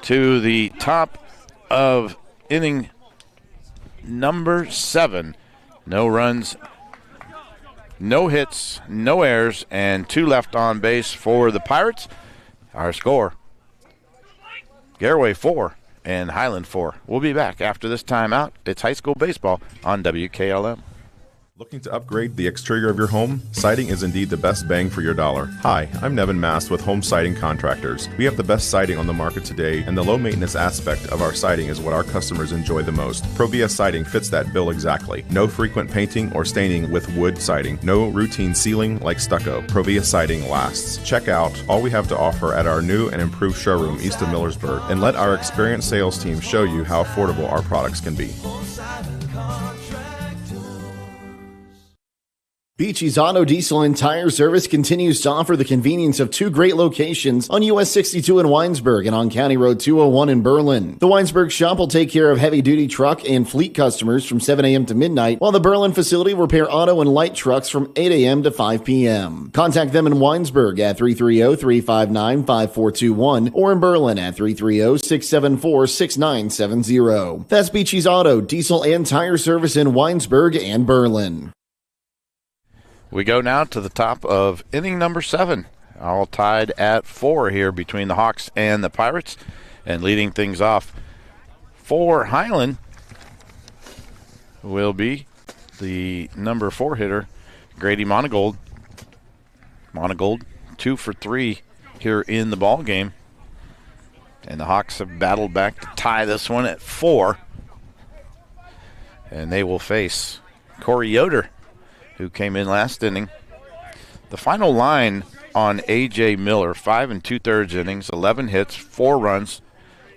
to the top of inning number 7. No runs, no hits, no errors, and 2 left on base for the Pirates. Our score, Garaway 4 and Highland 4. We'll be back after this timeout. It's high school baseball on WKLM. Looking to upgrade the exterior of your home? Siding is indeed the best bang for your dollar. Hi, I'm Nevin Mast with Home Siding Contractors. We have the best siding on the market today, and the low maintenance aspect of our siding is what our customers enjoy the most. Provia Siding fits that bill exactly. No frequent painting or staining with wood siding. No routine sealing like stucco. Provia Siding lasts. Check out all we have to offer at our new and improved showroom east of Millersburg, and let our experienced sales team show you how affordable our products can be. Beachy's Auto, Diesel, and Tire Service continues to offer the convenience of 2 great locations on US 62 in Winesburg and on County Road 201 in Berlin. The Winesburg shop will take care of heavy-duty truck and fleet customers from 7 a.m. to midnight, while the Berlin facility will repair auto and light trucks from 8 a.m. to 5 p.m. Contact them in Winesburg at 330-359-5421 or in Berlin at 330-674-6970. That's Beachy's Auto, Diesel, and Tire Service in Winesburg and Berlin. We go now to the top of inning number 7, all tied at 4 here between the Hawks and the Pirates. And leading things off for Highland will be the number 4 hitter, Grady Monagold. Monagold 2 for 3 here in the ball game. And the Hawks have battled back to tie this one at 4. And they will face Corey Yoder, who came in last inning. The final line on A.J. Miller, 5 2/3 innings, 11 hits, 4 runs,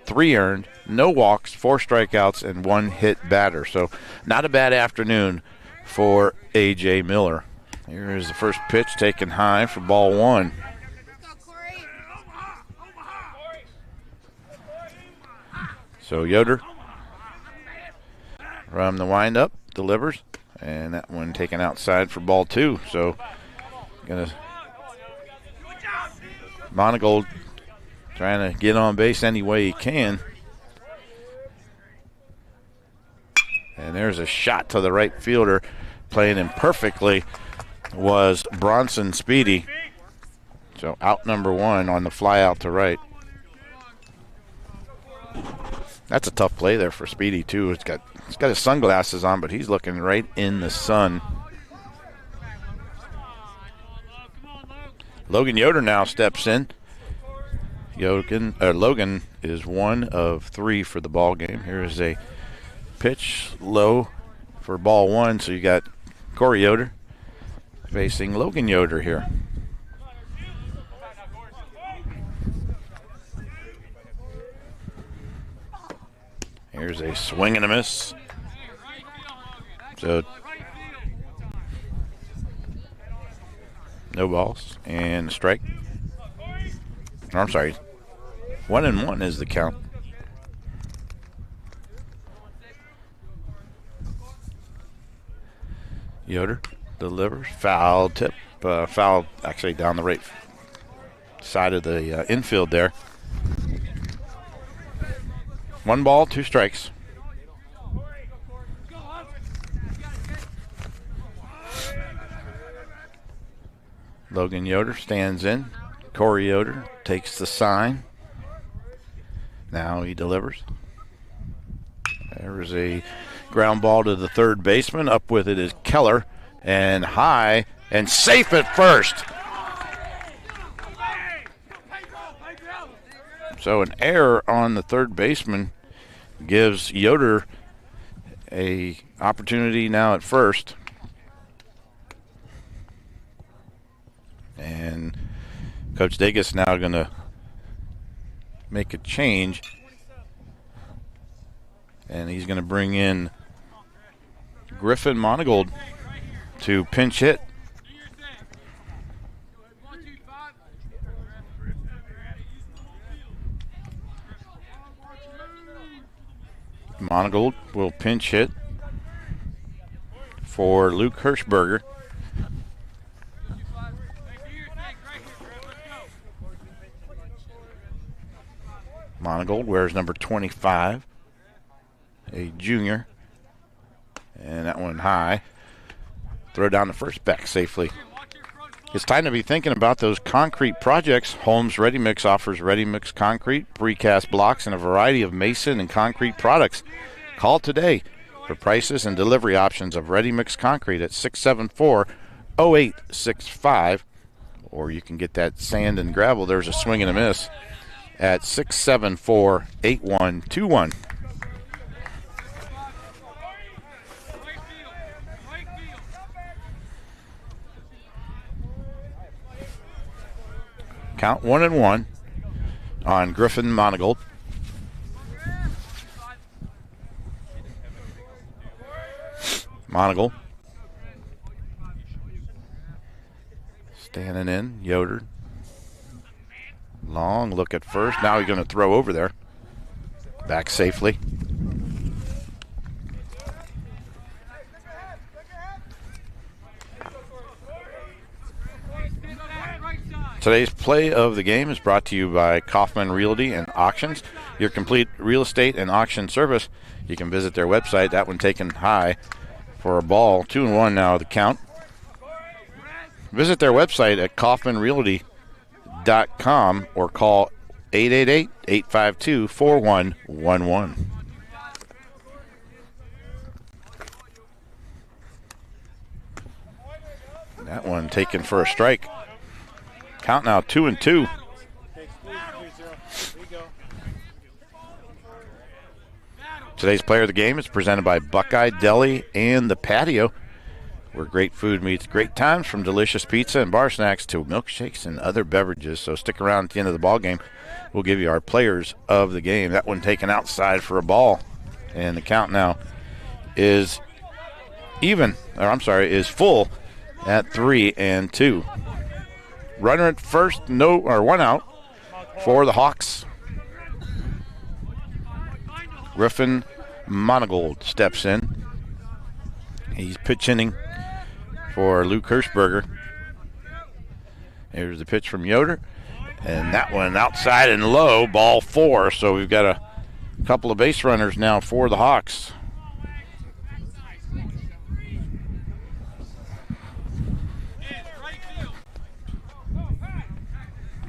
3 earned, no walks, 4 strikeouts, and 1 hit batter. So not a bad afternoon for A.J. Miller. Here is the first pitch taken high for ball 1. So Yoder from the windup delivers. And that one taken outside for ball 2. So, Monagold trying to get on base any way he can. And there's a shot to the right fielder. Playing him perfectly was Bronson Speedy. So out number 1 on the fly out to right. That's a tough play there for Speedy too. He's got his sunglasses on, but he's looking right in the sun. Logan Yoder now steps in. Logan is 1 of 3 for the ball game. Here is a pitch low for ball 1. So you got Corey Yoder, facing Logan Yoder here. Here's a swing and a miss. So no balls and a strike. Oh, I'm sorry. 1-1 is the count. Yoder delivers. Foul tip. Foul actually down the right side of the infield there. 1 ball, 2 strikes. Logan Yoder stands in. Corey Yoder takes the sign. Now he delivers. There's a ground ball to the third baseman. Up with it is Keller. And high and safe at first. So an error on the third baseman gives Yoder a opportunity now at first. And Coach Degas now going to make a change. And he's going to bring in Griffin Monagold to pinch hit. Monagold will pinch hit for Luke Hirschberger. Monagold wears number 25, a junior. And that one high. Throw down the first, back safely. It's time to be thinking about those concrete projects. Holmes Ready Mix offers ready mix concrete, precast blocks, and a variety of mason and concrete products. Call today for prices and delivery options of ready mix concrete at 674-0865. Or you can get that sand and gravel. There's a swing and a miss at 674-8121. Count 1-1 on Griffin Monagold. Monagold standing in. Yoder. Long look at first. Now he's going to throw over there. Back safely. Today's play of the game is brought to you by Kaufman Realty and Auctions, your complete real estate and auction service. You can visit their website. That one taken high for a ball. 2-1 now the count. Visit their website at kaufmanrealty.com or call 888-852-4111. That one taken for a strike. Count now 2-2. Today's player of the game is presented by Buckeye Deli and the Patio, where great food meets great times, from delicious pizza and bar snacks to milkshakes and other beverages. So stick around at the end of the ball game. We'll give you our players of the game. That one taken outside for a ball. And the count now is is full at 3-2. Runner at first, one out for the Hawks. Griffin Monagold steps in. He's pitch hitting for Luke Hirschberger. Here's the pitch from Yoder. And that one outside and low, ball 4. So we've got a couple of base runners now for the Hawks.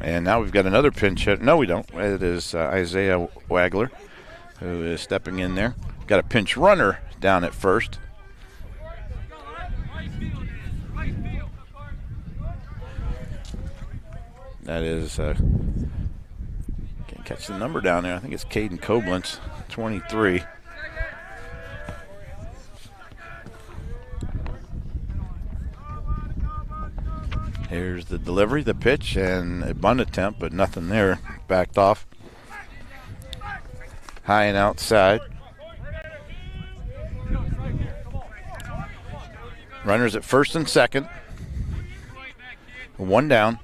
And now we've got another pinch hit. No, we don't. It is Isaiah Wagler who is stepping in there. Got a pinch runner down at first. That is, can't catch the number down there. I think it's Caden Koblenz, 23. Here's the delivery, the pitch, and a bunt attempt, but nothing there. Backed off. High and outside. Runners at first and second. One down.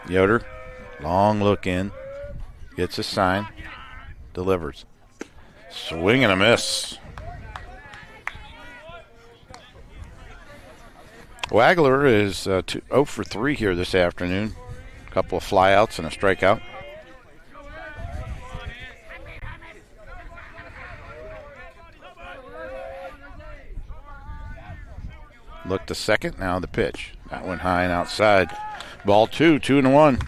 Yoder, long look in, gets a sign, delivers. Swing and a miss. Wagler is 0 for 3 here this afternoon. A couple of flyouts and a strikeout. Look to second, now the pitch. That went high and outside. Ball 2, 2-1.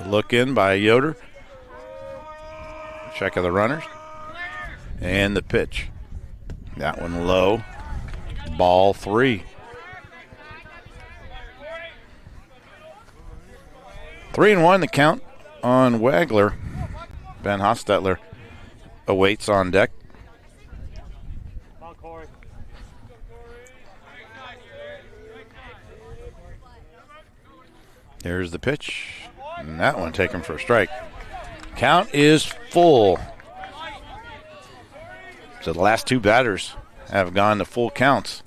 Look in by Yoder. Check of the runners. And the pitch. That one low. Ball 3. 3-1 the count on Wagler. Ben Hostetler awaits on deck. Here's the pitch. And that one taken for a strike. Count is full. So the last two batters have gone to full counts.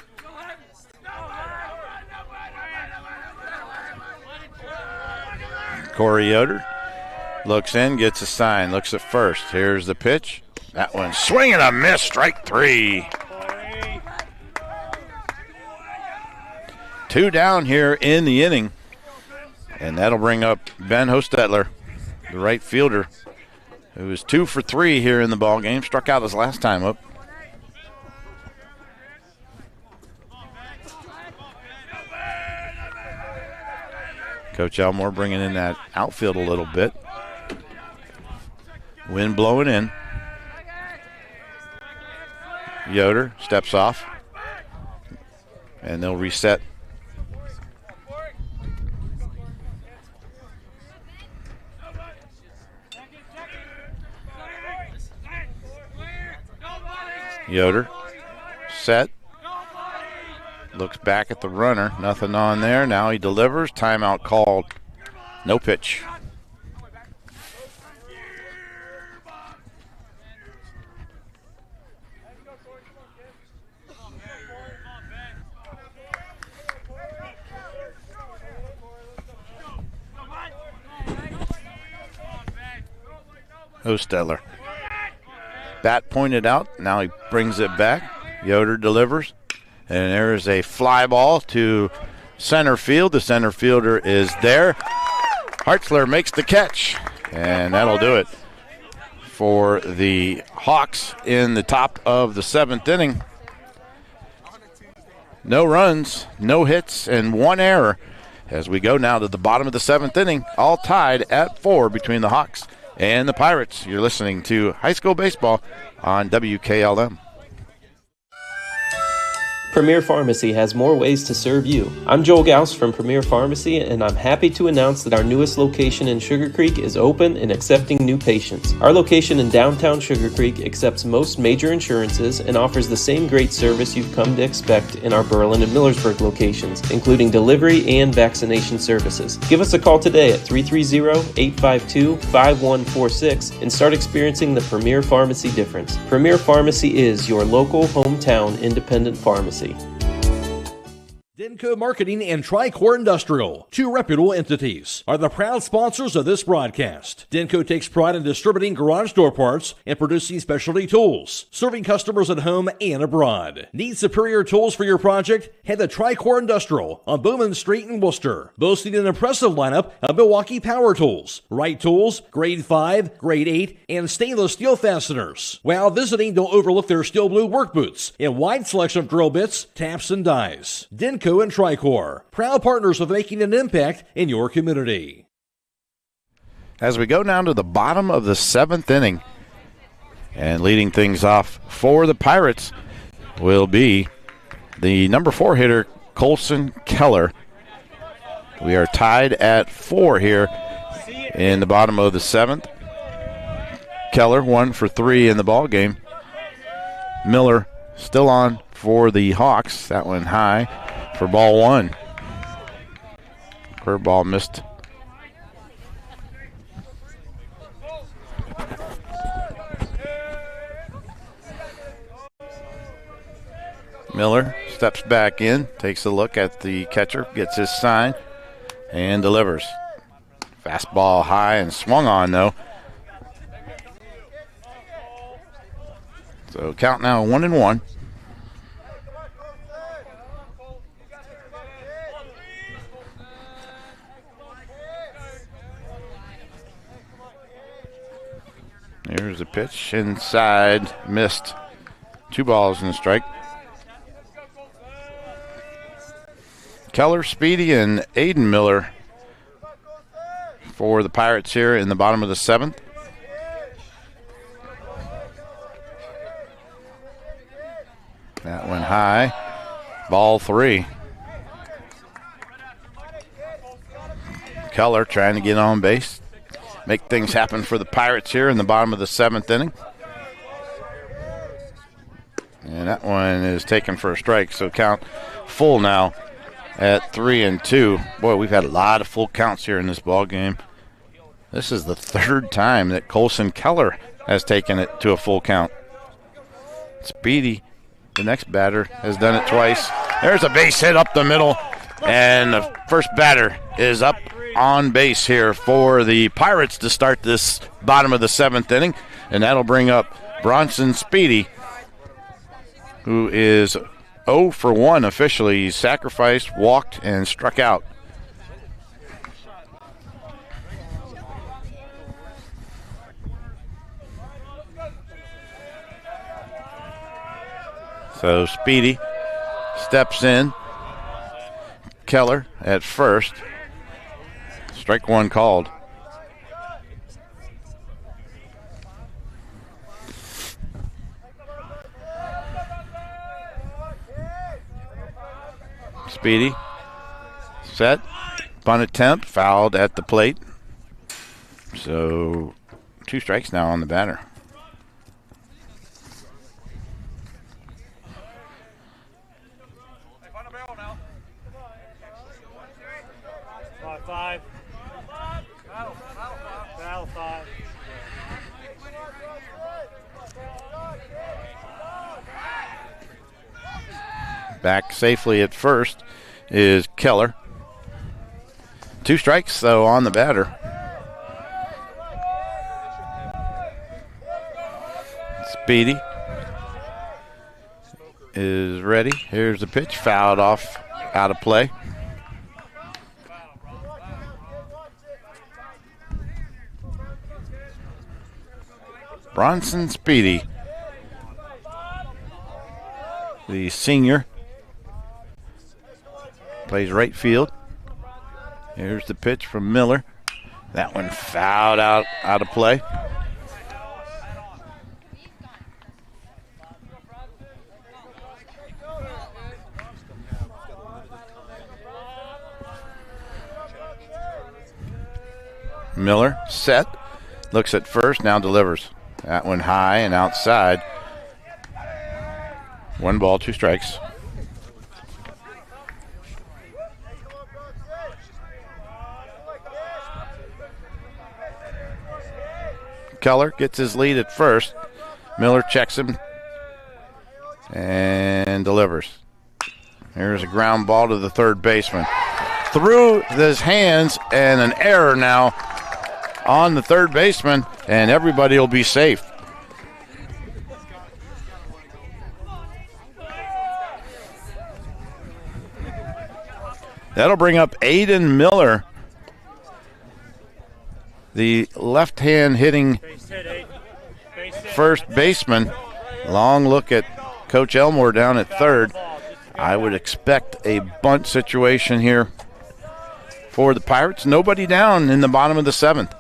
Corey Yoder looks in, gets a sign, looks at first. Here's the pitch. That one swing and a miss, strike 3. 2 down here in the inning. And that'll bring up Ben Hostetler, the right fielder, who was 2 for 3 here in the ball game. Struck out his last time up. Coach Elmore bringing in that outfield a little bit. Wind blowing in. Yoder steps off. And they'll reset. Yoder set. Looks back at the runner. Nothing on there. Now he delivers. Timeout called. No pitch. Hostetler. Bat pointed out. Now he brings it back. Yoder delivers. And there is a fly ball to center field. The center fielder is there. Hartzler makes the catch. And that'll do it for the Hawks in the top of the 7th inning. No runs, no hits, and 1 error as we go now to the bottom of the 7th inning. All tied at 4 between the Hawks and the Pirates. You're listening to high school baseball on WKLM. Premier Pharmacy has more ways to serve you. I'm Joel Gauss from Premier Pharmacy, and I'm happy to announce that our newest location in Sugar Creek is open and accepting new patients. Our location in downtown Sugar Creek accepts most major insurances and offers the same great service you've come to expect in our Berlin and Millersburg locations, including delivery and vaccination services. Give us a call today at 330-852-5146 and start experiencing the Premier Pharmacy difference. Premier Pharmacy is your local hometown independent pharmacy. Denko Marketing and Tricor Industrial, 2 reputable entities, are the proud sponsors of this broadcast. Denko takes pride in distributing garage door parts and producing specialty tools, serving customers at home and abroad. Need superior tools for your project? Head to Tricor Industrial on Bowman Street in Worcester, boasting an impressive lineup of Milwaukee power tools, Wright tools, grade 5, grade 8, and stainless steel fasteners. While visiting, don't overlook their steel blue work boots and wide selection of drill bits, taps, and dies. Denko Geico and Tricor, proud partners of making an impact in your community. As we go down to the bottom of the 7th inning, and leading things off for the Pirates will be the number 4 hitter, Colson Keller. We are tied at 4 here in the bottom of the 7th. Keller 1 for 3 in the ball game. Miller still on for the Hawks. That one high for ball 1. Curveball missed. Miller steps back in, takes a look at the catcher, gets his sign, and delivers. Fastball high and swung on, though. So count now 1-1. Here's a pitch inside, missed. 2 balls and a strike. Keller, Speedy, and Aiden Miller for the Pirates here in the bottom of the 7th. That went high. Ball 3. Keller trying to get on base. Make things happen for the Pirates here in the bottom of the 7th inning. And that one is taken for a strike, so count full now at 3-2. Boy, we've had a lot of full counts here in this ball game. This is the 3rd time that Colson Keller has taken it to a full count. Speedy, the next batter, has done it twice. There's a base hit up the middle, and the first batter is up on base here for the Pirates to start this bottom of the 7th inning, and that'll bring up Bronson Speedy, who is 0 for 1 officially. He sacrificed, walked, and struck out. So Speedy steps in. Keller at first. Strike 1 called. Speedy set, bunt attempt, fouled at the plate. So 2 strikes now on the batter. Back safely at first is Keller. 2 strikes, though, on the batter. Speedy is ready. Here's the pitch, fouled off, out of play. Bronson Speedy, the senior, plays right field. Here's the pitch from Miller. That one fouled out of play. Miller set, looks at first, now delivers. That one high and outside. 1 ball, 2 strikes. Keller gets his lead at first. Miller checks him and delivers. Here's a ground ball to the third baseman. Through his hands, and an error now on the third baseman, and everybody will be safe. That'll bring up Aiden Miller, the left-hand hitting first baseman. Long look at Coach Elmore down at third. I would expect a bunt situation here for the Pirates. Nobody down in the bottom of the 7th.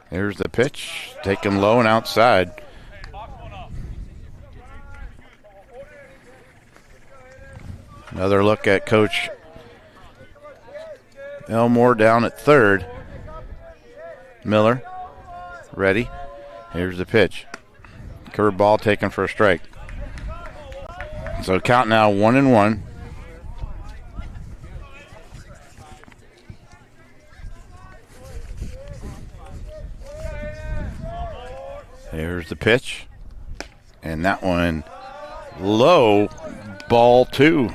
Here's the pitch, taken low and outside. Another look at Coach Elmore down at third. Miller, ready. Here's the pitch. Curveball taken for a strike. So count now 1-1. Here's the pitch. And that one low, ball 2.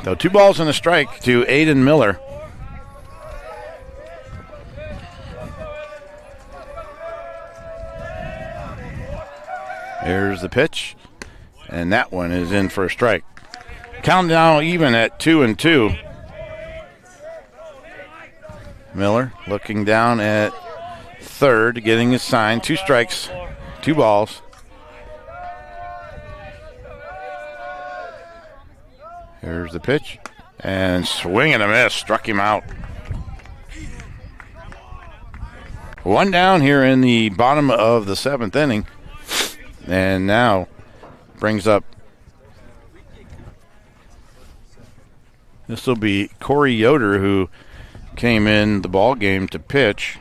So 2 balls and a strike to Aiden Miller. Here's the pitch, and that one is in for a strike. Count now even at 2-2. Miller looking down at third, getting his sign. 2 strikes, 2 balls. Here's the pitch, and swing and a miss, struck him out. 1 down here in the bottom of the 7th inning. And now brings up, this will be Corey Yoder, who came in the ball game to pitch.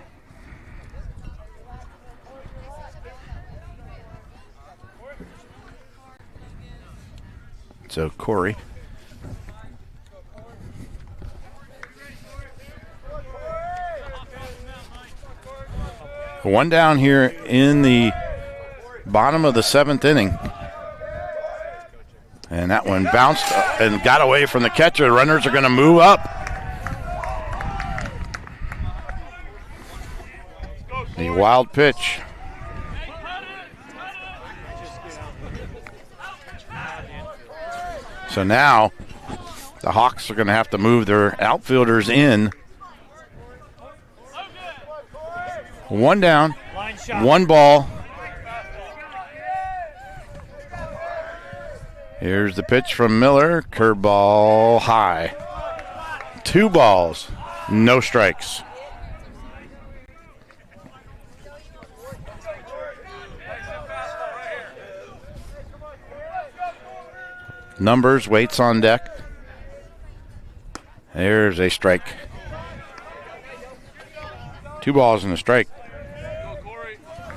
So Corey. One down here in the bottom of the 7th inning. And that one bounced and got away from the catcher. The runners are going to move up. A wild pitch. So now the Hawks are going to have to move their outfielders in. 1 down, 1 ball. Here's the pitch from Miller. Curveball high. 2 balls, no strikes. Numbers waits on deck. There's a strike. 2 balls and a strike.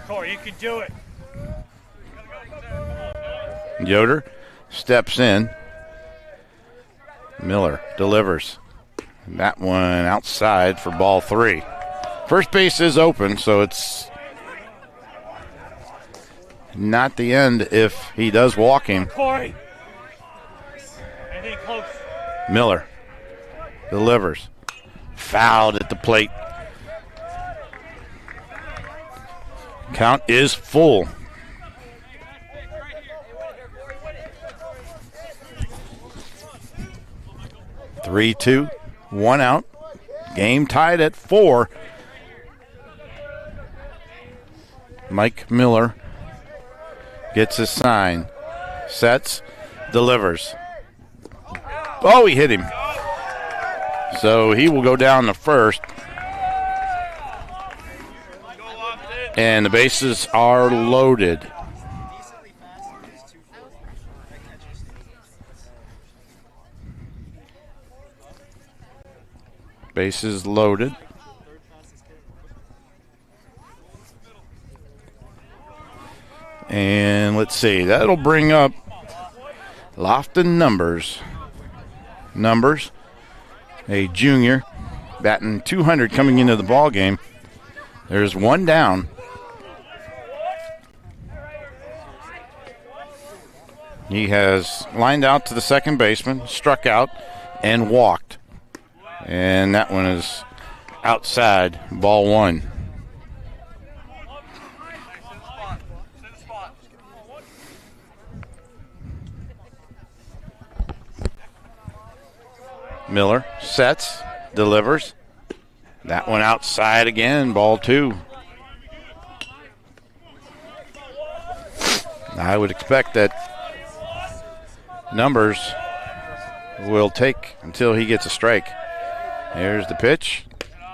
Corey, you can do it. Yoder steps in. Miller delivers. That one outside for ball 3. First base is open, so it's not the end if he does walk him. Corey. Anything close? Miller delivers. Fouled at the plate. Count is full. Three, 2, 1 out. Game tied at 4. Mike Miller gets his sign. Sets, delivers. Oh, he hit him. So he will go down to first. And the bases are loaded. Bases loaded. And let's see, that'll bring up Lofton Numbers. Numbers, a junior, batting 200 coming into the ball game. There's 1 down. He has lined out to the second baseman, struck out, and walked. And that one is outside, ball 1. Miller sets, delivers. That one outside again, ball 2. I would expect that Numbers will take until he gets a strike. Here's the pitch,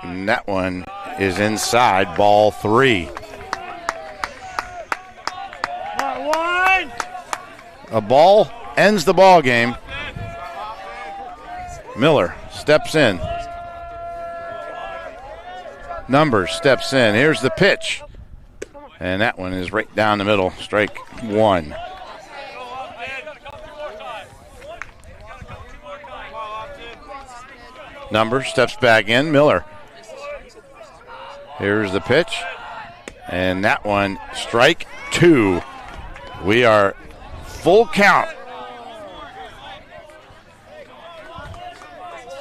and that one is inside, ball 3. A ball ends the ball game. Miller steps in. Numbers steps in. Here's the pitch, and that one is right down the middle, strike 1. Numbers steps back in. Miller. Here's the pitch. And that one, strike 2. We are full count.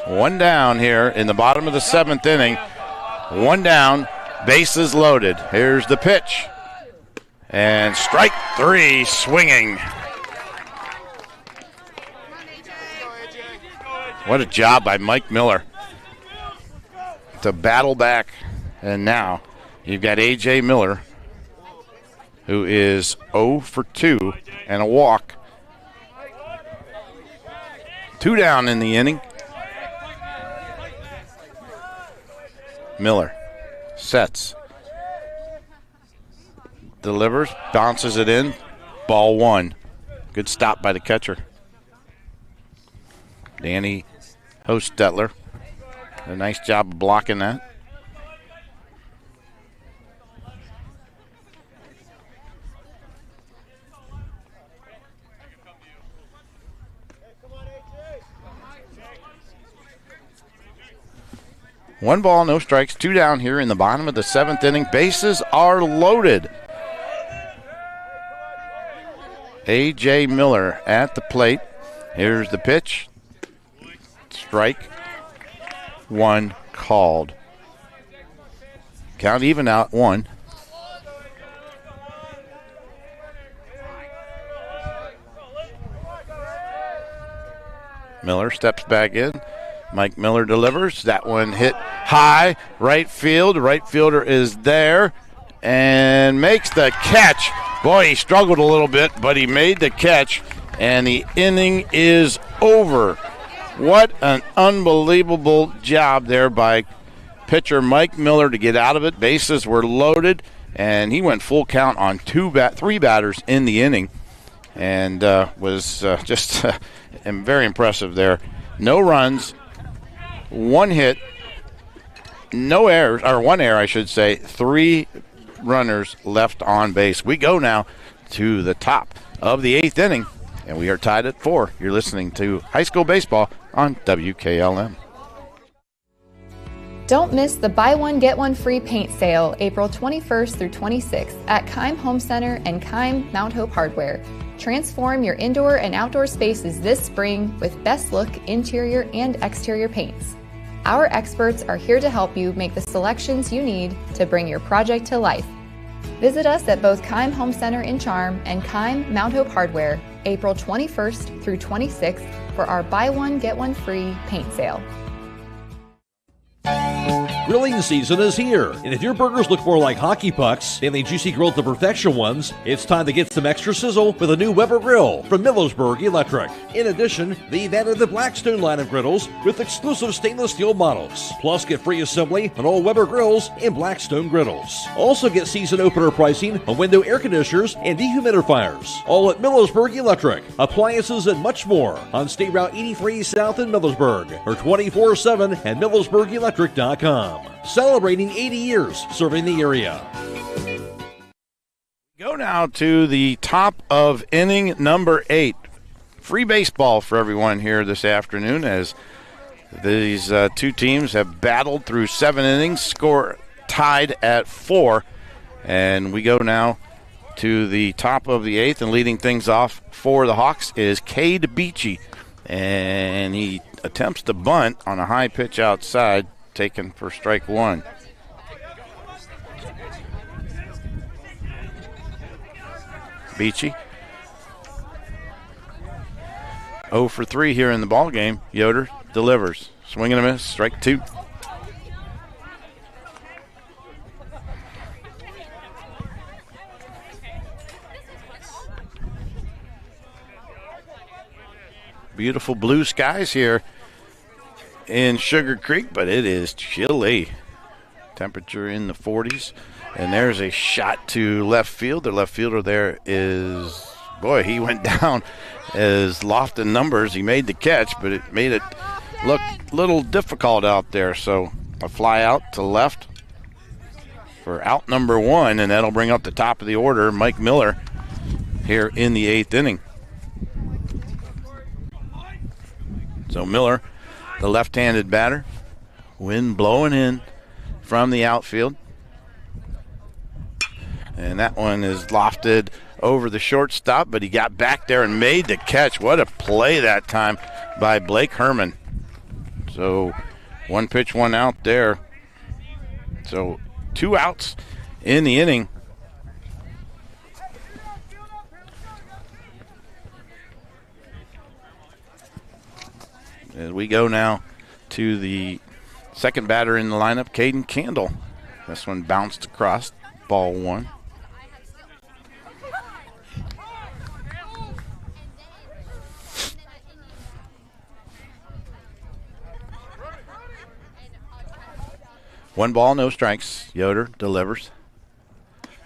1 down here in the bottom of the 7th inning. 1 down, bases loaded. Here's the pitch. And strike 3, swinging. What a job by Mike Miller to battle back. And now you've got A.J. Miller, who is 0 for 2 and a walk. 2 down in the inning. Miller sets, delivers, bounces it in, ball 1. Good stop by the catcher. Danny Hostetler, a nice job of blocking that. One ball, no strikes, 2 down here in the bottom of the 7th inning. Bases are loaded. A.J. Miller at the plate. Here's the pitch. Strike 1 called. Count even out 1. Miller steps back in. Mike Miller delivers. That one hit high, right field. Right fielder is there and makes the catch. Boy, he struggled a little bit, but he made the catch, and the inning is over. What an unbelievable job there by pitcher Mike Miller to get out of it. Bases were loaded, and he went full count on 3 batters in the inning, and was just very impressive there. No runs. 1 hit, no errors, or 1 error, I should say. 3 runners left on base. We go now to the top of the 8th inning, and we are tied at 4. You're listening to high school baseball on WKLM. Don't miss the buy one, get one free paint sale April 21st through 26th at Keim Home Center and Keim Mount Hope Hardware. Transform your indoor and outdoor spaces this spring with best look interior and exterior paints. Our experts are here to help you make the selections you need to bring your project to life. Visit us at both Keim Home Center in Charm and Keim Mount Hope Hardware April 21st through 26th for our buy one, get one free paint sale. Grilling season is here, and if your burgers look more like hockey pucks than the juicy grilled to perfection ones, it's time to get some extra sizzle with a new Weber grill from Millersburg Electric. In addition, they've added the Blackstone line of griddles with exclusive stainless steel models. Plus, get free assembly on all Weber grills and Blackstone griddles. Also get season opener pricing on window air conditioners and dehumidifiers. All at Millersburg Electric. Appliances and much more on State Route 83 South in Millersburg or 24/7 at MillersburgElectric.com. Celebrating 80 years serving the area. Go now to the top of inning number 8. Free baseball for everyone here this afternoon as these 2 teams have battled through 7 innings, score tied at 4. And we go now to the top of the 8th, and leading things off for the Hawks is Cade Beachy. And he attempts to bunt on a high pitch outside, taken for strike 1. Beachy 0 for 3 here in the ball game. Yoder delivers, swing and a miss, strike 2. Beautiful blue skies here in Sugar Creek, but it is chilly. Temperature in the 40s. And there's a shot to left field. The left fielder there is, boy, he went down as Lofton numbers. He made the catch, but it made it look a little difficult out there. So a fly out to left for out number 1, and that'll bring up the top of the order, Mike Miller, here in the 8th inning. So Miller, the left-handed batter, wind blowing in from the outfield. And that one is lofted over the shortstop, but he got back there and made the catch. What a play that time by Blake Herman. So 1 pitch, 1 out there. So 2 outs in the inning. As we go now to the second batter in the lineup, Caden Candle. This one bounced across, ball 1. One ball, no strikes. Yoder delivers.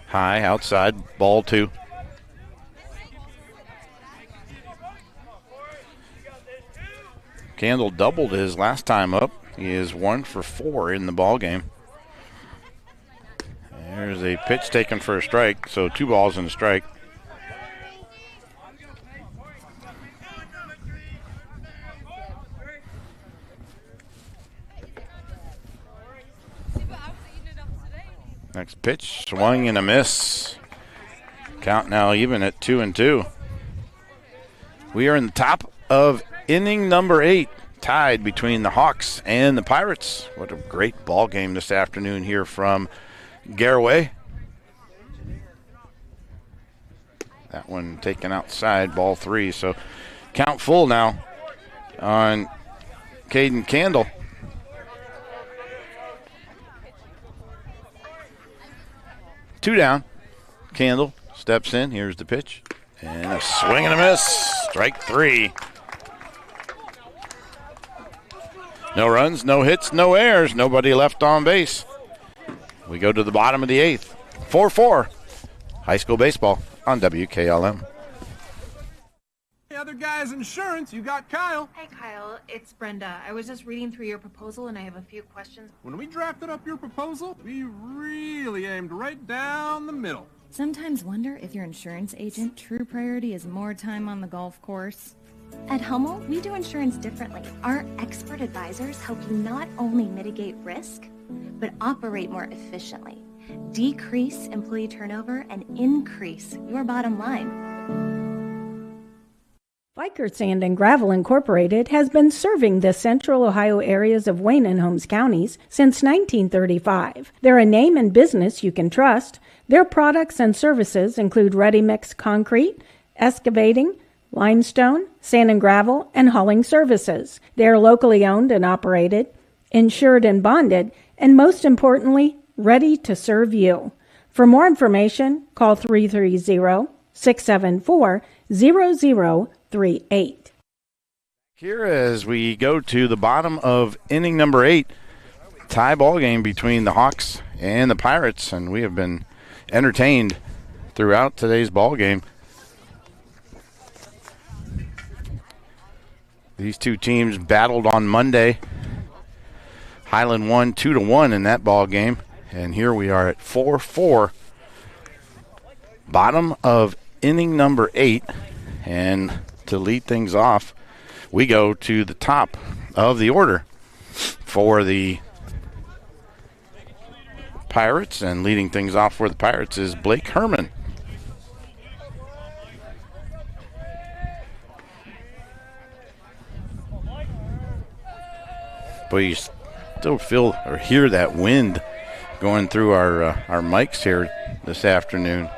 High, outside, ball 2. Candle doubled his last time up. He is 1 for 4 in the ball game. There's a pitch taken for a strike, so 2 balls and a strike. Next pitch, swung and a miss. Count now even at 2-2. We are in the top of inning number 8, tied between the Hawks and the Pirates. What a great ball game this afternoon here from Garaway. That one taken outside, ball 3. So count full now on Caden Candle. Two down. Candle steps in. Here's the pitch. And a swing and a miss. Strike 3. No runs, no hits, no errors. Nobody left on base. We go to the bottom of the 8th. 4-4. High school baseball on WKLM. The other guy's insurance, you got Kyle. Hey, Kyle, it's Brenda. I was just reading through your proposal, and I have a few questions. When we drafted up your proposal, we really aimed right down the middle. Sometimes wonder if your insurance agent true priority is more time on the golf course. At Hummel, we do insurance differently. Our expert advisors help you not only mitigate risk, but operate more efficiently, decrease employee turnover, and increase your bottom line. Vickers Sand and Gravel Incorporated has been serving the central Ohio areas of Wayne and Holmes counties since 1935. They're a name and business you can trust. Their products and services include ready-mix concrete, excavating, limestone, sand and gravel, and hauling services. They are locally owned and operated, insured and bonded, and most importantly, ready to serve you. For more information, call 330-674-0038. Here as we go to the bottom of inning number 8, tie ball game between the Hawks and the Pirates, and we have been entertained throughout today's ball game. These two teams battled on Monday. Highland won 2-1 in that ball game, and here we are at 4-4. Bottom of inning number 8, and to lead things off, we go to the top of the order for the Pirates, and leading things off for the Pirates is Blake Herman. But you still feel or hear that wind going through our mics here this afternoon.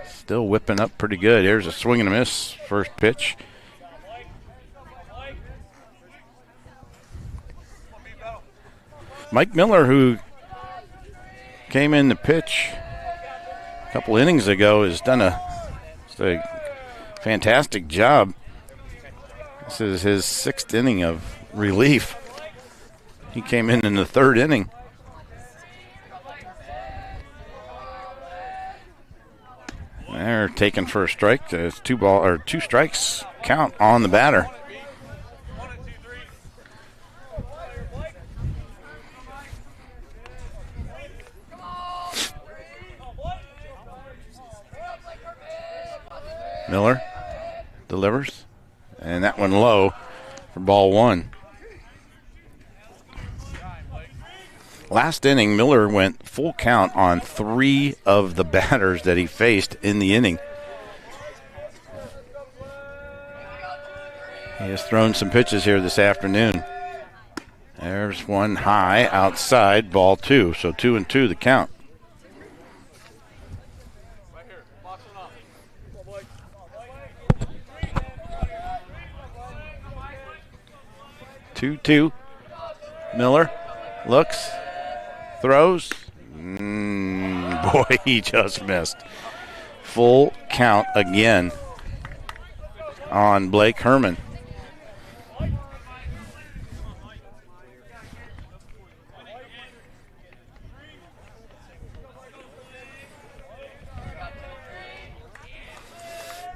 Still whipping up pretty good. Here's a swing and a miss. First pitch. Mike Miller, who came in to pitch a couple innings ago, has done a fantastic job. This is his 6th inning of relief. He came in the 3rd inning. They're taken for a strike. There's 2 strikes count on the batter. Miller delivers, and that one low for ball 1. Last inning, Miller went full count on 3 of the batters that he faced in the inning. He has thrown some pitches here this afternoon. There's one high outside, ball 2. So 2-2 the count. Two. Miller looks, throws. Boy, he just missed. Full count again on Blake Herman.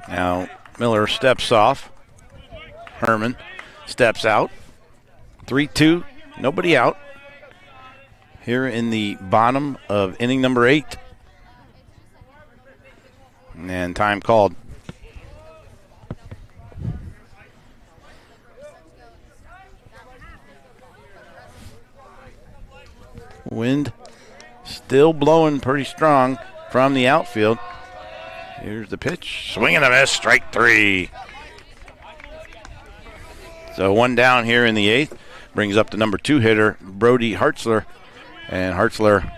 Now Miller steps off. Herman steps out. 3-2, nobody out. Here in the bottom of inning number 8. And time called. Wind still blowing pretty strong from the outfield. Here's the pitch. Swing and a miss, strike 3. So 1 down here in the 8th. Brings up the number 2 hitter, Brody Hartzler. And Hartzler,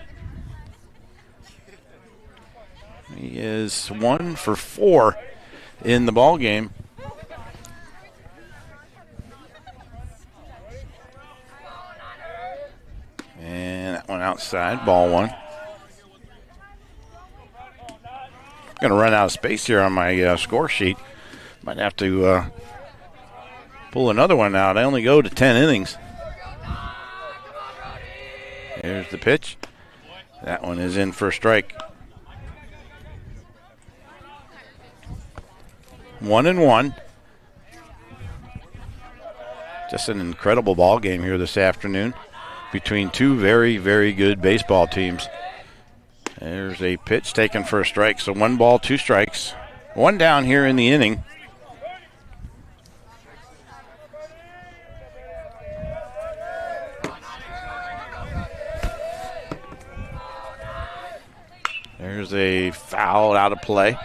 he is 1 for 4 in the ball game. And that one outside, ball 1. Going to run out of space here on my score sheet. Might have to pull another one out. I only go to 10 innings. Here's the pitch. That one is in for a strike. 1-1. Just an incredible ball game here this afternoon between 2 very, very good baseball teams. There's a pitch taken for a strike. So 1 ball, 2 strikes. 1 down here in the inning. There's a foul out of play.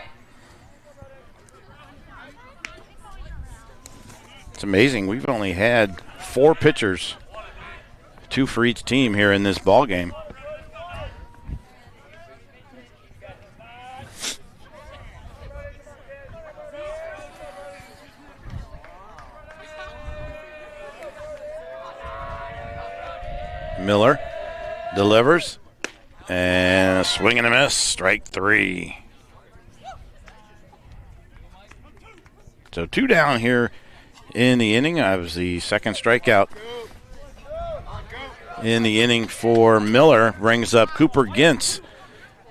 It's amazing. We've only had 4 pitchers, 2 for each team here in this ball game. Miller delivers. And a swing and a miss, strike 3. So 2 down here in the inning. That was the 2nd strikeout in the inning for Miller. Brings up Cooper Gintz,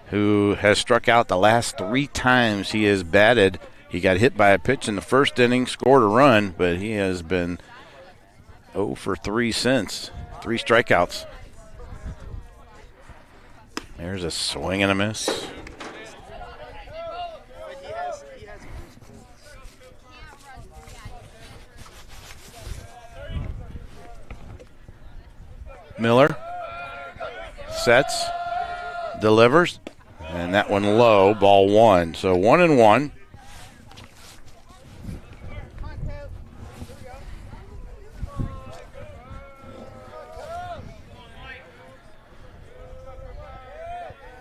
who has struck out the last 3 times he has batted. He got hit by a pitch in the 1st inning, scored a run, but he has been 0 for 3 since. 3 strikeouts. There's a swing and a miss. Miller sets, delivers, and that one low, ball 1. So 1-1.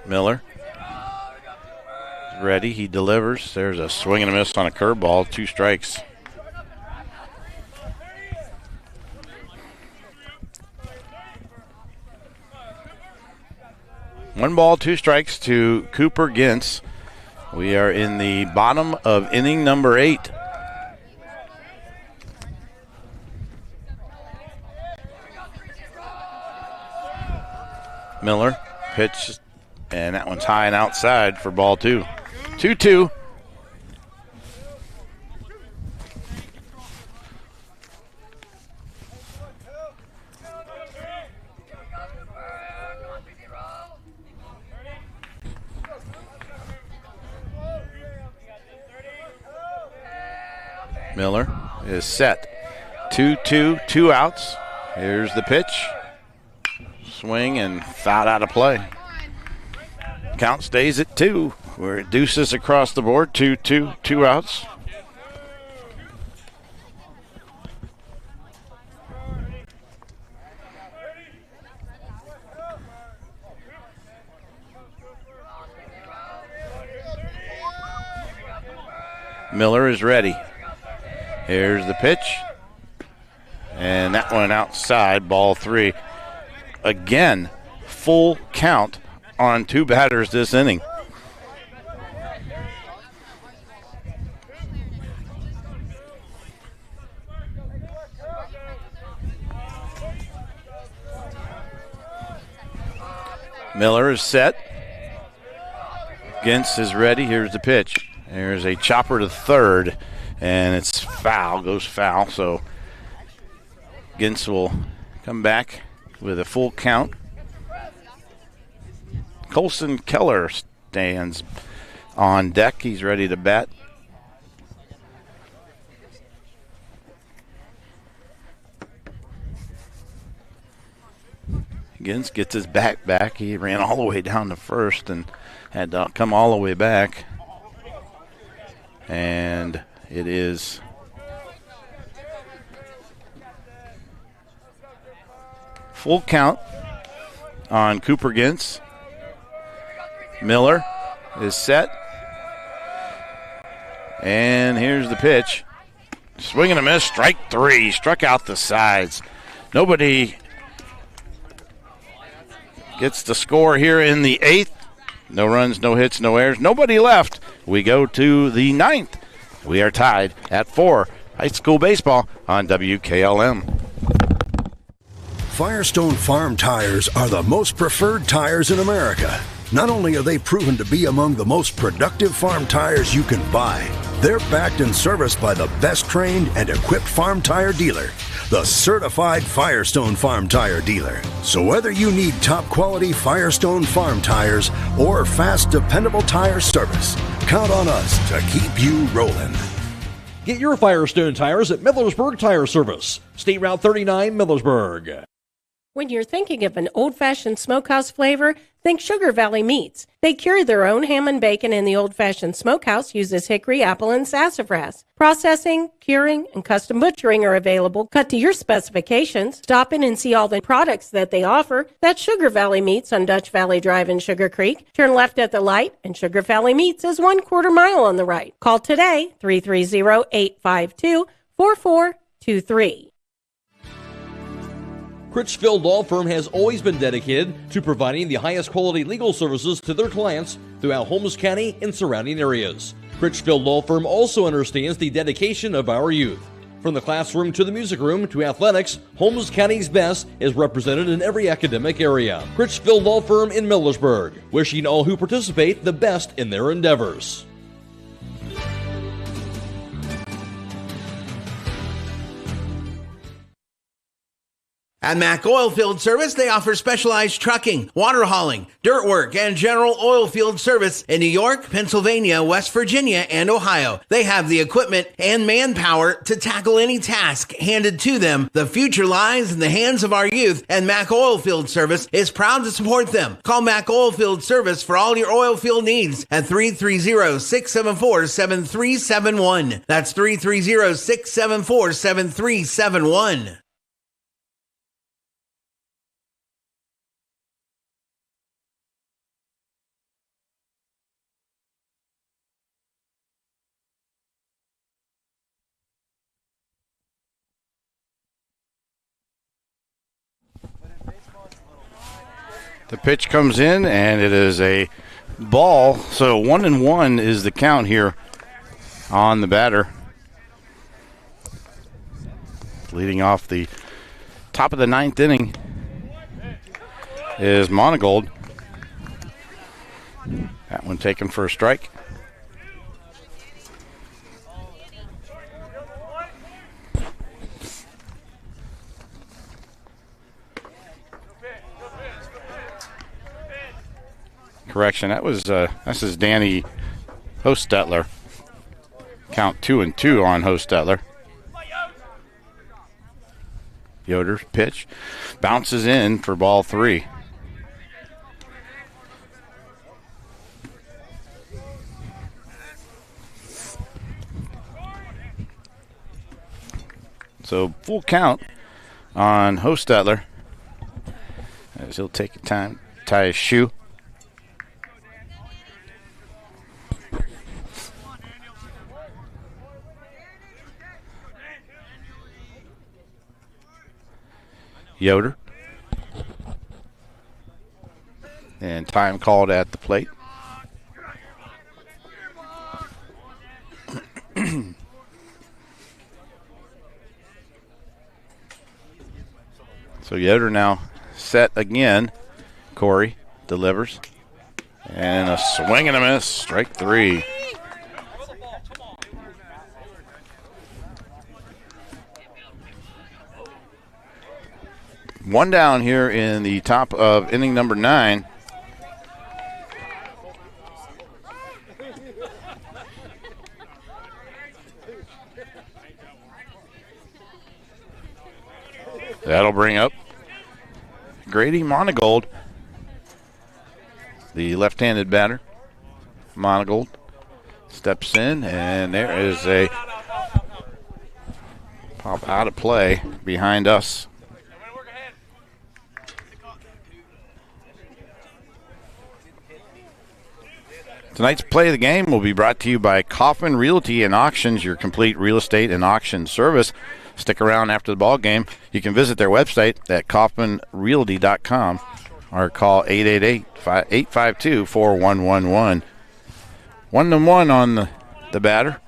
Miller is ready. He delivers. There's a swing and a miss on a curveball. 2 strikes. One ball, 2 strikes to Cooper Gintz. We are in the bottom of inning number 8. Miller pitch, and that one's high and outside for ball 2. 2-2. Miller is set. 2-2, 2 outs. Here's the pitch. Swing and foul out of play. Count stays at 2. We're at deuces across the board. 2-2, 2 outs. Miller is ready. Here's the pitch. And that one outside, ball 3. Again, full count on 2 batters this inning. Miller is set. Gintz is ready. Here's the pitch. There's a chopper to third, and it's foul, goes foul. So Gintz will come back with a full count. Colson Keller stands on deck. He's ready to bat. Gintz gets his back. He ran all the way down to first and had to come all the way back. And it is full count on Cooper Gintz. Miller is set. And here's the pitch. Swing and a miss, strike 3. Struck out the sides. Nobody gets the score here in the 8th. No runs, no hits, no errors. Nobody left. We go to the 9th. We are tied at 4. High school baseball on WKLM. Firestone Farm tires are the most preferred tires in America. Not only are they proven to be among the most productive farm tires you can buy, they're backed and serviced by the best trained and equipped farm tire dealer, the certified Firestone Farm Tire dealer. So whether you need top quality Firestone Farm tires or fast, dependable tire service, count on us to keep you rolling. Get your Firestone tires at Millersburg Tire Service, State Route 39, Millersburg. When you're thinking of an old-fashioned smokehouse flavor, think Sugar Valley Meats. They cure their own ham and bacon, and the old-fashioned smokehouse uses hickory, apple, and sassafras. Processing, curing, and custom butchering are available, cut to your specifications. Stop in and see all the products that they offer. That's Sugar Valley Meats on Dutch Valley Drive in Sugar Creek. Turn left at the light, and Sugar Valley Meats is 1/4 mile on the right. Call today, 330-852-4423. Critchfield Law Firm has always been dedicated to providing the highest quality legal services to their clients throughout Holmes County and surrounding areas. Critchfield Law Firm also understands the dedication of our youth. From the classroom to the music room to athletics, Holmes County's best is represented in every academic area. Critchfield Law Firm in Millersburg, wishing all who participate the best in their endeavors. At Mac Oilfield Service, they offer specialized trucking, water hauling, dirt work, and general oil field service in New York, Pennsylvania, West Virginia, and Ohio. They have the equipment and manpower to tackle any task handed to them. The future lies in the hands of our youth, and Mac Oilfield Service is proud to support them. Call Mac Oilfield Service for all your oil field needs at 330-674-7371. That's 330-674-7371. The pitch comes in, and it is a ball. So 1-1 is the count here on the batter. Leading off the top of the 9th inning is Monagold. That one taken for a strike. Correction, this is Danny Hostetler. Count 2-2 on Hostetler. Yoder's pitch bounces in for ball 3. So full count on Hostetler as he'll take a time, tie his shoe. Yoder. And time called at the plate. So Yoder now set again. Corey delivers. And a swing and a miss. Strike 3. One down here in the top of inning number 9. That'll bring up Grady Monagold, the left-handed batter. Monagold steps in, and there is a pop out of play behind us. Tonight's play of the game will be brought to you by Kaufman Realty and Auctions, your complete real estate and auction service. Stick around after the ball game. You can visit their website at kaufmanrealty.com or call 888-852-4111. 1-1 on the batter.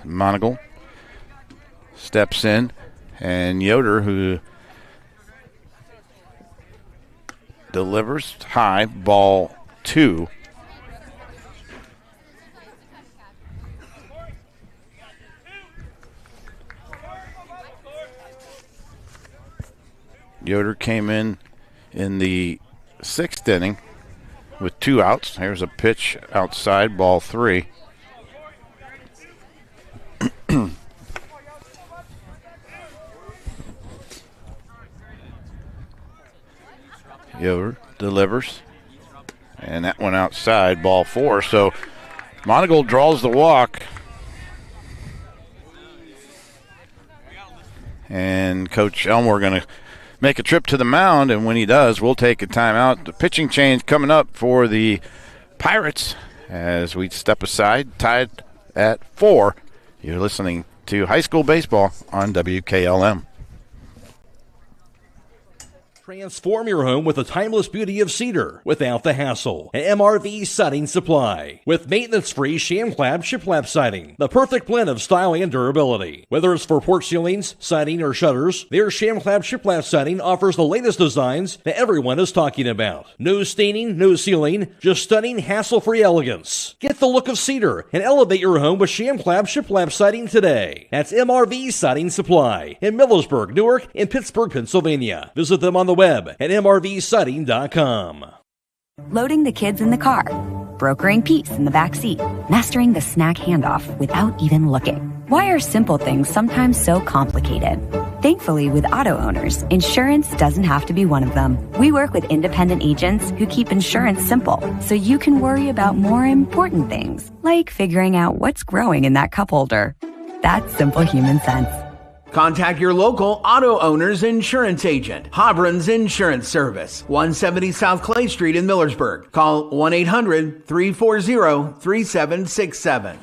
Monagle steps in, and Yoder, who delivers high, ball 2. Yoder came in the 6th inning with 2 outs. Here's a pitch outside, ball 3. Yoder delivers, and that one outside, ball 4. So Monagold draws the walk, and Coach Elmore going to make a trip to the mound, and when he does, we'll take a timeout. The pitching change coming up for the Pirates as we step aside, tied at 4. You're listening to high school baseball on WKLM. Transform your home with the timeless beauty of cedar without the hassle. An MRV Siding Supply with maintenance-free ShamClap shiplap siding. The perfect blend of style and durability. Whether it's for porch ceilings, siding, or shutters, their ShamClap shiplap siding offers the latest designs that everyone is talking about. No staining, no sealing, just stunning, hassle-free elegance. Get the look of cedar and elevate your home with ShamClap shiplap siding today. That's MRV Siding Supply in Millersburg, Newark, and Pittsburgh, Pennsylvania. Visit them on the web at mrvsiding.com. Loading the kids in the car, brokering peace in the back seat, mastering the snack handoff without even looking. Why are simple things sometimes so complicated? Thankfully, with auto owners, insurance doesn't have to be one of them. We work with independent agents who keep insurance simple, so you can worry about more important things, like figuring out what's growing in that cup holder. That's simple human sense. Contact your local auto owner's insurance agent. Hobron's Insurance Service, 170 South Clay Street in Millersburg. Call 1-800-340-3767.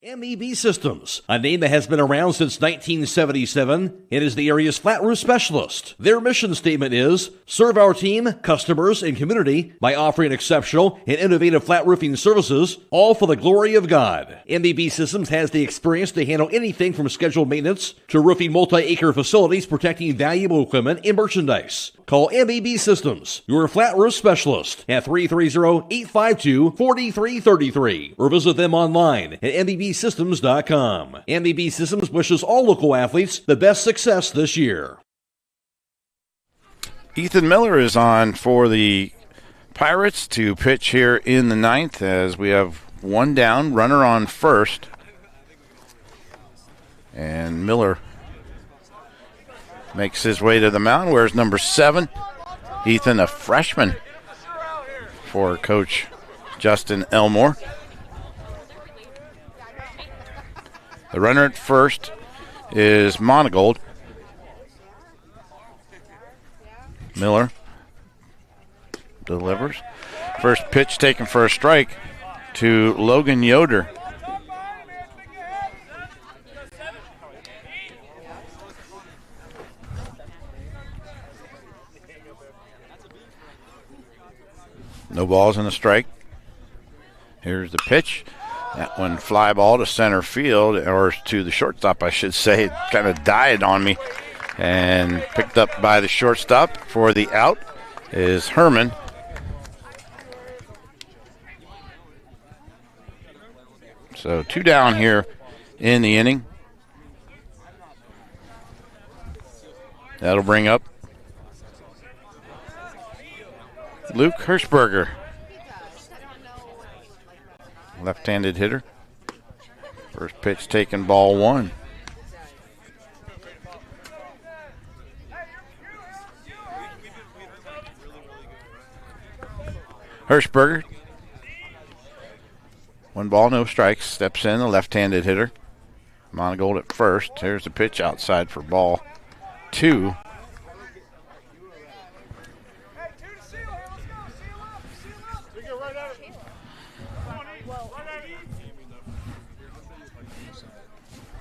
MEB Systems, a name that has been around since 1977. It is the area's flat roof specialist. Their mission statement is, serve our team, customers, and community by offering exceptional and innovative flat roofing services, all for the glory of God. MEB Systems has the experience to handle anything from scheduled maintenance to roofing multi-acre facilities protecting valuable equipment and merchandise. Call MEB Systems, your flat roof specialist, at 330-852-4333 or visit them online at MEBsystems.com. MEB Systems wishes all local athletes the best success this year. Ethan Miller is on for the Pirates to pitch here in the ninth as we have one down, runner on first. And Miller makes his way to the mound. Where's number 7? Ethan, a freshman for Coach Justin Elmore. The runner at first is Monagold. Miller delivers. First pitch taken for a strike to Logan Yoder. No balls and a strike. Here's the pitch. That one fly ball to center field, or to the shortstop, I should say. It kind of died on me. And picked up by the shortstop for the out is Herman. So 2 down here in the inning. That'll bring up Luke Hirschberger, left-handed hitter. First pitch taken, ball 1. Hirschberger, 1 ball, no strikes, steps in, the left-handed hitter. Monagold at first. Here's the pitch outside for ball 2.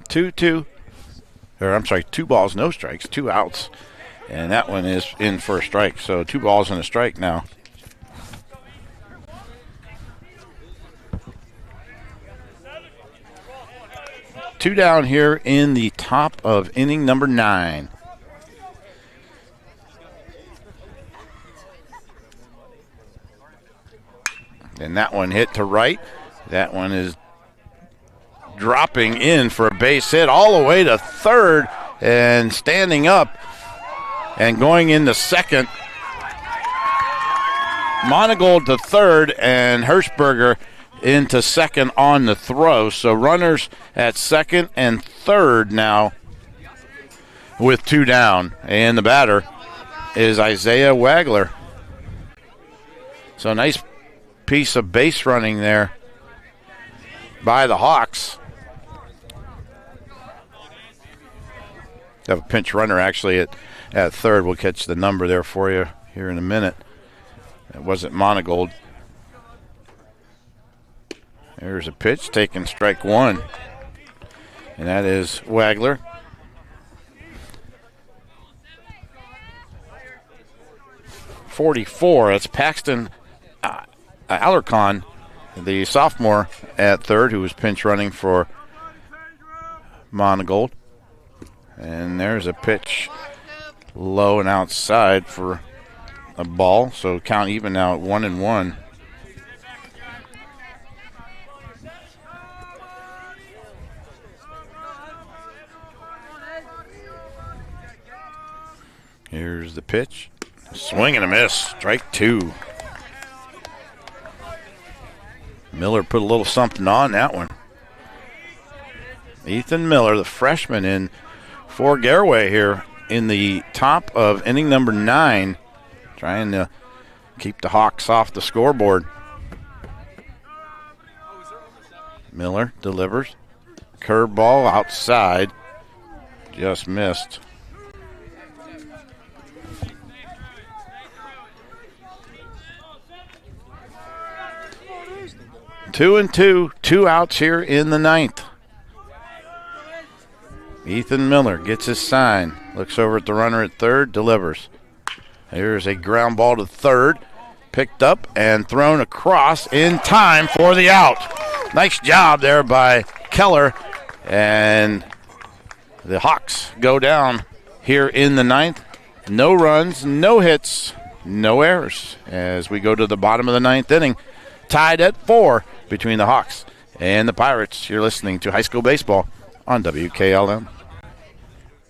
Two balls, no strikes, 2 outs. And that one is in for a strike. So 2 balls and a strike now. Two down here in the top of inning number 9. And that one hit to right. That one is dropping in for a base hit all the way to third, and standing up and going into second. Monagold to third and Hirschberger into second on the throw. So runners at second and third now with 2 down. And the batter is Isaiah Wagler. So nice piece of base running there by the Hawks. Have a pinch runner actually at third. We'll catch the number there for you here in a minute. It wasn't Monagold. There's a pitch taking strike 1. And that is Wagler. .44. That's Paxton Alarcon, the sophomore at third, who was pinch running for Monagold. And there's a pitch low and outside for a ball. So count even now at 1-1. Here's the pitch. Swing and a miss. Strike 2. Miller put a little something on that one. Ethan Miller, the freshman in for Garaway here in the top of inning number 9, trying to keep the Hawks off the scoreboard. Miller delivers. Curveball outside. Just missed. 2-2, 2 outs here in the ninth. Ethan Miller gets his sign, looks over at the runner at third, delivers. Here's a ground ball to third, picked up and thrown across in time for the out. Nice job there by Keller, and the Hawks go down here in the ninth. No runs, no hits, no errors as we go to the bottom of the ninth inning. Tied at 4 between the Hawks and the Pirates. You're listening to high school baseball on WKLM.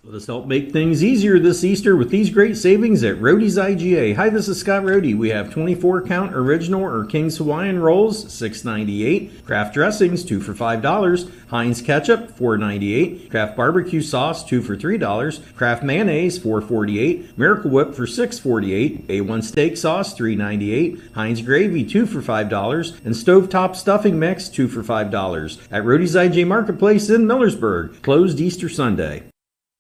Let us help make things easier this Easter with these great savings at Roadie's IGA. Hi, this is Scott Roadie. We have 24-count original or King's Hawaiian rolls, $6.98. Kraft dressings, 2 for $5. Heinz ketchup, $4.98. Kraft barbecue sauce, 2 for $3. Kraft mayonnaise, $4.48. Miracle Whip for $6.48. A1 steak sauce, $3.98. Heinz gravy, 2 for $5. And stovetop stuffing mix, 2 for $5. At Roadie's IGA Marketplace in Millersburg. Closed Easter Sunday.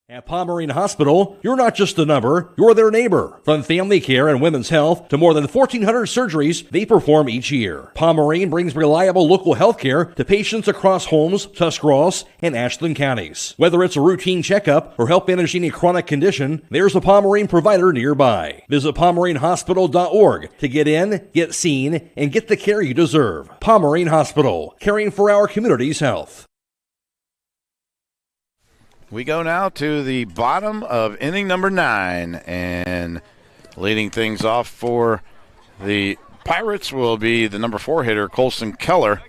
At Pomerene Hospital, you're not just a number, you're their neighbor. From family care and women's health to more than 1,400 surgeries they perform each year. Pomerene brings reliable local health care to patients across Holmes, Tuscarawas, and Ashland counties. Whether it's a routine checkup or help manage any chronic condition, there's a Pomerene provider nearby. Visit PomereneHospital.org to get in, get seen, and get the care you deserve. Pomerene Hospital, caring for our community's health. We go now to the bottom of inning number 9, and leading things off for the Pirates will be the number 4 hitter, Colson Keller,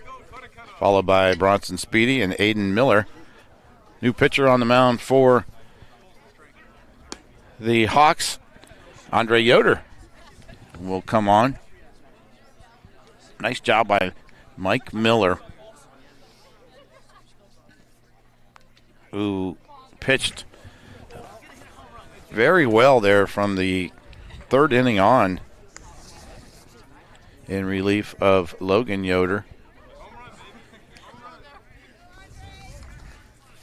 followed by Bronson Speedy and Aiden Miller. New pitcher on the mound for the Hawks, Andre Yoder, will come on. Nice job by Mike Miller, who pitched very well there from the third inning on in relief of Logan Yoder.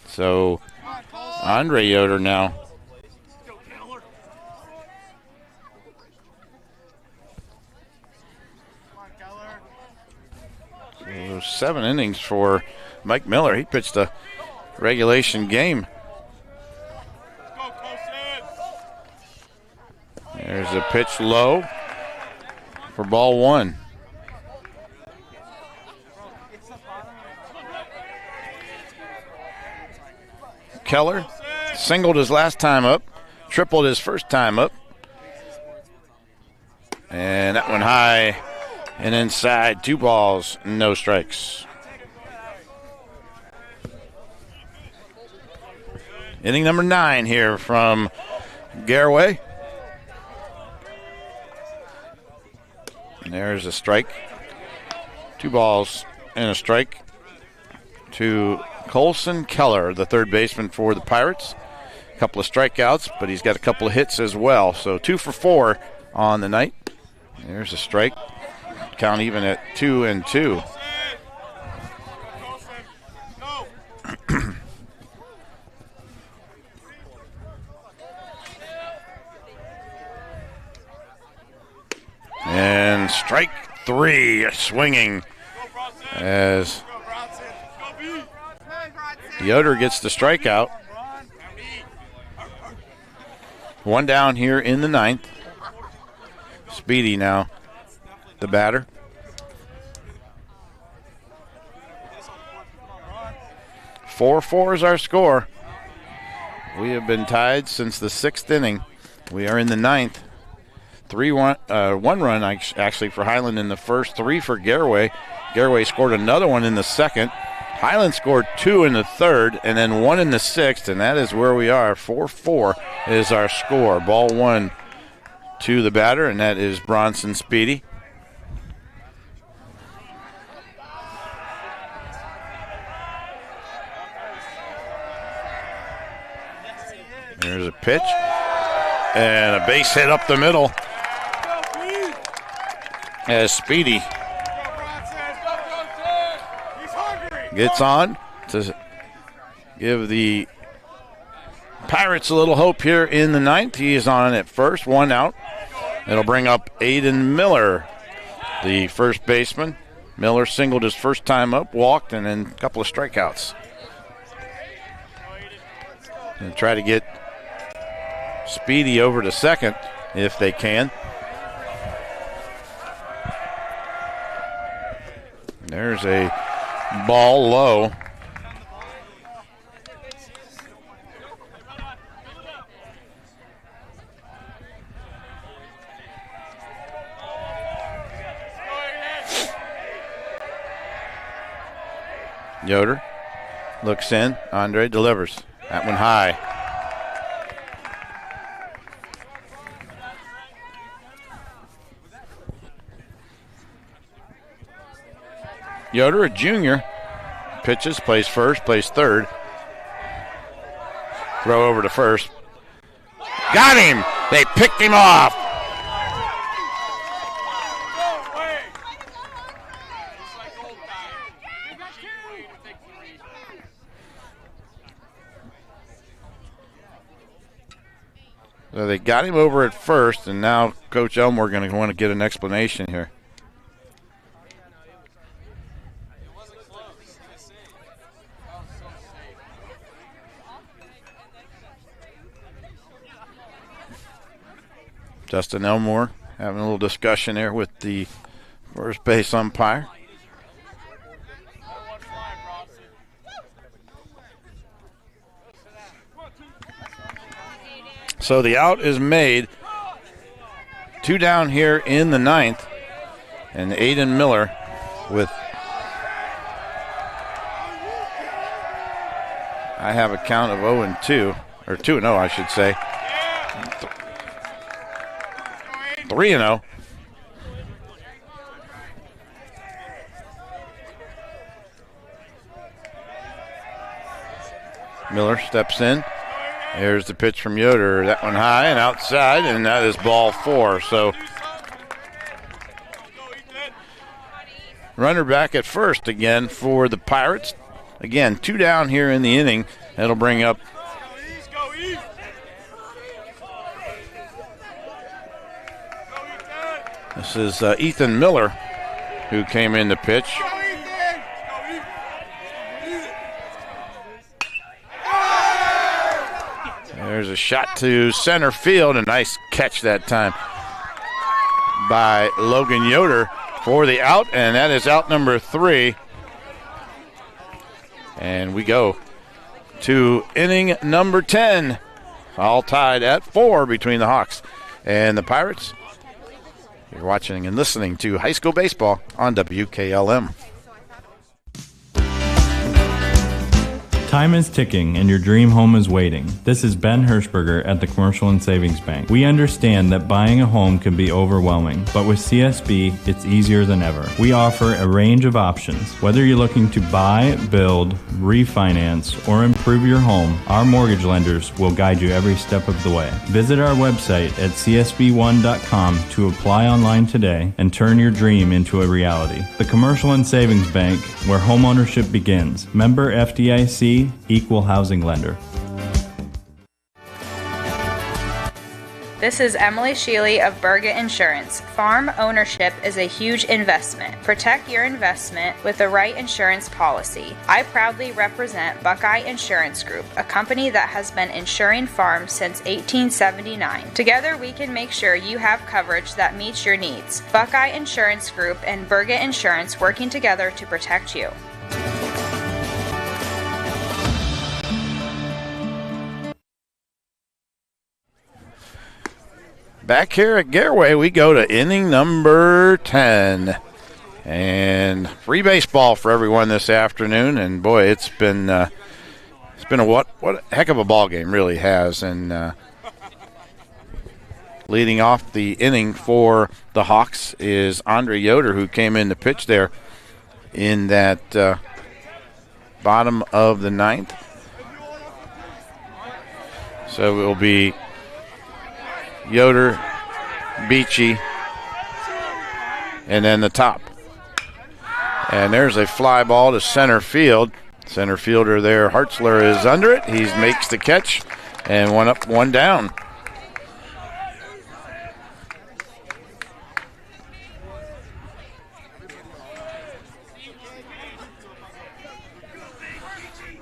So Andre Yoder now so 7 innings for Mike Miller. He pitched a regulation game. There's a pitch low for ball 1. Keller singled his last time up, tripled his first time up. And that one high and inside. 2 balls, no strikes. Inning number 9 here from Garaway. And there's a strike. 2 balls and a strike to Colson Keller, the third baseman for the Pirates. A couple of strikeouts, but he's got a couple of hits as well. So 2 for 4 on the night. There's a strike. Count even at 2-2. And strike 3, swinging as Yoder gets the strikeout. 1 down here in the 9th. Speedy now, the batter. 4-4 is our score. We have been tied since the 6th inning. We are in the 9th. 1 run actually for Highland in the first, 3 for Garaway. Garaway scored another one in the second. Highland scored 2 in the third and then 1 in the 6th, and that is where we are. 4-4 is our score. Ball 1 to the batter, and that is Bronson Speedy. There's a pitch and a base hit up the middle as Speedy gets on to give the Pirates a little hope here in the 9th. He is on at first, 1 out. It'll bring up Aiden Miller, the first baseman. Miller singled his first time up, walked, and then a couple of strikeouts. And try to get Speedy over to second if they can. There's a ball low. Yoder looks in. Andre delivers. That one high. Yoder, a junior, pitches, plays first, plays third. Throw over to first. Got him! They picked him off. So they got him over at first, and now Coach Elmore going to want to get an explanation here. Justin Elmore having a little discussion there with the first base umpire. So the out is made. 2 down here in the 9th. And Aiden Miller with, I have a count of 0-2, or 2-0 I should say. 3-0. Miller steps in. There's the pitch from Yoder. That one high and outside, and that is ball 4. So runner back at first again for the Pirates. Again, 2 down here in the inning. That'll bring up this is Ethan Miller who came in to pitch. There's a shot to center field. A nice catch that time by Logan Yoder for the out, and that is out number 3. And we go to inning number 10. All tied at 4 between the Hawks and the Pirates. You're watching and listening to high school baseball on WKLM. Time is ticking and your dream home is waiting. This is Ben Hirschberger at the Commercial and Savings Bank. We understand that buying a home can be overwhelming, but with CSB, it's easier than ever. We offer a range of options. Whether you're looking to buy, build, refinance, or improve your home, our mortgage lenders will guide you every step of the way. Visit our website at csb1.com to apply online today and turn your dream into a reality. The Commercial and Savings Bank, where homeownership begins. Member FDIC, Equal Housing Lender. This is Emily Sheely of Berga Insurance. Farm ownership is a huge investment. Protect your investment with the right insurance policy. I proudly represent Buckeye Insurance Group, a company that has been insuring farms since 1879. Together we can make sure you have coverage that meets your needs. Buckeye Insurance Group and Berga Insurance working together to protect you. Back here at Garaway, we go to inning number 10. And free baseball for everyone this afternoon. And boy, it's been a what a heck of a ball game, really has. And leading off the inning for the Hawks is Andre Yoder, who came in to pitch there in that bottom of the 9th. So it will be Yoder, Beachy, and then the top. And there's a fly ball to center field. Center fielder there, Hartzler, is under it. He makes the catch, and 1 up, 1 down.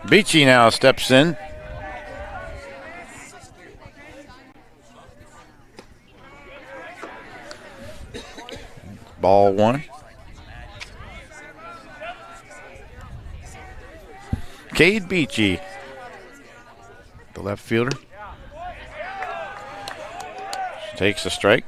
Beachy now steps in. Ball one. Cade Beachy, the left fielder, takes a strike.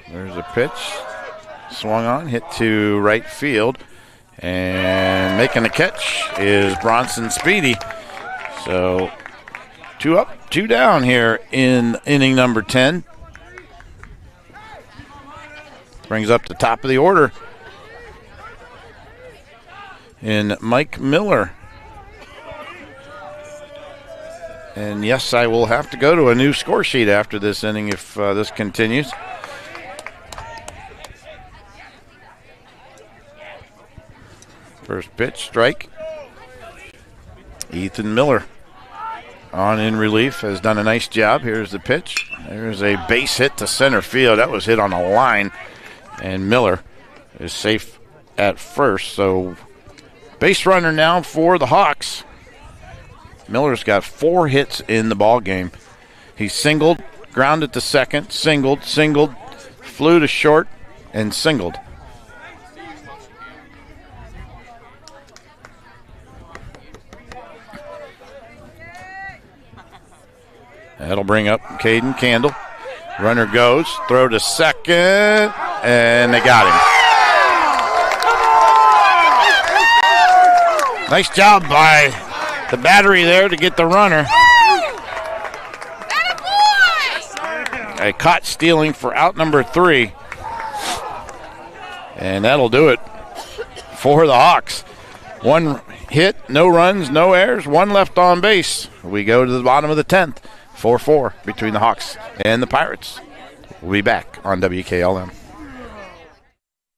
There's a pitch, swung on, hit to right field, and making the catch is Bronson Speedy. So 2 up, 2 down here in inning number 10. Brings up the top of the order in Mike Miller. And yes, I will have to go to a new score sheet after this inning if this continues. First pitch, strike. Ethan Miller on in relief has done a nice job. Here's the pitch. There's a base hit to center field. That was hit on the line, and Miller is safe at first. So base runner now for the Hawks. Miller's got 4 hits in the ball game. He singled, grounded to second, singled, flew to short, and singled. That'll bring up Caden Candle. Runner goes, throw to second, and they got him. Nice job by the battery there to get the runner. A caught stealing for out number 3. And that'll do it for the Hawks. 1 hit, no runs, no errors, 1 left on base. We go to the bottom of the 10th. 4-4 between the Hawks and the Pirates. We'll be back on WKLM.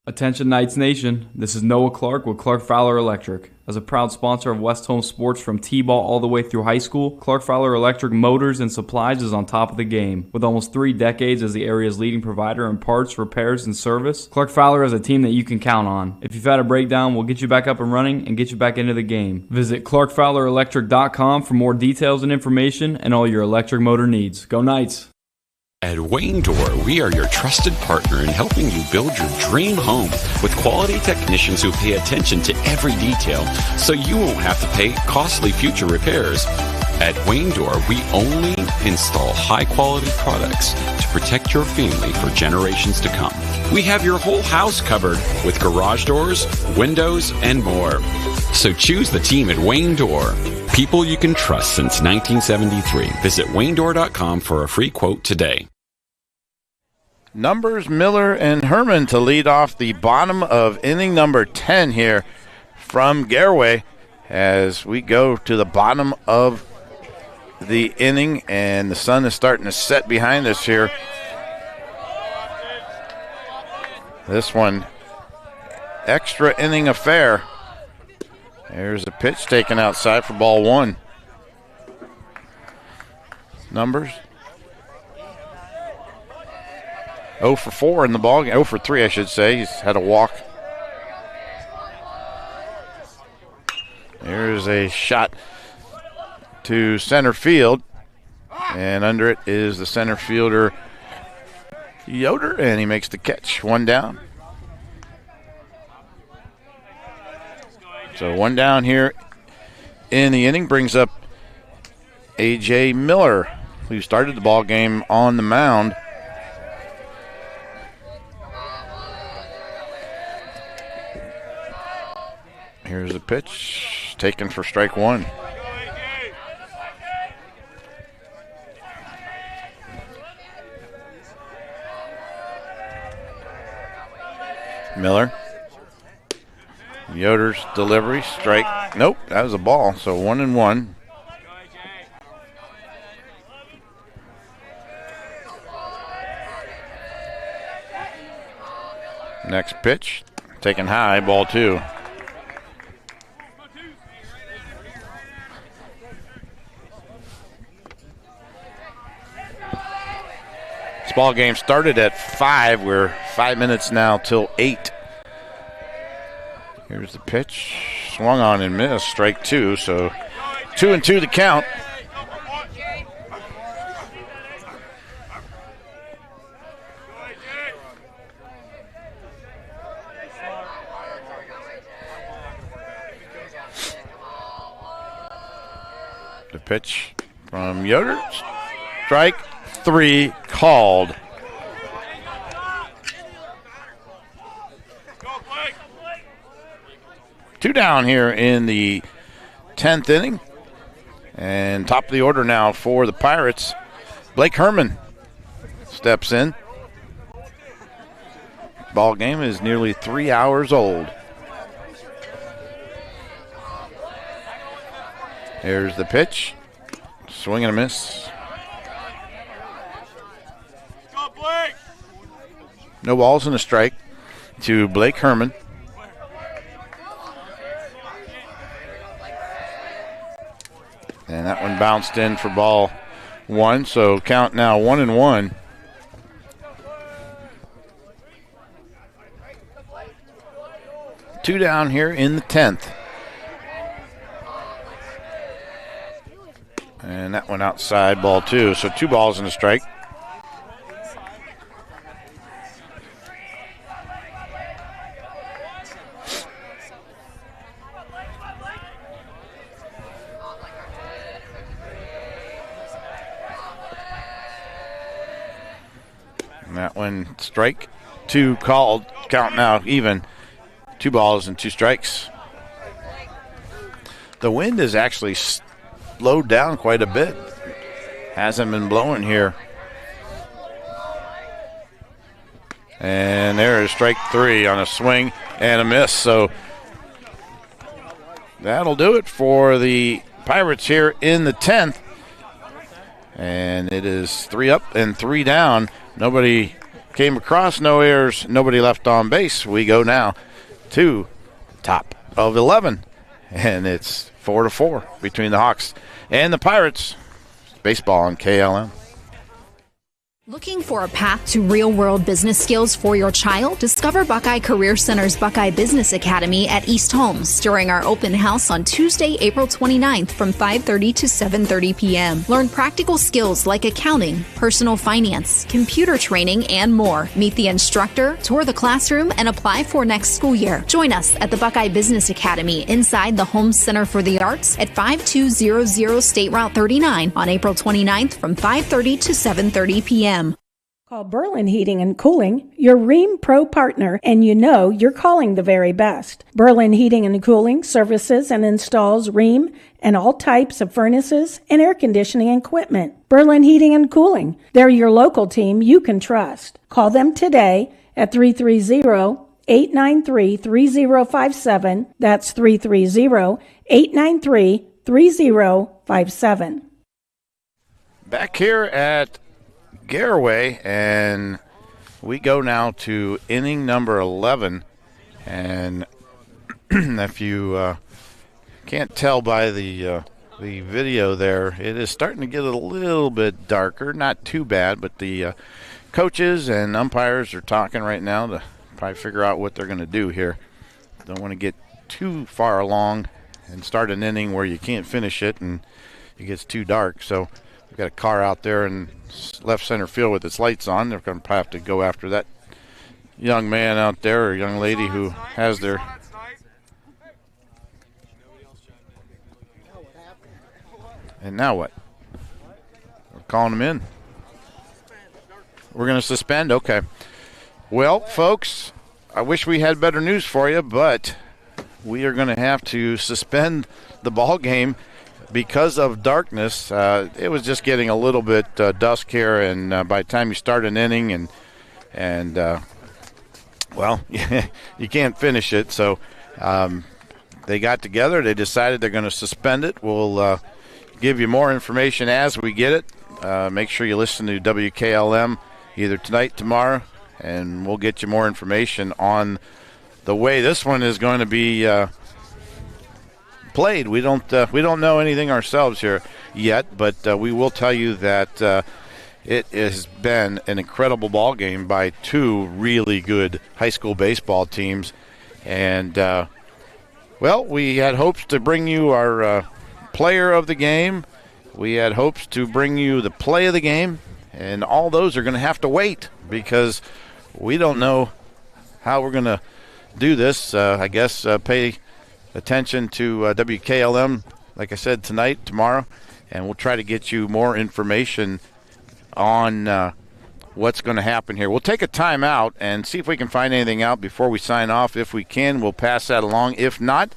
Attention Knights Nation, this is Noah Clark with Clark Fowler Electric. As a proud sponsor of West Home Sports from T-ball all the way through high school, Clark Fowler Electric Motors and Supplies is on top of the game. With almost 3 decades as the area's leading provider in parts, repairs, and service, Clark Fowler is a team that you can count on. If you've had a breakdown, we'll get you back up and running and get you back into the game. Visit ClarkFowlerElectric.com for more details and information and all your electric motor needs. Go Knights! At Wayne Door, we are your trusted partner in helping you build your dream home with quality technicians who pay attention to every detail so you won't have to pay costly future repairs. At Wayne Door, we only install high-quality products to protect your family for generations to come. We have your whole house covered with garage doors, windows, and more. So choose the team at Wayne Door. People you can trust since 1973. Visit WayneDoor.com for a free quote today. Numbers, Miller and Herman to lead off the bottom of inning number 10 here from Garaway as we go to the bottom of the inning, and the sun is starting to set behind us here. This one, extra inning affair. There's a pitch taken outside for ball 1. Numbers 0 for 4 in the ball game. 0 for 3, I should say. He's had a walk. There's a shot to center field, and under it is the center fielder Yoder, and he makes the catch. 1 down. So 1 down here in the inning brings up A.J. Miller, who started the ball game on the mound. Here's the pitch, taken for strike 1. Miller. Yoder's delivery, strike. Nope, that was a ball, so 1-1. Next pitch, taken high, ball 2. This ball game started at 5. We're 5 minutes now till 8. Here's the pitch. Swung on and missed. Strike 2. So 2-2 the count. The pitch from Yoder. Strike 3 called. Two down here in the 10th inning. And top of the order now for the Pirates. Blake Herman steps in. Ball game is nearly 3 hours old. Here's the pitch. Swing and a miss. No balls and a strike to Blake Herman. And that one bounced in for ball 1, so count now 1-1. Two down here in the 10th. And that one outside, ball 2, so 2 balls and a strike. And that one strike 2 called. Count now even. 2 balls and 2 strikes. The wind is actually slowed down quite a bit. Hasn't been blowing here. And there is strike 3 on a swing and a miss. So that'll do it for the Pirates here in the 10th. And it is 3 up and 3 down. Nobody came across, no errors, nobody left on base. We go now to top of 11. And it's 4-4 between the Hawks and the Pirates. Baseball on KLM. Looking for a path to real-world business skills for your child? Discover Buckeye Career Center's Buckeye Business Academy at East Holmes during our open house on Tuesday, April 29th from 5:30 to 7:30 p.m. Learn practical skills like accounting, personal finance, computer training, and more. Meet the instructor, tour the classroom, and apply for next school year. Join us at the Buckeye Business Academy inside the Holmes Center for the Arts at 5200 State Route 39 on April 29th from 5:30 to 7:30 p.m. Call Berlin Heating and Cooling, your Rheem Pro partner, and you know you're calling the very best. Berlin Heating and Cooling services and installs Rheem and all types of furnaces and air conditioning equipment. Berlin Heating and Cooling, they're your local team you can trust. Call them today at 330-893-3057. That's 330-893-3057. Back here at Garaway, and we go now to inning number 11. And if you can't tell by the video there, it is starting to get a little bit darker. Not too bad, but the coaches and umpires are talking right now to probably figure out what they're going to do here. Don't want to get too far along and start an inning where you can't finish it and it gets too dark. So we've got a car out there in left center field with its lights on. They're going to probably have to go after that young man out there or young lady who has their... And now what? We're calling them in. We're going to suspend? Okay. Well, folks, I wish we had better news for you, but we are going to have to suspend the ball game because of darkness. It was just getting a little bit dusk here, and by the time you start an inning and well, you can't finish it. So they got together. They decided they're going to suspend it. We'll give you more information as we get it. Make sure you listen to WKLM either tonight, tomorrow, and we'll get you more information on the way this one is going to be played. We don't know anything ourselves here yet, but we will tell you that It has been an incredible ball game by two really good high school baseball teams. And, well, we had hopes to bring you our player of the game. We had hopes to bring you the play of the game. And all those are going to have to wait because we don't know how we're going to do this. I guess pay attention to WKLM, like I said, tonight, tomorrow, and we'll try to get you more information on what's going to happen here. We'll take a time out and see if we can find anything out before we sign off. If we can, we'll pass that along. If not,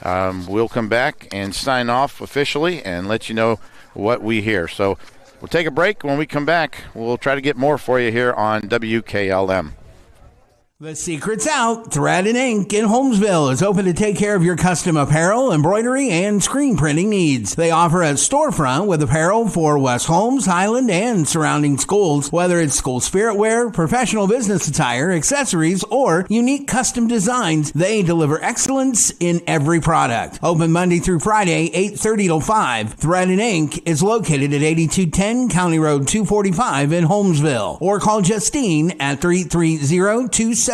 we'll come back and sign off officially and let you know what we hear. So we'll take a break. When we come back, we'll try to get more for you here on WKLM. The secret's out. Thread and Ink in Holmesville is open to take care of your custom apparel, embroidery, and screen printing needs. They offer a storefront with apparel for West Holmes, Highland, and surrounding schools. Whether it's school spirit wear, professional business attire, accessories, or unique custom designs, they deliver excellence in every product. Open Monday through Friday, 8:30 till 5. Thread and Ink is located at 8210 County Road 245 in Holmesville. Or call Justine at 330-279-9222.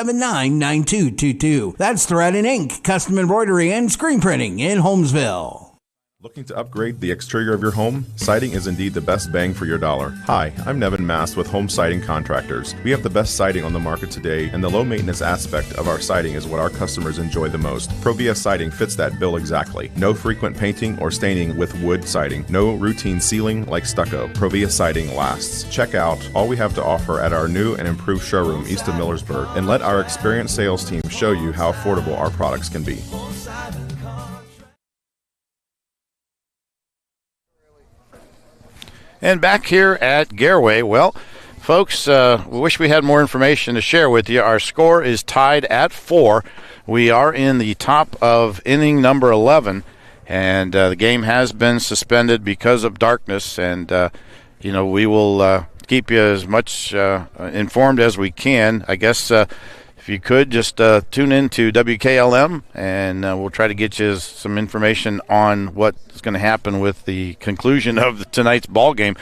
That's Thread and Ink, custom embroidery and screen printing in Holmesville. Looking to upgrade the exterior of your home? Siding is indeed the best bang for your dollar. Hi, I'm Nevin Mast with Home Siding Contractors. We have the best siding on the market today, and the low maintenance aspect of our siding is what our customers enjoy the most. Provia siding fits that bill exactly. No frequent painting or staining with wood siding. No routine sealing like stucco. Provia siding lasts. Check out all we have to offer at our new and improved showroom east of Millersburg, and let our experienced sales team show you how affordable our products can be. And back here at Garaway, well, folks, we wish we had more information to share with you. Our score is tied at 4. We are in the top of inning number 11, and the game has been suspended because of darkness. And, we will keep you as much informed as we can. I guess if you could, just tune in to WKLM, and we'll try to get you some information on what's going to happen with the conclusion of tonight's ball game.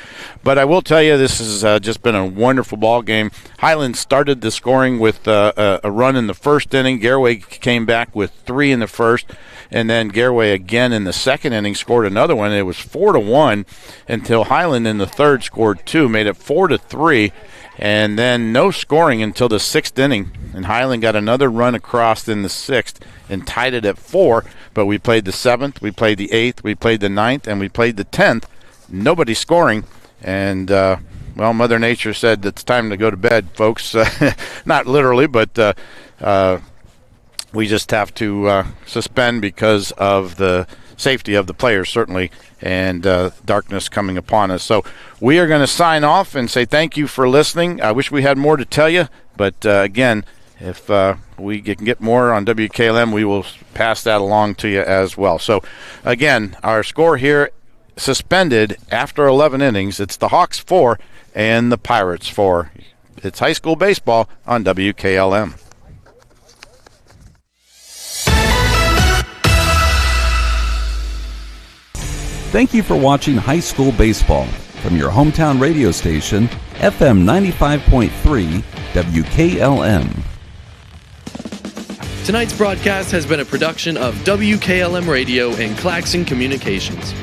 But I will tell you, this has just been a wonderful ball game. Highland started the scoring with a run in the first inning. Garaway came back with 3 in the first, and then Garaway again in the second inning scored another one. It was 4-1 until Highland in the third scored 2, made it 4-3. And then no scoring until the 6th inning. And Highland got another run across in the 6th and tied it at 4. But we played the 7th, we played the 8th, we played the 9th, and we played the 10th. Nobody scoring. And, Mother Nature said it's time to go to bed, folks. Not literally, but we just have to suspend because of the safety of the players, certainly, and darkness coming upon us. So we are going to sign off and say thank you for listening. I wish we had more to tell you, but again, if we can get more on WKLM, we will pass that along to you as well. So again, our score here suspended after 11 innings. It's the Hawks 4 and the Pirates 4. It's high school baseball on WKLM. Thank you for watching High School Baseball from your hometown radio station, FM 95.3 WKLM. Tonight's broadcast has been a production of WKLM Radio and Claxon Communications.